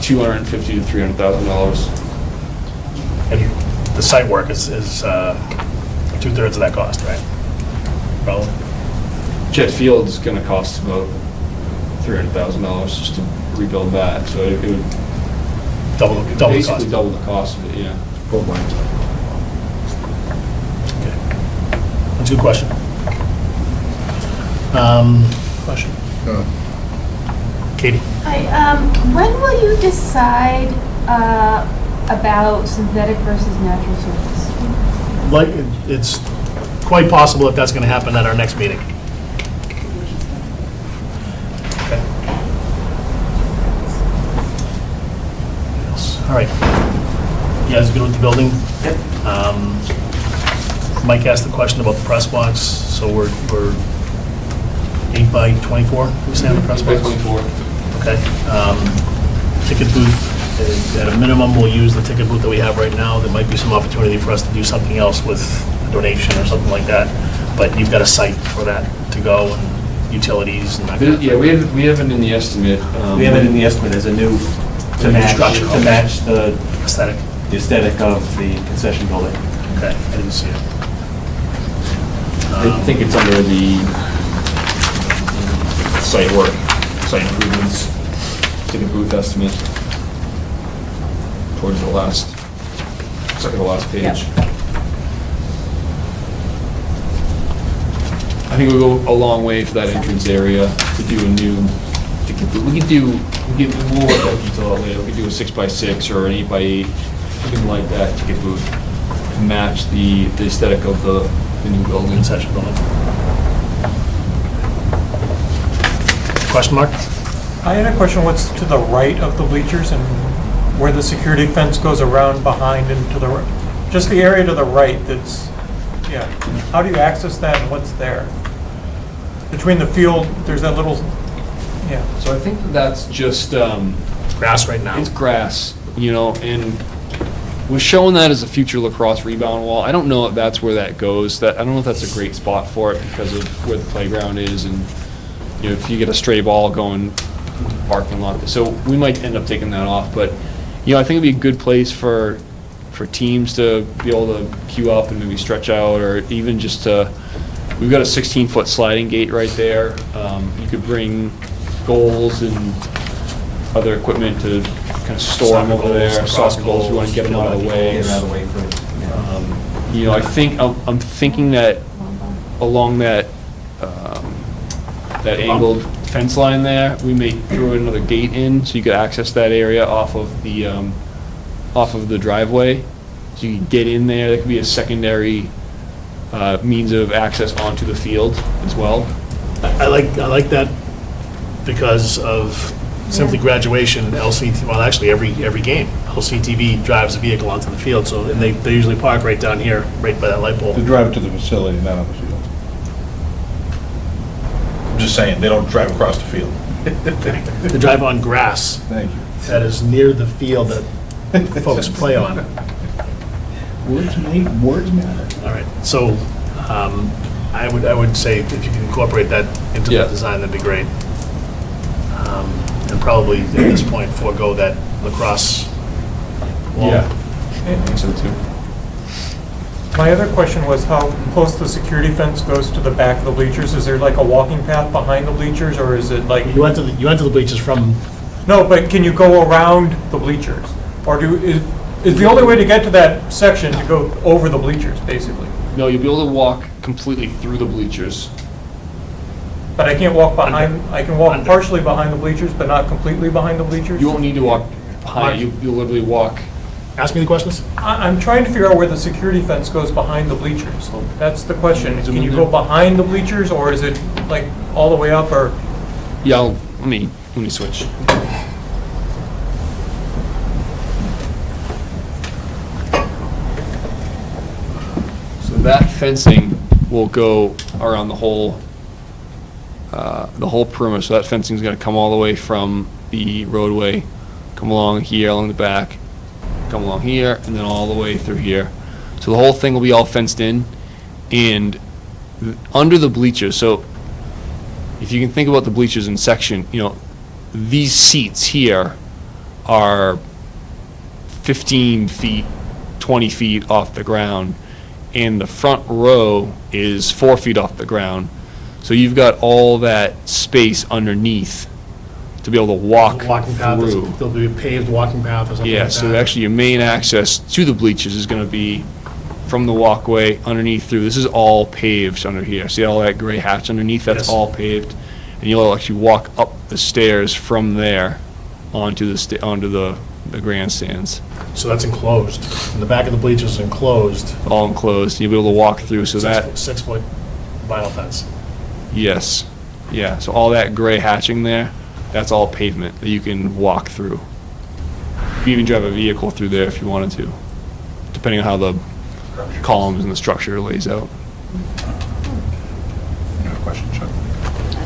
[SPEAKER 13] $250,000 to $300,000.
[SPEAKER 1] And the site work is 2/3 of that cost, right? Probably.
[SPEAKER 13] Jet Field is gonna cost about $300,000 just to rebuild that, so it would
[SPEAKER 1] Double the
[SPEAKER 13] basically
[SPEAKER 1] cost.
[SPEAKER 13] double the cost of it, yeah.
[SPEAKER 8] Both lines.
[SPEAKER 1] That's a good question. Question? Katie?
[SPEAKER 5] Hi, when will you decide about synthetic versus natural surface?
[SPEAKER 1] Like, it's quite possible that that's going to happen at our next meeting. Okay. All right. You guys good with the building? Yep. Mike asked the question about the press box, so we're 8 by 24, we say on the press box?
[SPEAKER 13] 8 by 24.
[SPEAKER 1] Okay. Ticket booth, at a minimum, we'll use the ticket booth that we have right now. There might be some opportunity for us to do something else with a donation or something like that, but you've got a site for that to go, and utilities and that kind of
[SPEAKER 13] Yeah,
[SPEAKER 1] thing.
[SPEAKER 13] we have it in the estimate.
[SPEAKER 10] We have it in the estimate as a new, to match the
[SPEAKER 1] Aesthetic.
[SPEAKER 10] aesthetic of the concession building.
[SPEAKER 1] Okay, I didn't see it.
[SPEAKER 13] I think it's under the site work, site improvements, ticket booth estimate, towards the last, second to last page.
[SPEAKER 14] Yep.
[SPEAKER 13] I think we'll go a long way for that entrance area to do a new ticket booth. We'll work that detail out later. We could do a 6x6 or an 8x8, something like that ticket booth to match the aesthetic of the new building.
[SPEAKER 1] Concession building. Question mark?
[SPEAKER 12] I had a question, what's to the right of the bleachers and where the security fence goes around behind and to the, just the area to the right that's, yeah. How do you access that and what's there? Between the field, there's that little, yeah.
[SPEAKER 13] So I think that's just,
[SPEAKER 1] Grass right now.
[SPEAKER 13] it's grass, and we're showing that as a future lacrosse rebound wall. I don't know if that's where that goes. I don't know if that's a great spot for it because of where the playground is and, if you get a stray ball going parking lot. So we might end up taking that off, but, I think it'd be a good place for teams to be able to queue up and maybe stretch out or even just to We've got a 16-foot sliding gate right there. You could bring goals and other equipment to kind of store them over there. Soccer goals, if you want to get them out of the way.
[SPEAKER 6] Get it out of the way first.
[SPEAKER 13] You know, I'm thinking that along that, that angled fence line there, we may throw another gate in, so you could access that area off of the driveway. So you can get in there, there could be a secondary means of access onto the field as well.
[SPEAKER 1] I like that because of simply graduation, LCT, well, actually, every game, LCTV drives a vehicle onto the field, so, and they usually park right down here, right by that light pole.
[SPEAKER 3] They drive it to the facility, not on the field. I'm just saying, they don't drive across the field.
[SPEAKER 1] They drive on grass.
[SPEAKER 3] Thank you.
[SPEAKER 1] That is near the field that folks play on.
[SPEAKER 3] Words matter.
[SPEAKER 1] All right, so I would say if you can incorporate that into the design, that'd be great. And probably at this point forego that lacrosse wall.
[SPEAKER 13] Yeah, I think so too.
[SPEAKER 12] My other question was how close the security fence goes to the back of the bleachers. Is there like a walking path behind the bleachers, or is it like?
[SPEAKER 1] You enter the bleachers from.
[SPEAKER 12] No, but can you go around the bleachers? Or is the only way to get to that section to go over the bleachers, basically?
[SPEAKER 13] No, you'll be able to walk completely through the bleachers.
[SPEAKER 12] But I can't walk behind, I can walk partially behind the bleachers, but not completely behind the bleachers?
[SPEAKER 13] You won't need to walk behind, you'll literally walk.
[SPEAKER 1] Ask me the questions.
[SPEAKER 12] I'm trying to figure out where the security fence goes behind the bleachers. That's the question. Can you go behind the bleachers, or is it like all the way up, or?
[SPEAKER 13] Yeah, let me switch. So that fencing will go around the whole perimeter. So that fencing is going to come all the way from the roadway, come along here, along the back, come along here, and then all the way through here. So the whole thing will be all fenced in, and under the bleachers. So if you can think about the bleachers in section, you know, these seats here are 15 feet, 20 feet off the ground, and the front row is 4 feet off the ground. So you've got all that space underneath to be able to walk
[SPEAKER 1] Walking path,
[SPEAKER 13] through.
[SPEAKER 1] there'll be a paved walking path or something
[SPEAKER 13] Yeah,
[SPEAKER 1] like
[SPEAKER 13] so
[SPEAKER 1] that.
[SPEAKER 13] actually your main access to the bleachers is going to be from the walkway underneath through. This is all paved under here. See all that gray hatch underneath? That's
[SPEAKER 1] Yes.
[SPEAKER 13] all paved. And you'll actually walk up the stairs from there onto the grandstands.
[SPEAKER 1] So that's enclosed. And the back of the bleachers is enclosed.
[SPEAKER 13] All enclosed. You'll be able to walk through. So that,
[SPEAKER 1] 6 foot vinyl fence.
[SPEAKER 13] yes, yeah. So all that gray hatching there, that's all pavement that you can walk through. You can even drive a vehicle through there if you wanted to, depending on how the columns and the structure lays out.
[SPEAKER 3] Question, Chuck?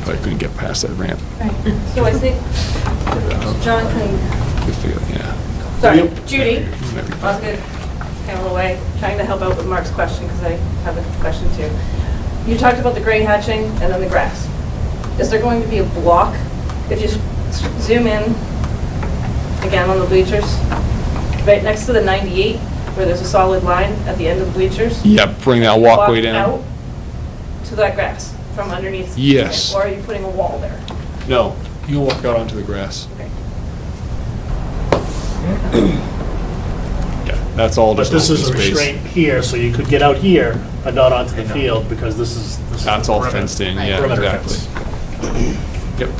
[SPEAKER 13] But I couldn't get past that ramp.
[SPEAKER 18] So I think John can,
[SPEAKER 13] We figured, yeah.
[SPEAKER 18] sorry, Judy, Osgood, Way, trying to help out with Mark's question because I have a question too. You talked about the gray hatching and then the grass. Is there going to be a block? If you zoom in again on the bleachers, right next to the 98, where there's a solid line at the end of the bleachers?
[SPEAKER 13] Yeah, bring that walkway
[SPEAKER 18] Walk
[SPEAKER 13] down.
[SPEAKER 18] out to that grass from underneath?
[SPEAKER 13] Yes.
[SPEAKER 18] Or are you putting a wall there?
[SPEAKER 13] No, you can walk out onto the grass.
[SPEAKER 18] Okay.
[SPEAKER 13] Yeah, that's all
[SPEAKER 1] But
[SPEAKER 13] just
[SPEAKER 1] this is a
[SPEAKER 13] open space.
[SPEAKER 1] restraint here, so you could get out here, but not onto the field, because this is
[SPEAKER 13] That's
[SPEAKER 1] the
[SPEAKER 13] all
[SPEAKER 1] perimeter-
[SPEAKER 13] fenced in, yeah,
[SPEAKER 1] perimeter
[SPEAKER 13] exactly.
[SPEAKER 1] fence.
[SPEAKER 13] Yep,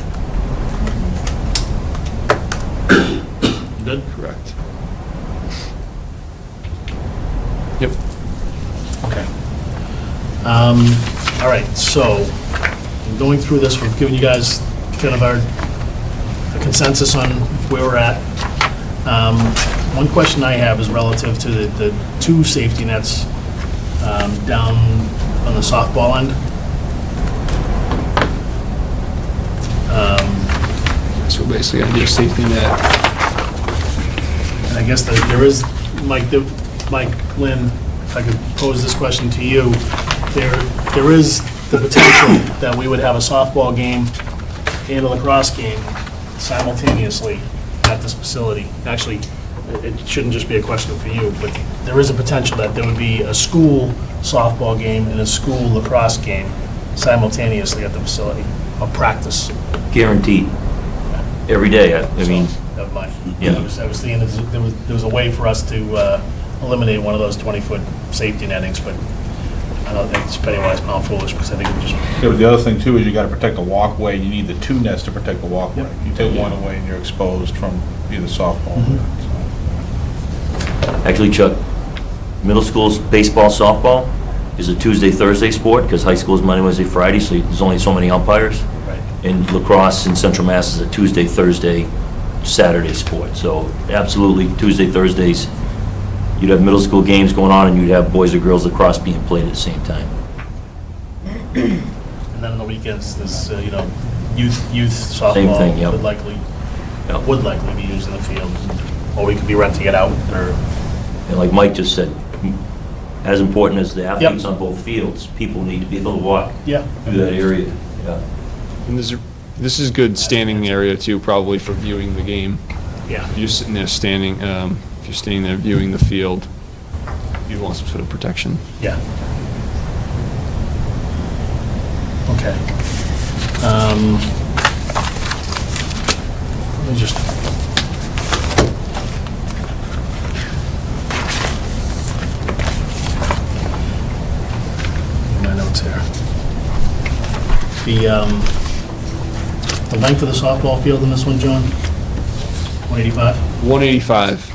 [SPEAKER 1] Good?
[SPEAKER 13] correct. Yep.
[SPEAKER 1] Okay. All right, so, in going through this, we've given you guys kind of our consensus on where we're at. One question I have is relative to the two safety nets down on the softball end.
[SPEAKER 13] So basically, I do a safety net.
[SPEAKER 1] And I guess that there is, Mike, Lynn, if I could pose this question to you, there is the potential that we would have a softball game and a lacrosse game simultaneously at this facility. Actually, it shouldn't just be a question for you, but there is a potential that there would be a school softball game and a school lacrosse game simultaneously at the facility, a practice.
[SPEAKER 9] Guaranteed. Every day, I mean,
[SPEAKER 1] Never mind.
[SPEAKER 9] Yeah.
[SPEAKER 1] I was thinking that there was a way for us to eliminate one of those 20-foot safety nettings, but I don't think it's penny wise, pound foolish, because I think it would just,
[SPEAKER 3] Yeah, but the other thing too is you gotta protect the walkway, you need the two nets to protect the walkway. You take one away and you're exposed from either softball.
[SPEAKER 9] actually, Chuck, middle school's baseball, softball is a Tuesday, Thursday sport, because high school's Monday, Wednesday, Friday, so there's only so many umpires.
[SPEAKER 1] right.
[SPEAKER 9] And lacrosse in Central Mass is a Tuesday, Thursday, Saturday sport. So absolutely, Tuesday, Thursdays, you'd have middle school games going on, and you'd have boys or girls lacrosse being played at the same time.
[SPEAKER 1] And then on the weekends, there's, youth softball.
[SPEAKER 9] Same thing, yep.
[SPEAKER 1] Would likely
[SPEAKER 9] Yep.
[SPEAKER 1] be used in the field, or we could be renting it out, or,
[SPEAKER 9] And like Mike just said, as important as the athletes on both fields, people need to be able to walk
[SPEAKER 1] yeah.
[SPEAKER 9] through that area. Yeah.
[SPEAKER 13] And this is good standing area too, probably for viewing the game.
[SPEAKER 1] Yeah.
[SPEAKER 13] If you're sitting there standing, if you're standing there viewing the field, you'd want some sort of protection.
[SPEAKER 1] Yeah. Okay. Let me just. My notes here. The length of the softball field in this one, John? 185?
[SPEAKER 13] 185.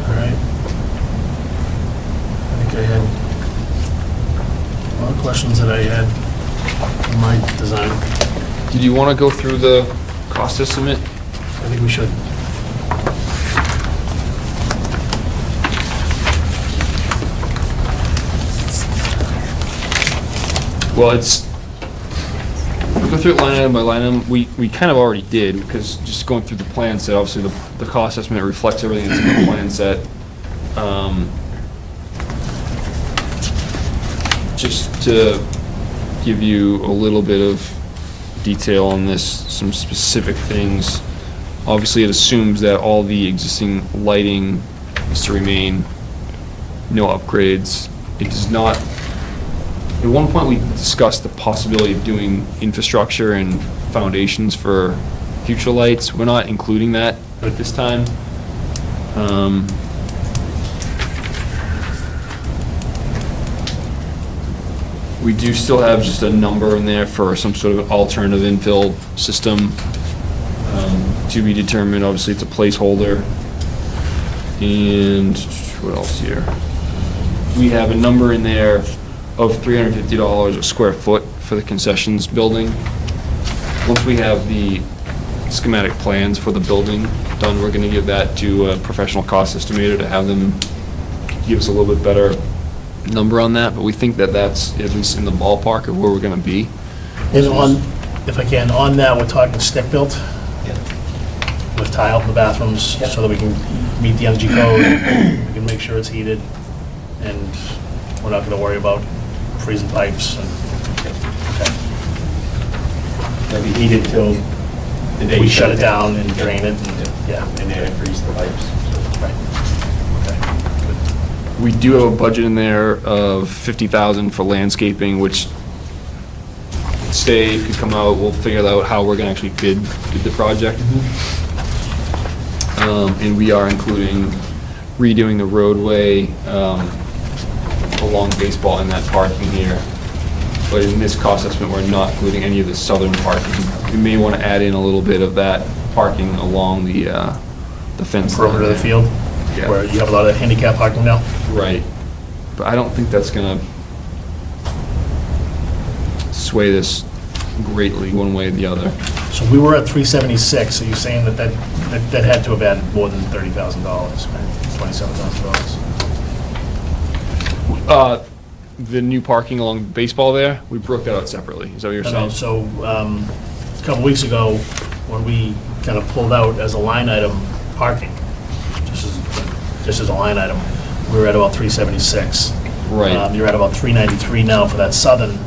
[SPEAKER 1] All right. I think I had a lot of questions that I had in my design.
[SPEAKER 13] Did you want to go through the cost estimate?
[SPEAKER 1] I think we should.
[SPEAKER 13] Well, we'll go through it line item by line item. We kind of already did, because just going through the plan set, obviously the cost estimate reflects everything that's in the plan set. Just to give you a little bit of detail on this, some specific things. Obviously, it assumes that all the existing lighting is to remain, no upgrades. It does not, at one point, we discussed the possibility of doing infrastructure and foundations for future lights. We're not including that at this time. We do still have just a number in there for some sort of alternative infill system, to be determined. Obviously, it's a placeholder. And what else here? We have a number in there of $350 a square foot for the concessions building. Once we have the schematic plans for the building done, we're gonna give that to a professional cost estimator to have them give us a little bit better number on that, but we think that that's at least in the ballpark of where we're gonna be.
[SPEAKER 1] And on, if I can, on that, we're talking stick-built? With tile in the bathrooms, so that we can meet the energy code, we can make sure it's heated, and we're not gonna worry about freezing pipes and, okay.
[SPEAKER 6] They'll be heated till the day
[SPEAKER 1] We
[SPEAKER 6] you
[SPEAKER 1] shut it down and drain it, and, yeah.
[SPEAKER 6] And then freeze the pipes.
[SPEAKER 1] Right. Okay, good.
[SPEAKER 13] We do have a budget in there of $50,000 for landscaping, which stay, could come out, we'll figure out how we're gonna actually bid the project. And we are including redoing the roadway along baseball in that parking here. But in this cost estimate, we're not including any of the southern parking. We may want to add in a little bit of that parking along the fence line.
[SPEAKER 1] Perimeter of the field,
[SPEAKER 13] Yeah.
[SPEAKER 1] where you have a lot of handicap parking now?
[SPEAKER 13] Right. But I don't think that's gonna sway this greatly one way or the other.
[SPEAKER 1] So we were at 376, so you're saying that had to have added more than $30,000, right? $27,000?
[SPEAKER 13] The new parking along baseball there, we broke that out separately. Is that what you're saying?
[SPEAKER 1] So, a couple weeks ago, when we kind of pulled out as a line item parking, just as a line item. We were at about 376.
[SPEAKER 13] Right.
[SPEAKER 1] You're at about 393 now for that southern.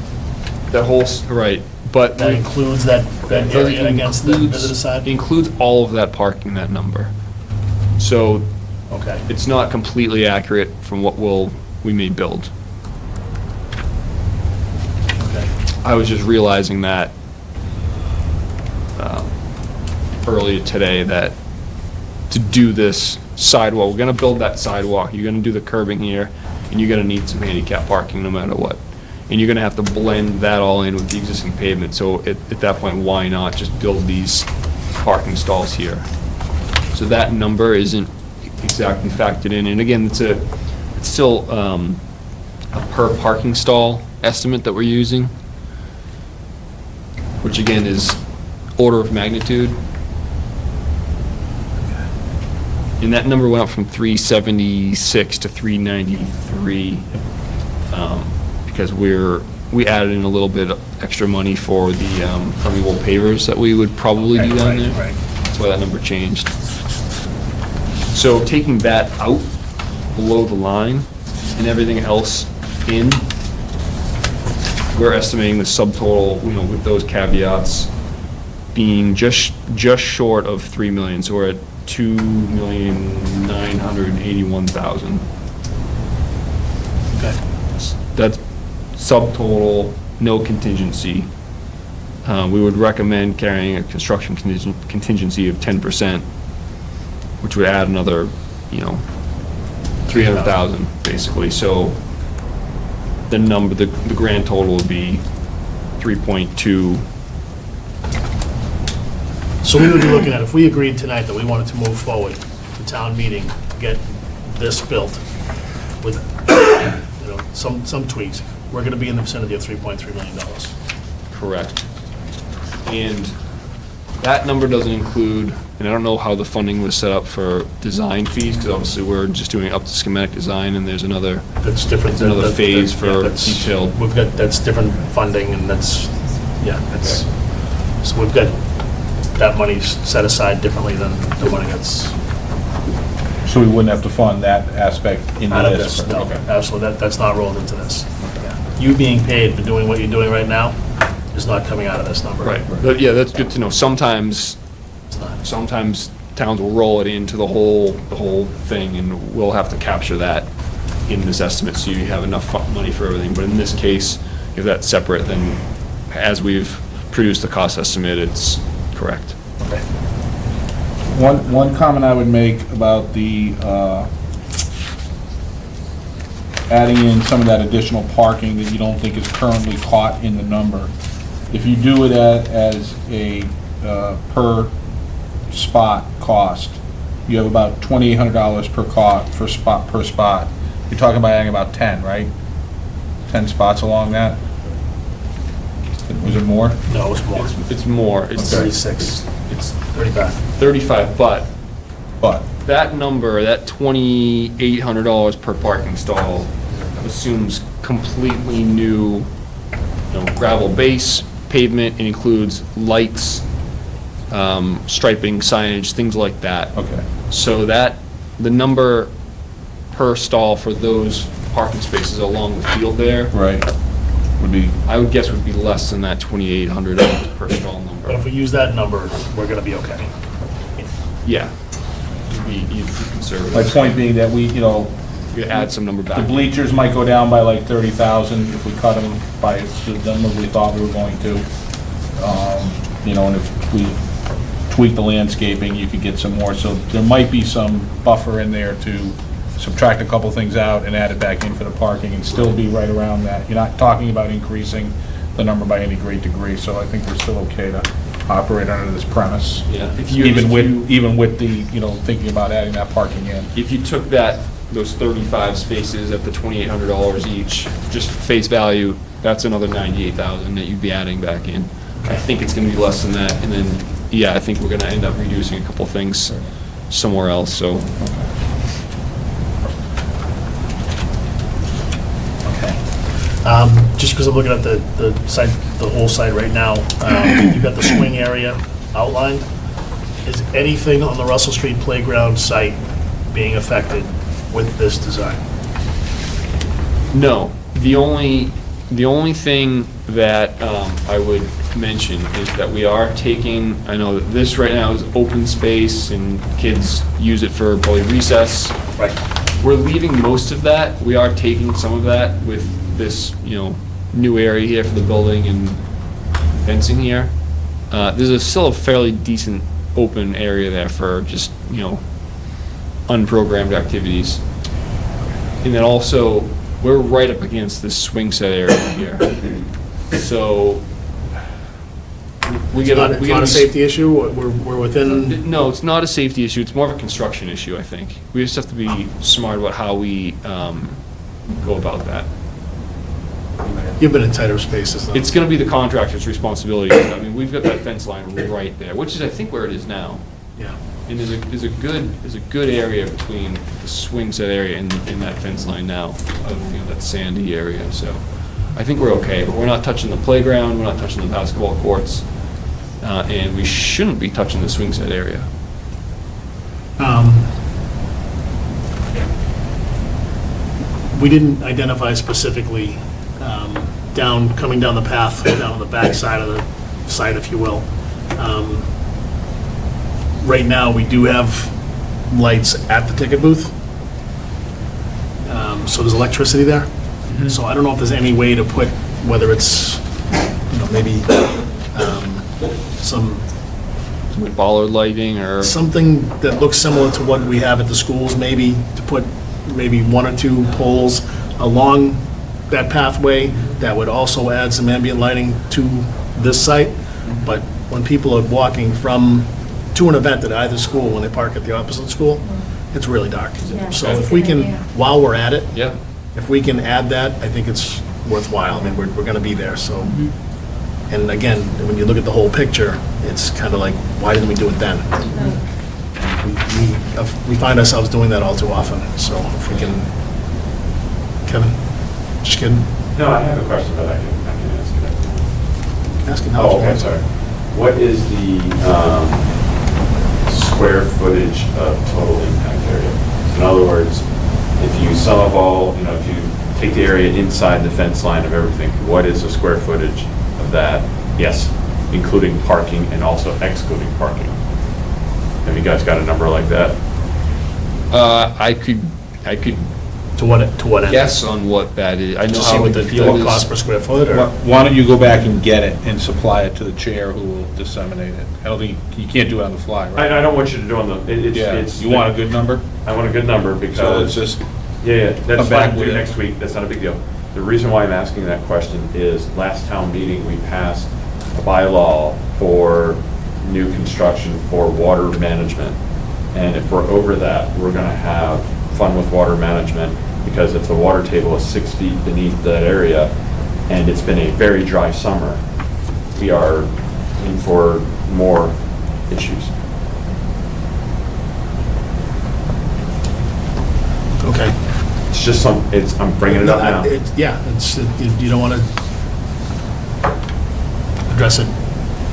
[SPEAKER 13] That whole, right, but.
[SPEAKER 1] That includes that area against the visitor side?
[SPEAKER 13] Includes all of that parking, that number. So
[SPEAKER 1] Okay.
[SPEAKER 13] it's not completely accurate from what we may build.
[SPEAKER 1] Okay.
[SPEAKER 13] I was just realizing that earlier today, that to do this sidewalk, we're gonna build that sidewalk, you're gonna do the curbing here, and you're gonna need some handicap parking no matter what. And you're gonna have to blend that all in with the existing pavement, so at that point, why not just build these parking stalls here? So that number isn't exactly factored in, and again, it's still a per parking stall estimate that we're using, which again is order of magnitude. And that number went up from 376 to 393, because we added in a little bit of extra money for the permeable pavers that we would probably do down there.
[SPEAKER 1] Right.
[SPEAKER 13] That's why that number changed. So taking that out below the line and everything else in, we're estimating the subtotal, with those caveats, being just short of 3 million. So we're at 2,981,000.
[SPEAKER 1] Okay.
[SPEAKER 13] That's subtotal, no contingency. We would recommend carrying a construction contingency of 10%, which would add another, 300,000, basically. So the number, the grand total would be 3.2.
[SPEAKER 1] So we would be looking at, if we agreed tonight that we wanted to move forward to town meeting, to get this built with, some tweaks, we're going to be in the vicinity of $3.3 million.
[SPEAKER 13] Correct. And that number doesn't include, and I don't know how the funding was set up for design fees, because obviously we're just doing up to schematic design, and there's another
[SPEAKER 1] That's different.
[SPEAKER 13] another phase
[SPEAKER 1] yeah,
[SPEAKER 13] for
[SPEAKER 1] that's-
[SPEAKER 13] detailed.
[SPEAKER 1] that's different funding, and that's so we've got that money set aside differently than the money that's
[SPEAKER 3] So we wouldn't have to fund that aspect into
[SPEAKER 1] out of
[SPEAKER 3] this?
[SPEAKER 1] this. No,
[SPEAKER 3] Okay.
[SPEAKER 1] absolutely, that's not rolled into this. Yeah. You being paid for doing what you're doing right now is not coming out of this number.
[SPEAKER 13] Right, but yeah, that's good to know. Sometimes
[SPEAKER 1] It's not.
[SPEAKER 13] towns will roll it into the whole thing, and we'll have to capture that in this estimate, so you have enough money for everything. But in this case, if that's separate, then as we've produced the cost estimate, it's correct.
[SPEAKER 1] Okay.
[SPEAKER 3] One comment I would make about the, adding in some of that additional parking that you don't think is currently caught in the number. If you do it as a per spot cost, you have about $2,800 per spot. You're talking about adding about 10, right? 10 spots along that? Was it more?
[SPEAKER 1] No, it was more.
[SPEAKER 13] It's more. It's
[SPEAKER 1] 36.
[SPEAKER 13] It's
[SPEAKER 1] 35.
[SPEAKER 13] 35, but
[SPEAKER 3] But,
[SPEAKER 13] that number, that $2,800 per parking stall assumes completely new, gravel base, pavement. It includes lights, striping, signage, things like that.
[SPEAKER 3] okay.
[SPEAKER 13] So the number per stall for those parking spaces along the field there,
[SPEAKER 3] Right. Would be,
[SPEAKER 13] I would guess would be less than that $2,800 per stall
[SPEAKER 1] But if
[SPEAKER 13] number.
[SPEAKER 1] we use that number, we're going to be okay.
[SPEAKER 13] Yeah. You'd be conservative.
[SPEAKER 3] my point being that we,
[SPEAKER 13] You add some number back.
[SPEAKER 3] the bleachers might go down by like 30,000 if we cut them by the number we thought we were going to. And if we tweak the landscaping, you could get some more. So there might be some buffer in there to subtract a couple things out and add it back in for the parking and still be right around that. You're not talking about increasing the number by any great degree, so I think we're still okay to operate under this premise.
[SPEAKER 13] Yeah.
[SPEAKER 3] Even with the, thinking about adding that parking in.
[SPEAKER 13] If you took those 35 spaces at the $2,800 each, just face value, that's another $98,000 that you'd be adding back in. I think it's gonna be less than that, and then, I think we're gonna end up reducing a couple things somewhere else, so.
[SPEAKER 1] Okay. Just because I'm looking at the site, the whole site right now, you've got the swing area outlined. is anything on the Russell Street Playground site being affected with this design?
[SPEAKER 6] No, the only thing that I would mention is that we are taking, I know that this right now is open space and kids use it for probably recess.
[SPEAKER 1] Right.
[SPEAKER 6] We're leaving most of that. We are taking some of that with this, new area here for the building and fencing here. There's still a fairly decent open area there for just, unprogrammed activities. And then also, we're right up against this swing set area here. So,
[SPEAKER 1] It's not a safety issue? We're within...
[SPEAKER 6] No, it's not a safety issue. It's more of a construction issue, I think. We just have to be smart about how we go about that.
[SPEAKER 1] You've been in tighter spaces, though.
[SPEAKER 6] It's going to be the contractor's responsibility. I mean, we've got that fence line right there, which is, I think, where it is now.
[SPEAKER 1] Yeah.
[SPEAKER 6] And there's a good area between the swing set area and that fence line now, of that sandy area. So I think we're okay, but we're not touching the playground, we're not touching the basketball courts, and we shouldn't be touching the swing set area.
[SPEAKER 1] We didn't identify specifically coming down the path, down on the back side of the site, if you will. Right now, we do have lights at the ticket booth. So there's electricity there. So I don't know if there's any way to put, whether it's, maybe some
[SPEAKER 6] bollard lighting or
[SPEAKER 1] something that looks similar to what we have at the schools, maybe to put maybe one or two poles along that pathway that would also add some ambient lighting to this site. But when people are walking to an event at either school, when they park at the opposite school, it's really dark.
[SPEAKER 11] Yeah,
[SPEAKER 1] So
[SPEAKER 11] that's
[SPEAKER 1] if
[SPEAKER 11] a
[SPEAKER 1] we
[SPEAKER 11] good
[SPEAKER 1] can,
[SPEAKER 11] idea.
[SPEAKER 1] while we're at it,
[SPEAKER 6] yeah.
[SPEAKER 1] if we can add that, I think it's worthwhile. I mean, we're going to be there, so. And again, when you look at the whole picture, it's kind of like, why didn't we do it then? We find ourselves doing that all too often, so if we can, Kevin, just kidding.
[SPEAKER 16] No, I have a question, but I can ask it.
[SPEAKER 1] Asking how.
[SPEAKER 16] Oh, I'm sorry. What is the square footage of total impact area? So in other words, if you sum up all, if you take the area inside the fence line of everything, what is the square footage of that? Yes, including parking and also excluding parking. Have you guys got a number like that?
[SPEAKER 6] I could
[SPEAKER 1] To what end?
[SPEAKER 6] guess on what that is. I know
[SPEAKER 1] To see
[SPEAKER 6] how
[SPEAKER 1] what
[SPEAKER 6] big
[SPEAKER 1] the
[SPEAKER 6] the field is.
[SPEAKER 1] cost per square foot, or?
[SPEAKER 3] Why don't you go back and get it and supply it to the chair who will disseminate it? I don't think, you can't do it on the fly, right?
[SPEAKER 16] I don't want you to do on the,
[SPEAKER 3] Yeah,
[SPEAKER 16] it's.
[SPEAKER 3] you want a good number?
[SPEAKER 16] I want a good number
[SPEAKER 3] So
[SPEAKER 16] because.
[SPEAKER 3] it's just,
[SPEAKER 16] Yeah, that's
[SPEAKER 3] come back
[SPEAKER 16] fine, do
[SPEAKER 3] with
[SPEAKER 16] it
[SPEAKER 3] it.
[SPEAKER 16] next week, that's not a big deal. The reason why I'm asking that question is, last town meeting, we passed a bylaw for new construction for water management. And if we're over that, we're gonna have fun with water management, because if the water table is 6 feet beneath that area, and it's been a very dry summer, we are in for more issues.
[SPEAKER 1] Okay.
[SPEAKER 16] It's just I'm bringing it up now.
[SPEAKER 1] You don't want to address it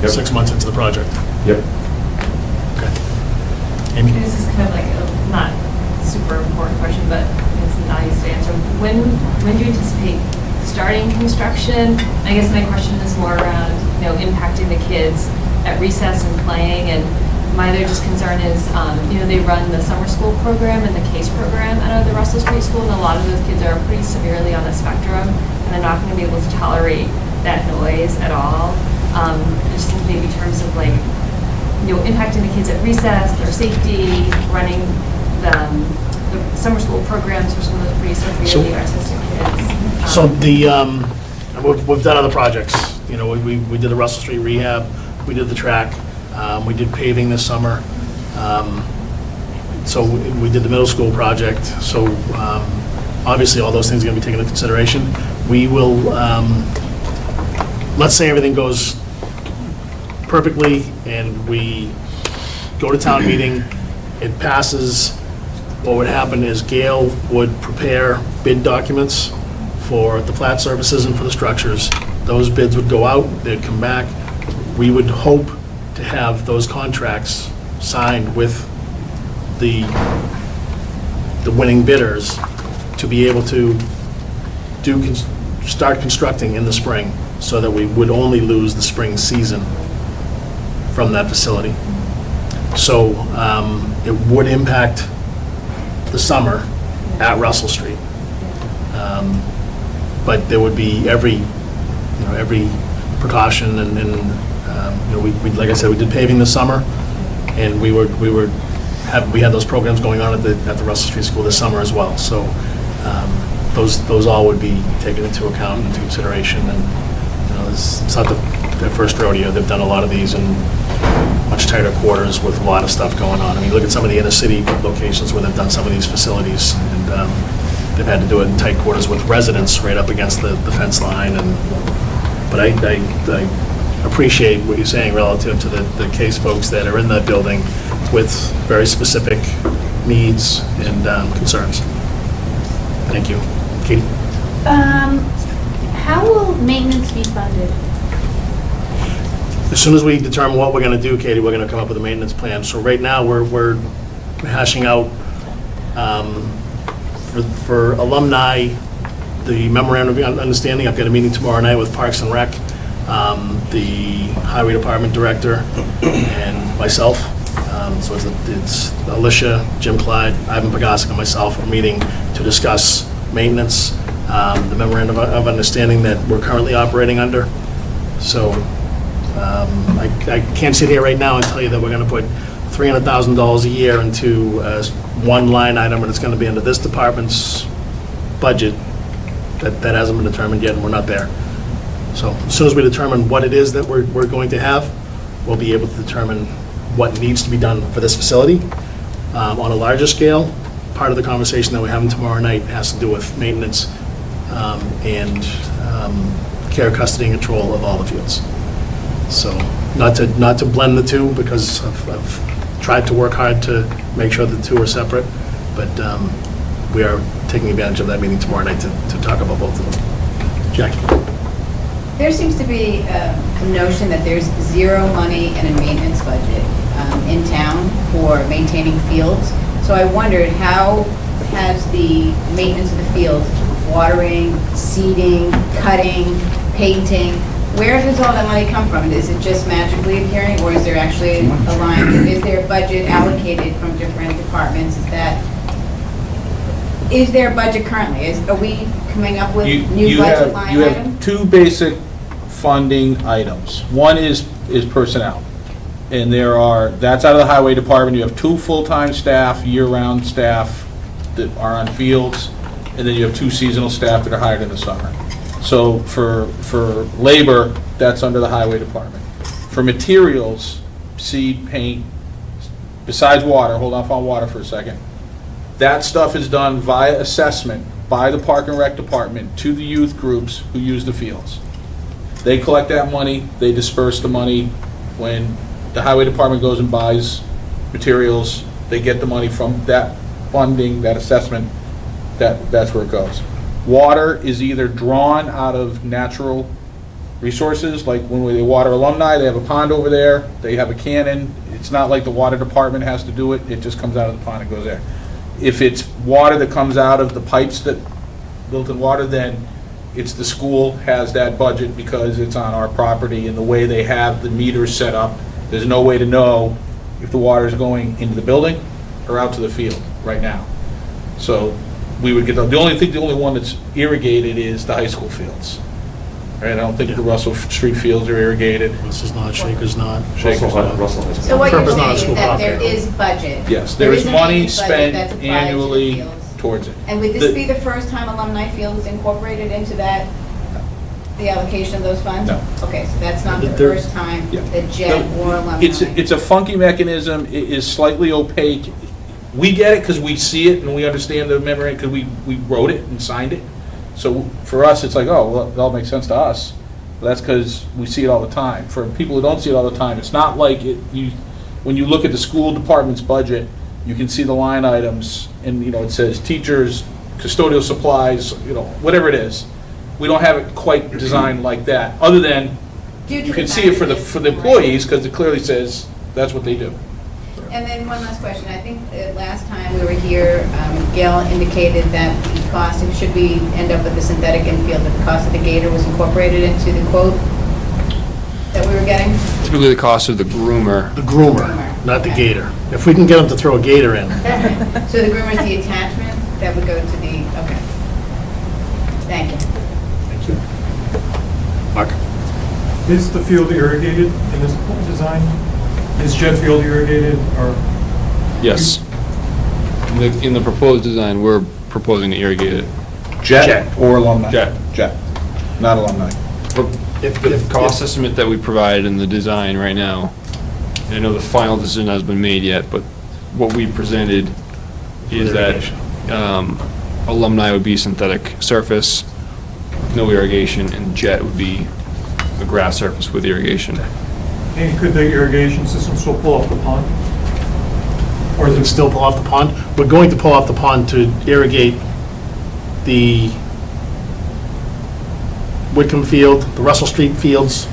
[SPEAKER 16] Yep.
[SPEAKER 1] 6 months into the project.
[SPEAKER 16] Yep.
[SPEAKER 1] Okay. Amy?
[SPEAKER 2] This is kind of like a not super important question, but it's nice to answer. When do you anticipate starting construction? I guess my question is more around, impacting the kids at recess and playing. And my other just concern is, they run the summer school program and the CASE program out of the Russell Street School, and a lot of those kids are pretty severely on the spectrum, and they're not going to be able to tolerate that noise at all. I just think maybe in terms of impacting the kids at recess, their safety, running the summer school programs for some of those pretty severely autistic kids.
[SPEAKER 1] So we've done other projects. We did the Russell Street rehab, we did the track, we did paving this summer. So we did the middle school project. So obviously, all those things are going to be taken into consideration. We will, let's say everything goes perfectly and we go to town meeting, it passes. What would happen is Gail would prepare bid documents for the flat surfaces and for the structures. Those bids would go out, they'd come back. We would hope to have those contracts signed with the winning bidders to be able to start constructing in the spring, so that we would only lose the spring season from that facility. So it would impact the summer at Russell Street. But there would be every precaution, and we, like I said, we did paving this summer, and we had those programs going on at the Russell Street School this summer as well. So those all would be taken into account and into consideration. And it's not their first rodeo. They've done a lot of these in much tighter quarters with a lot of stuff going on. I mean, look at some of the inner city locations where they've done some of these facilities, and they've had to do it in tight quarters with residents right up against the fence line. But I appreciate what you're saying relative to the case folks that are in that building with very specific needs and concerns. Thank you. Katie?
[SPEAKER 11] How will maintenance be funded?
[SPEAKER 1] As soon as we determine what we're going to do, Katie, we're going to come up with a maintenance plan. So right now, we're hashing out for alumni, the memorandum of understanding. I've got a meeting tomorrow night with Parks and Rec, the Highway Department Director, and myself. So it's Alicia, Jim Clyde, Ivan Pagasic, and myself are meeting to discuss maintenance, the memorandum of understanding that we're currently operating under. So I can't sit here right now and tell you that we're going to put $300,000 a year into one line item, and it's going to be under this department's budget. That hasn't been determined yet, and we're not there. So as soon as we determine what it is that we're going to have, we'll be able to determine what needs to be done for this facility. On a larger scale, part of the conversation that we're having tomorrow night has to do with maintenance and care, custody, and control of all the fields. So not to blend the two, because I've tried to work hard to make sure the two are separate, but we are taking advantage of that meeting tomorrow night to talk about both of them. Jackie?
[SPEAKER 15] There seems to be a notion that there's zero money in a maintenance budget in town for maintaining fields. So I wondered, how has the maintenance of the field, watering, seeding, cutting, painting, where does all that money come from? Is it just magically appearing, or is there actually a line? Is there a budget allocated from different departments? Is there a budget currently? Are we coming up with new budget line
[SPEAKER 3] You
[SPEAKER 15] items?
[SPEAKER 3] have two basic funding items. One is personnel. And that's out of the highway department. You have 2 full-time staff, year-round staff that are on fields, and then you have 2 seasonal staff that are hired in the summer. So for labor, that's under the highway department. For materials, seed, paint, besides water, hold off on water for a second, that stuff is done via assessment by the Park and Rec department to the youth groups who use the fields. They collect that money, they disperse the money. When the highway department goes and buys materials, they get the money from that funding, that assessment, that's where it goes. Water is either drawn out of natural resources, like when they water Alumni, they have a pond over there, they have a cannon. It's not like the water department has to do it, it just comes out of the pond and goes there. If it's water that comes out of the pipes that built in water, then it's the school has that budget because it's on our property, and the way they have the meters set up, there's no way to know if the water is going into the building or out to the field right now. So we would get the only one that's irrigated is the high school fields. Right? I don't think the Russell Street fields are irrigated.
[SPEAKER 1] This is not, Shaker's not.
[SPEAKER 3] Shaker's not.
[SPEAKER 16] Russell High School.
[SPEAKER 15] So what you're
[SPEAKER 1] Purpose not a
[SPEAKER 15] saying
[SPEAKER 1] school
[SPEAKER 15] is that
[SPEAKER 1] property.
[SPEAKER 15] there is budget.
[SPEAKER 3] Yes, there is
[SPEAKER 15] a
[SPEAKER 3] money
[SPEAKER 15] maintenance budget
[SPEAKER 3] spent
[SPEAKER 15] that's applied to the
[SPEAKER 3] annually
[SPEAKER 15] fields.
[SPEAKER 3] towards it.
[SPEAKER 15] And would this be the first time Alumni Field is incorporated into that, the allocation of those funds?
[SPEAKER 3] No.
[SPEAKER 15] Okay, so that's not the
[SPEAKER 1] There-
[SPEAKER 15] first time
[SPEAKER 3] Yeah.
[SPEAKER 15] that JET or Alumni.
[SPEAKER 3] It's a funky mechanism, it is slightly opaque. We get it because we see it and we understand the memorandum because we wrote it and signed it. So for us, it's like, oh, well, that all makes sense to us. But that's because we see it all the time. For people who don't see it all the time, it's not like when you look at the school department's budget, you can see the line items and, it says teachers, custodial supplies, whatever it is. We don't have it quite designed like that, other than
[SPEAKER 15] Due to
[SPEAKER 3] you can
[SPEAKER 15] the
[SPEAKER 3] see it
[SPEAKER 15] fact
[SPEAKER 3] for
[SPEAKER 15] that
[SPEAKER 3] the
[SPEAKER 15] it's-
[SPEAKER 3] employees because it clearly says that's what they do.
[SPEAKER 15] And then one last question. I think last time we were here, Gail indicated that the cost, should we end up with the synthetic infield, that the cost of the gator was incorporated into the quote that we were getting?
[SPEAKER 6] Typically, the cost of the groomer.
[SPEAKER 1] The groomer, not the gator. If we can get them to throw a gator in.
[SPEAKER 15] So the groomer is the attachment that would go to the, okay. Thank you.
[SPEAKER 1] Thank you. Mark?
[SPEAKER 12] Is the field irrigated in this design? Is jet field irrigated or?
[SPEAKER 6] Yes. In the proposed design, we're proposing to irrigate it.
[SPEAKER 3] Jet or alumni?
[SPEAKER 6] Jet.
[SPEAKER 3] Jet, not alumni.
[SPEAKER 6] The cost estimate that we provide in the design right now, and I know the final decision hasn't been made yet, but what we presented is that alumni would be synthetic surface, no irrigation, and jet would be a grass surface with irrigation.
[SPEAKER 12] And could the irrigation system still pull off the pond?
[SPEAKER 1] Or is it still pull off the pond? We're going to pull off the pond to irrigate the Whitcomb Field, the Russell Street fields,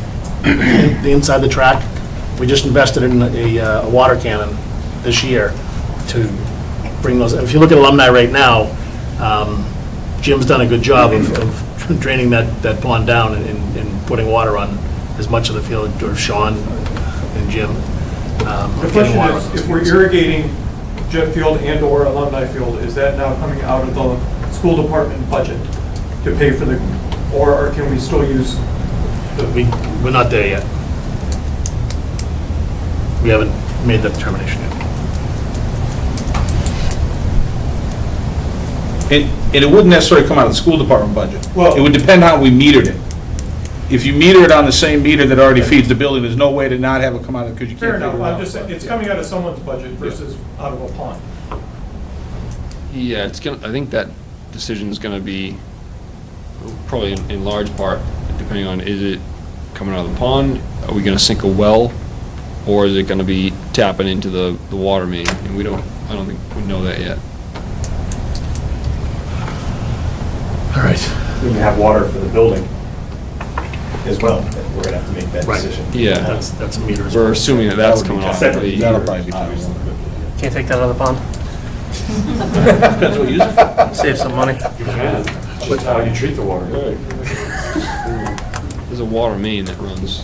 [SPEAKER 1] the inside the track. We just invested in a water cannon this year to bring those. If you look at Alumni right now, Jim's done a good job of draining that pond down and putting water on as much of the field, or Sean and Jim.
[SPEAKER 12] The question is, if we're irrigating jet field and/or alumni field, is that now coming out of the school department budget to pay for the, or can we still use?
[SPEAKER 1] We're not there yet. We haven't made that determination yet.
[SPEAKER 3] And it wouldn't necessarily come out of the school department budget.
[SPEAKER 12] Well-
[SPEAKER 3] It would depend how we metered it. If you meter it on the same meter that already feeds the building, there's no way to not have it come out of, because you
[SPEAKER 12] Fair
[SPEAKER 3] can't
[SPEAKER 12] enough,
[SPEAKER 3] figure it out.
[SPEAKER 12] I'm just saying, it's coming out of someone's budget versus out of a pond.
[SPEAKER 6] Yeah, I think that decision's gonna be probably in large part, depending on, is it coming out of the pond? Are we gonna sink a well? Or is it gonna be tapping into the water main? And I don't think we know that yet.
[SPEAKER 1] All right.
[SPEAKER 20] We have water for the building as well. We're going to have to make that
[SPEAKER 1] Right.
[SPEAKER 20] decision.
[SPEAKER 6] Yeah.
[SPEAKER 1] That's a meter as
[SPEAKER 6] We're
[SPEAKER 1] well.
[SPEAKER 6] assuming that that's coming off of the.
[SPEAKER 3] That'll probably be fine.
[SPEAKER 4] Can't take that out of the pond.
[SPEAKER 3] Depends what you use it for.
[SPEAKER 4] Save some money.
[SPEAKER 20] You can. Just how you treat the water.
[SPEAKER 6] There's a water main that runs.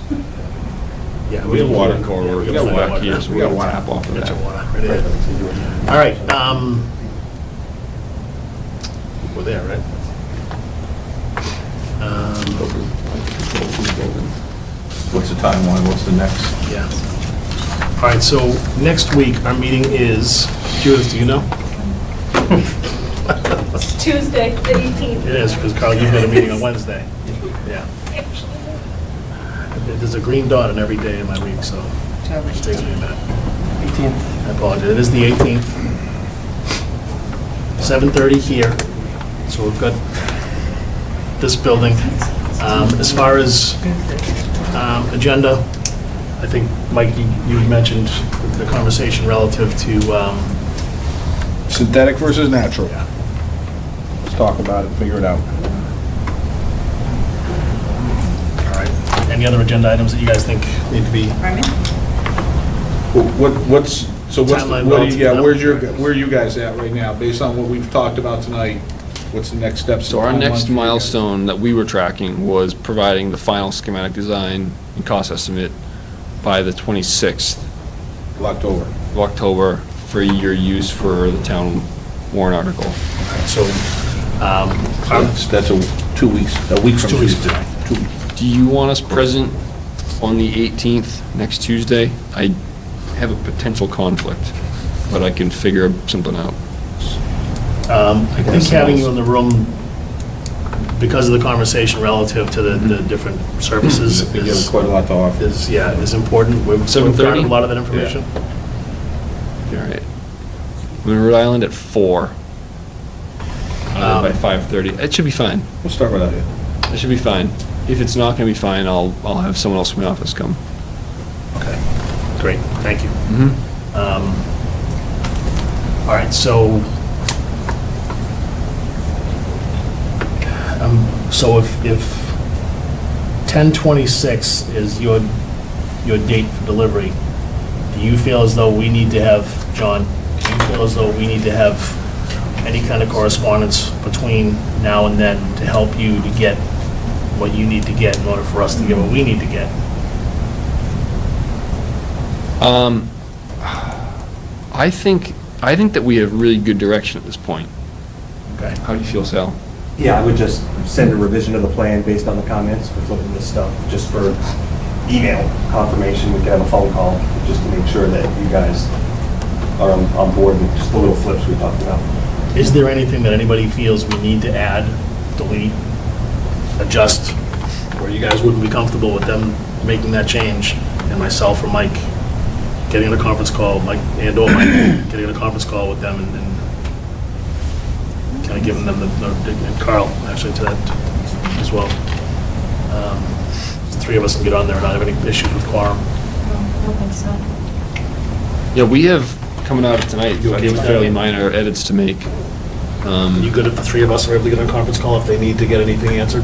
[SPEAKER 1] Yeah,
[SPEAKER 6] We have water
[SPEAKER 1] Yeah,
[SPEAKER 6] corridor,
[SPEAKER 1] we
[SPEAKER 6] we
[SPEAKER 1] got
[SPEAKER 6] got
[SPEAKER 1] water.
[SPEAKER 6] back here, so we got water tap off of
[SPEAKER 1] Get your
[SPEAKER 6] that.
[SPEAKER 1] water, right ahead. All right, we're there, right?
[SPEAKER 3] What's the timeline, what's the next?
[SPEAKER 1] Yeah. All right, so next week, our meeting is, Judith, do you know?
[SPEAKER 18] Tuesday, the 18th.
[SPEAKER 1] It is, because Carl, you've got a meeting on Wednesday. Yeah. There's a green dot in every day of my week, so it just takes me a minute.
[SPEAKER 4] 18th.
[SPEAKER 1] I apologize. It is the 18th. 7:30 here. So we've got this building. As far as agenda, I think, Mike, you mentioned the conversation relative to,
[SPEAKER 3] Synthetic versus natural.
[SPEAKER 1] yeah.
[SPEAKER 3] Let's talk about it, figure it out.
[SPEAKER 1] All right. Any other agenda items that you guys think need to be?
[SPEAKER 3] What's
[SPEAKER 1] Timeline
[SPEAKER 3] what do
[SPEAKER 1] relative
[SPEAKER 3] you, yeah,
[SPEAKER 1] to
[SPEAKER 3] where are you guys at right now, based on what we've talked about tonight? What's the next steps?
[SPEAKER 6] So our
[SPEAKER 3] and timeline
[SPEAKER 6] next
[SPEAKER 3] for you guys?
[SPEAKER 6] milestone that we were tracking was providing the final schematic design and cost estimate by the 26th
[SPEAKER 3] October.
[SPEAKER 6] of October for your use for the town warrant article.
[SPEAKER 1] So,
[SPEAKER 3] That's a 2 weeks, a week from
[SPEAKER 1] 2 weeks
[SPEAKER 3] Tuesday. 2 weeks.
[SPEAKER 6] Do you want us present on the 18th, next Tuesday? I have a potential conflict, but I can figure something out.
[SPEAKER 1] I think having you in the room, because of the conversation relative to the different services
[SPEAKER 3] You have quite a lot to offer.
[SPEAKER 1] is important. We've
[SPEAKER 6] 7:30?
[SPEAKER 1] gotten a lot of that information.
[SPEAKER 6] All right. I'm in Rhode Island at 4. By 5:30. It should be fine.
[SPEAKER 3] We'll start with that here.
[SPEAKER 6] It should be fine. If it's not gonna be fine, I'll have someone else from the office come.
[SPEAKER 1] Okay, great, thank you.
[SPEAKER 6] Mm-hmm.
[SPEAKER 1] All right, so, if 10/26 is your date for delivery, Do you feel as though we need to have, John, do you feel as though we need to have any kind of correspondence between now and then to help you to get what you need to get in order for us to get what we need to get?
[SPEAKER 6] I think that we have really good direction at this point.
[SPEAKER 1] Okay.
[SPEAKER 6] How do you feel, Sal?
[SPEAKER 20] Yeah, I would just send a revision of the plan based on the comments for flipping this stuff, just for email confirmation. We could have a phone call, just to make sure that you guys are on board with just the little flips we talked about.
[SPEAKER 1] Is there anything that anybody feels we need to add, delete, adjust, where you guys wouldn't be comfortable with them making that change, and myself or Mike getting on a conference call, Mike and/or Mike, getting on a conference call with them and kind of giving them and Carl, actually, to that as well. The three of us can get on there and not have any issues with quorum.
[SPEAKER 11] I don't think so.
[SPEAKER 6] Yeah, we have, coming out of tonight,
[SPEAKER 1] You okay with that?
[SPEAKER 6] fairly minor edits to make.
[SPEAKER 1] You good if the three of us are able to get on a conference call if they need to get anything answered?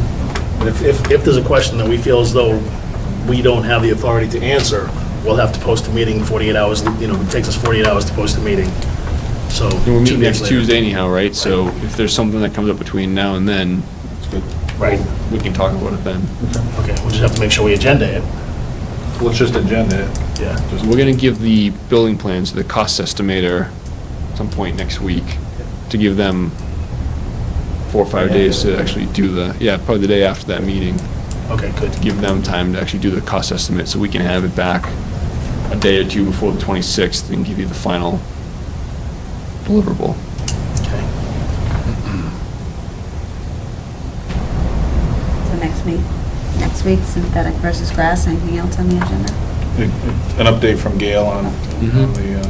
[SPEAKER 1] And if there's a question that we feel as though we don't have the authority to answer, we'll have to post a meeting 48 hours, it takes us 48 hours to post a meeting. So.
[SPEAKER 6] And we're
[SPEAKER 1] 2
[SPEAKER 6] meeting
[SPEAKER 1] days
[SPEAKER 6] next
[SPEAKER 1] later.
[SPEAKER 6] Tuesday anyhow, right? So if there's something that comes up between now and then,
[SPEAKER 1] Right.
[SPEAKER 6] we can talk about it then.
[SPEAKER 1] Okay, we'll just have to make sure we agenda it.
[SPEAKER 3] Let's just agenda it.
[SPEAKER 1] Yeah.
[SPEAKER 6] We're gonna give the building plans to the cost estimator some point next week, to give them 4 or 5 days to actually do probably the day after that meeting,
[SPEAKER 1] Okay, good.
[SPEAKER 6] to give them time to actually do the cost estimate, so we can have it back a day or two before the 26th and give you the final deliverable.
[SPEAKER 1] Okay.
[SPEAKER 14] So next week, synthetic versus grass, anything else on the agenda?
[SPEAKER 3] An update from Gail on the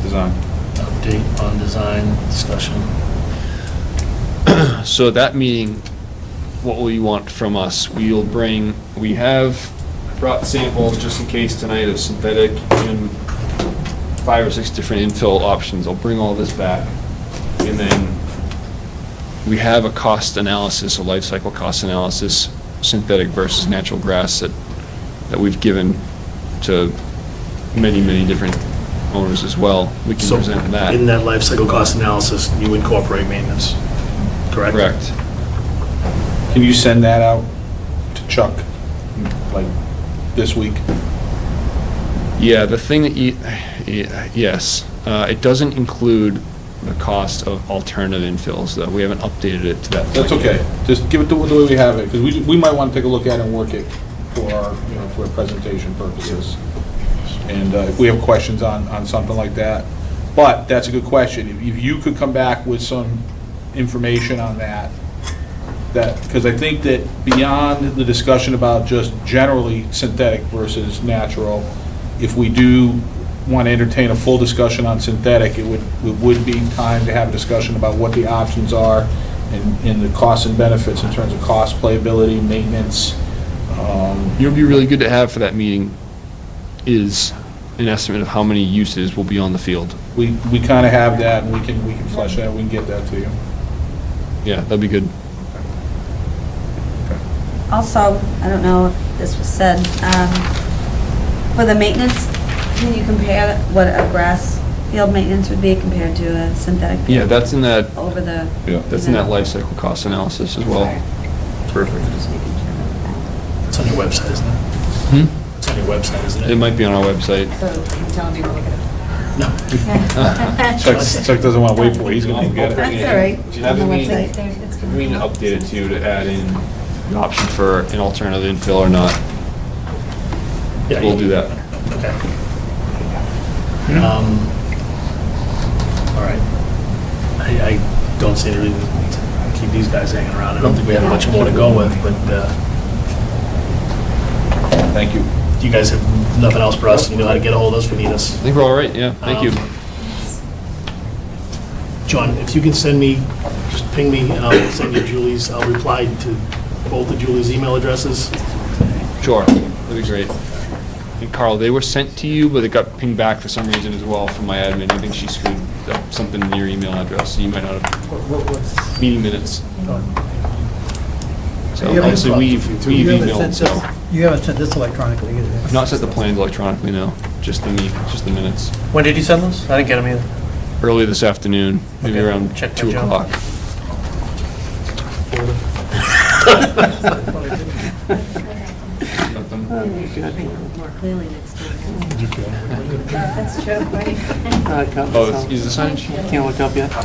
[SPEAKER 3] design.
[SPEAKER 1] Update on design discussion.
[SPEAKER 6] So that meeting, what will you want from us? We have brought samples just in case tonight of synthetic and 5 or 6 different infill options. I'll bring all this back. And then we have a cost analysis, a life cycle cost analysis, synthetic versus natural grass that we've given to many, many different owners as well. We can
[SPEAKER 1] So
[SPEAKER 6] present that.
[SPEAKER 1] in that life cycle cost analysis, you incorporate maintenance, correct?
[SPEAKER 6] Correct.
[SPEAKER 3] Can you send that out to Chuck, like, this week?
[SPEAKER 6] Yeah, the thing that yes, it doesn't include the cost of alternative infills, though. We haven't updated it to that point.
[SPEAKER 3] That's okay. Just give it the way we have it, because we might want to take a look at it and work it for our, for presentation purposes. And if we have questions on something like that. But that's a good question. If you could come back with some information on that, because I think that beyond the discussion about just generally synthetic versus natural, if we do want to entertain a full discussion on synthetic, it would be time to have a discussion about what the options are and the costs and benefits in terms of cost, playability, maintenance.
[SPEAKER 6] You know, what'd be really good to have for that meeting is an estimate of how many uses will be on the field.
[SPEAKER 3] We kind of have that, and we can flesh that, we can get that to you.
[SPEAKER 6] Yeah, that'd be good.
[SPEAKER 14] Also, I don't know if this was said, for the maintenance, can you compare what a grass field maintenance would be compared to a synthetic field?
[SPEAKER 6] Yeah, that's in that,
[SPEAKER 14] Over the.
[SPEAKER 6] that's in that life cycle cost analysis as well. Perfect.
[SPEAKER 1] It's on your website, isn't it? It's on your website, isn't it?
[SPEAKER 6] It might be on our website.
[SPEAKER 14] So you're telling me we're looking at.
[SPEAKER 1] No.
[SPEAKER 3] Chuck doesn't want to wait for it, he's going to get it.
[SPEAKER 14] That's all right.
[SPEAKER 6] Do you have
[SPEAKER 14] On the
[SPEAKER 6] any-
[SPEAKER 14] website.
[SPEAKER 6] We need to update it too, to add in the option for an alternative infill or not.
[SPEAKER 1] Yeah,
[SPEAKER 6] We'll do that.
[SPEAKER 1] Okay. All right. I don't see any reason to keep these guys hanging around. I don't think we have much more to go with, but
[SPEAKER 3] Thank you.
[SPEAKER 1] you guys have nothing else for us. You know how to get a hold of us if you need us.
[SPEAKER 6] I think we're all right, yeah, thank you.
[SPEAKER 1] John, if you can send me, just ping me, and I'll send you Julie's, I'll reply to both of Julie's email addresses.
[SPEAKER 6] Sure, that'd be great. And Carl, they were sent to you, but it got pinged back for some reason as well from my admin. I think she screwed up something in your email address, so you might not have, meeting minutes. So obviously, we've emailed, so.
[SPEAKER 21] You haven't sent this electronically either.
[SPEAKER 6] I've not sent the plans electronically, no.
[SPEAKER 13] just the minutes.
[SPEAKER 4] When did you send those? I didn't get them either.
[SPEAKER 13] Early this afternoon, maybe
[SPEAKER 4] Okay,
[SPEAKER 13] around
[SPEAKER 4] check my
[SPEAKER 13] 2
[SPEAKER 4] junk.
[SPEAKER 13] o'clock.
[SPEAKER 14] Clearly next door.
[SPEAKER 11] That's true, right?
[SPEAKER 13] Oh, is the sign?
[SPEAKER 4] Can't look up yet?
[SPEAKER 16] I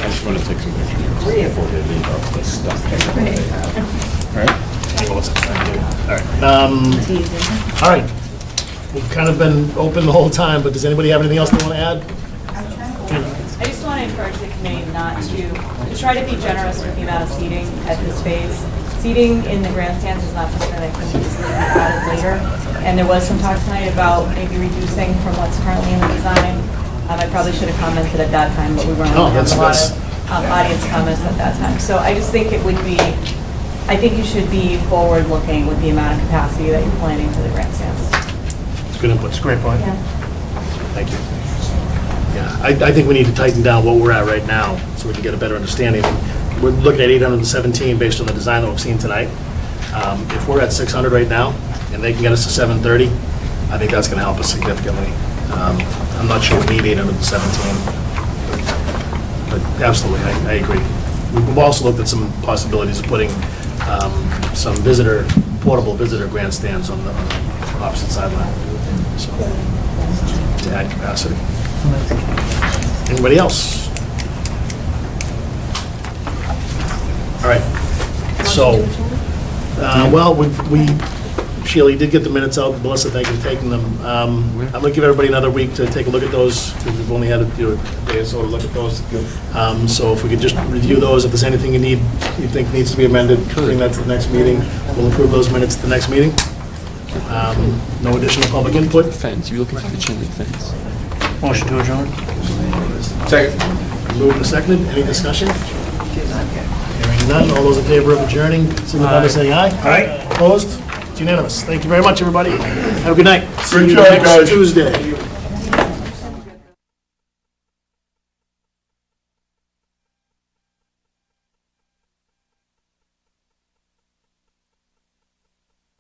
[SPEAKER 16] just want to take some pictures before they leave of the stuff that they have.
[SPEAKER 1] All right. We've kind of been open the whole time, but does anybody have anything else they want to add?
[SPEAKER 18] I just want to encourage the committee not to try to be generous with the amount of seating at this phase. Seating in the grandstands is not something that can easily be added later. And there was some talk tonight about maybe reducing from what's currently in the design. I probably should have commented at that time, but we weren't
[SPEAKER 1] No,
[SPEAKER 18] having a lot
[SPEAKER 1] that's-
[SPEAKER 18] of audience comments at that time. So I just think it would be, I think you should be forward-looking with the amount of capacity that you're planning for the grandstands.
[SPEAKER 1] It's good input.
[SPEAKER 4] It's a great point.
[SPEAKER 1] Thank you. Yeah, I think we need to tighten down what we're at right now, so we can get a better understanding. We're looking at 817 based on the design that we've seen tonight. If we're at 600 right now, and they can get us to 730, I think that's going to help us significantly. I'm not sure we need 817, but absolutely, I agree. We've also looked at some possibilities of putting some portable visitor grandstands on the opposite sideline, so to add capacity. Anybody else? All right, so, well, Sheila, you did get the minutes out. Melissa, thank you for taking them. I'm going to give everybody another week to take a look at those, because we've only had a day or so to look at those. So if we could just review those, if there's anything you think needs to be amended, bring that to the next meeting. We'll approve those minutes at the next meeting. No additional public input.
[SPEAKER 13] Fence, you're looking for the chain link fence.
[SPEAKER 4] Motion to adjourn.
[SPEAKER 3] Second.
[SPEAKER 1] Moved and seconded. Any discussion? Hearing none. All those in favor of adjourning, signify by saying aye. Aye. Opposed? It's unanimous. Thank you very much, everybody. Have a good night. See you
[SPEAKER 8] job,
[SPEAKER 1] next
[SPEAKER 8] guys.
[SPEAKER 1] Tuesday.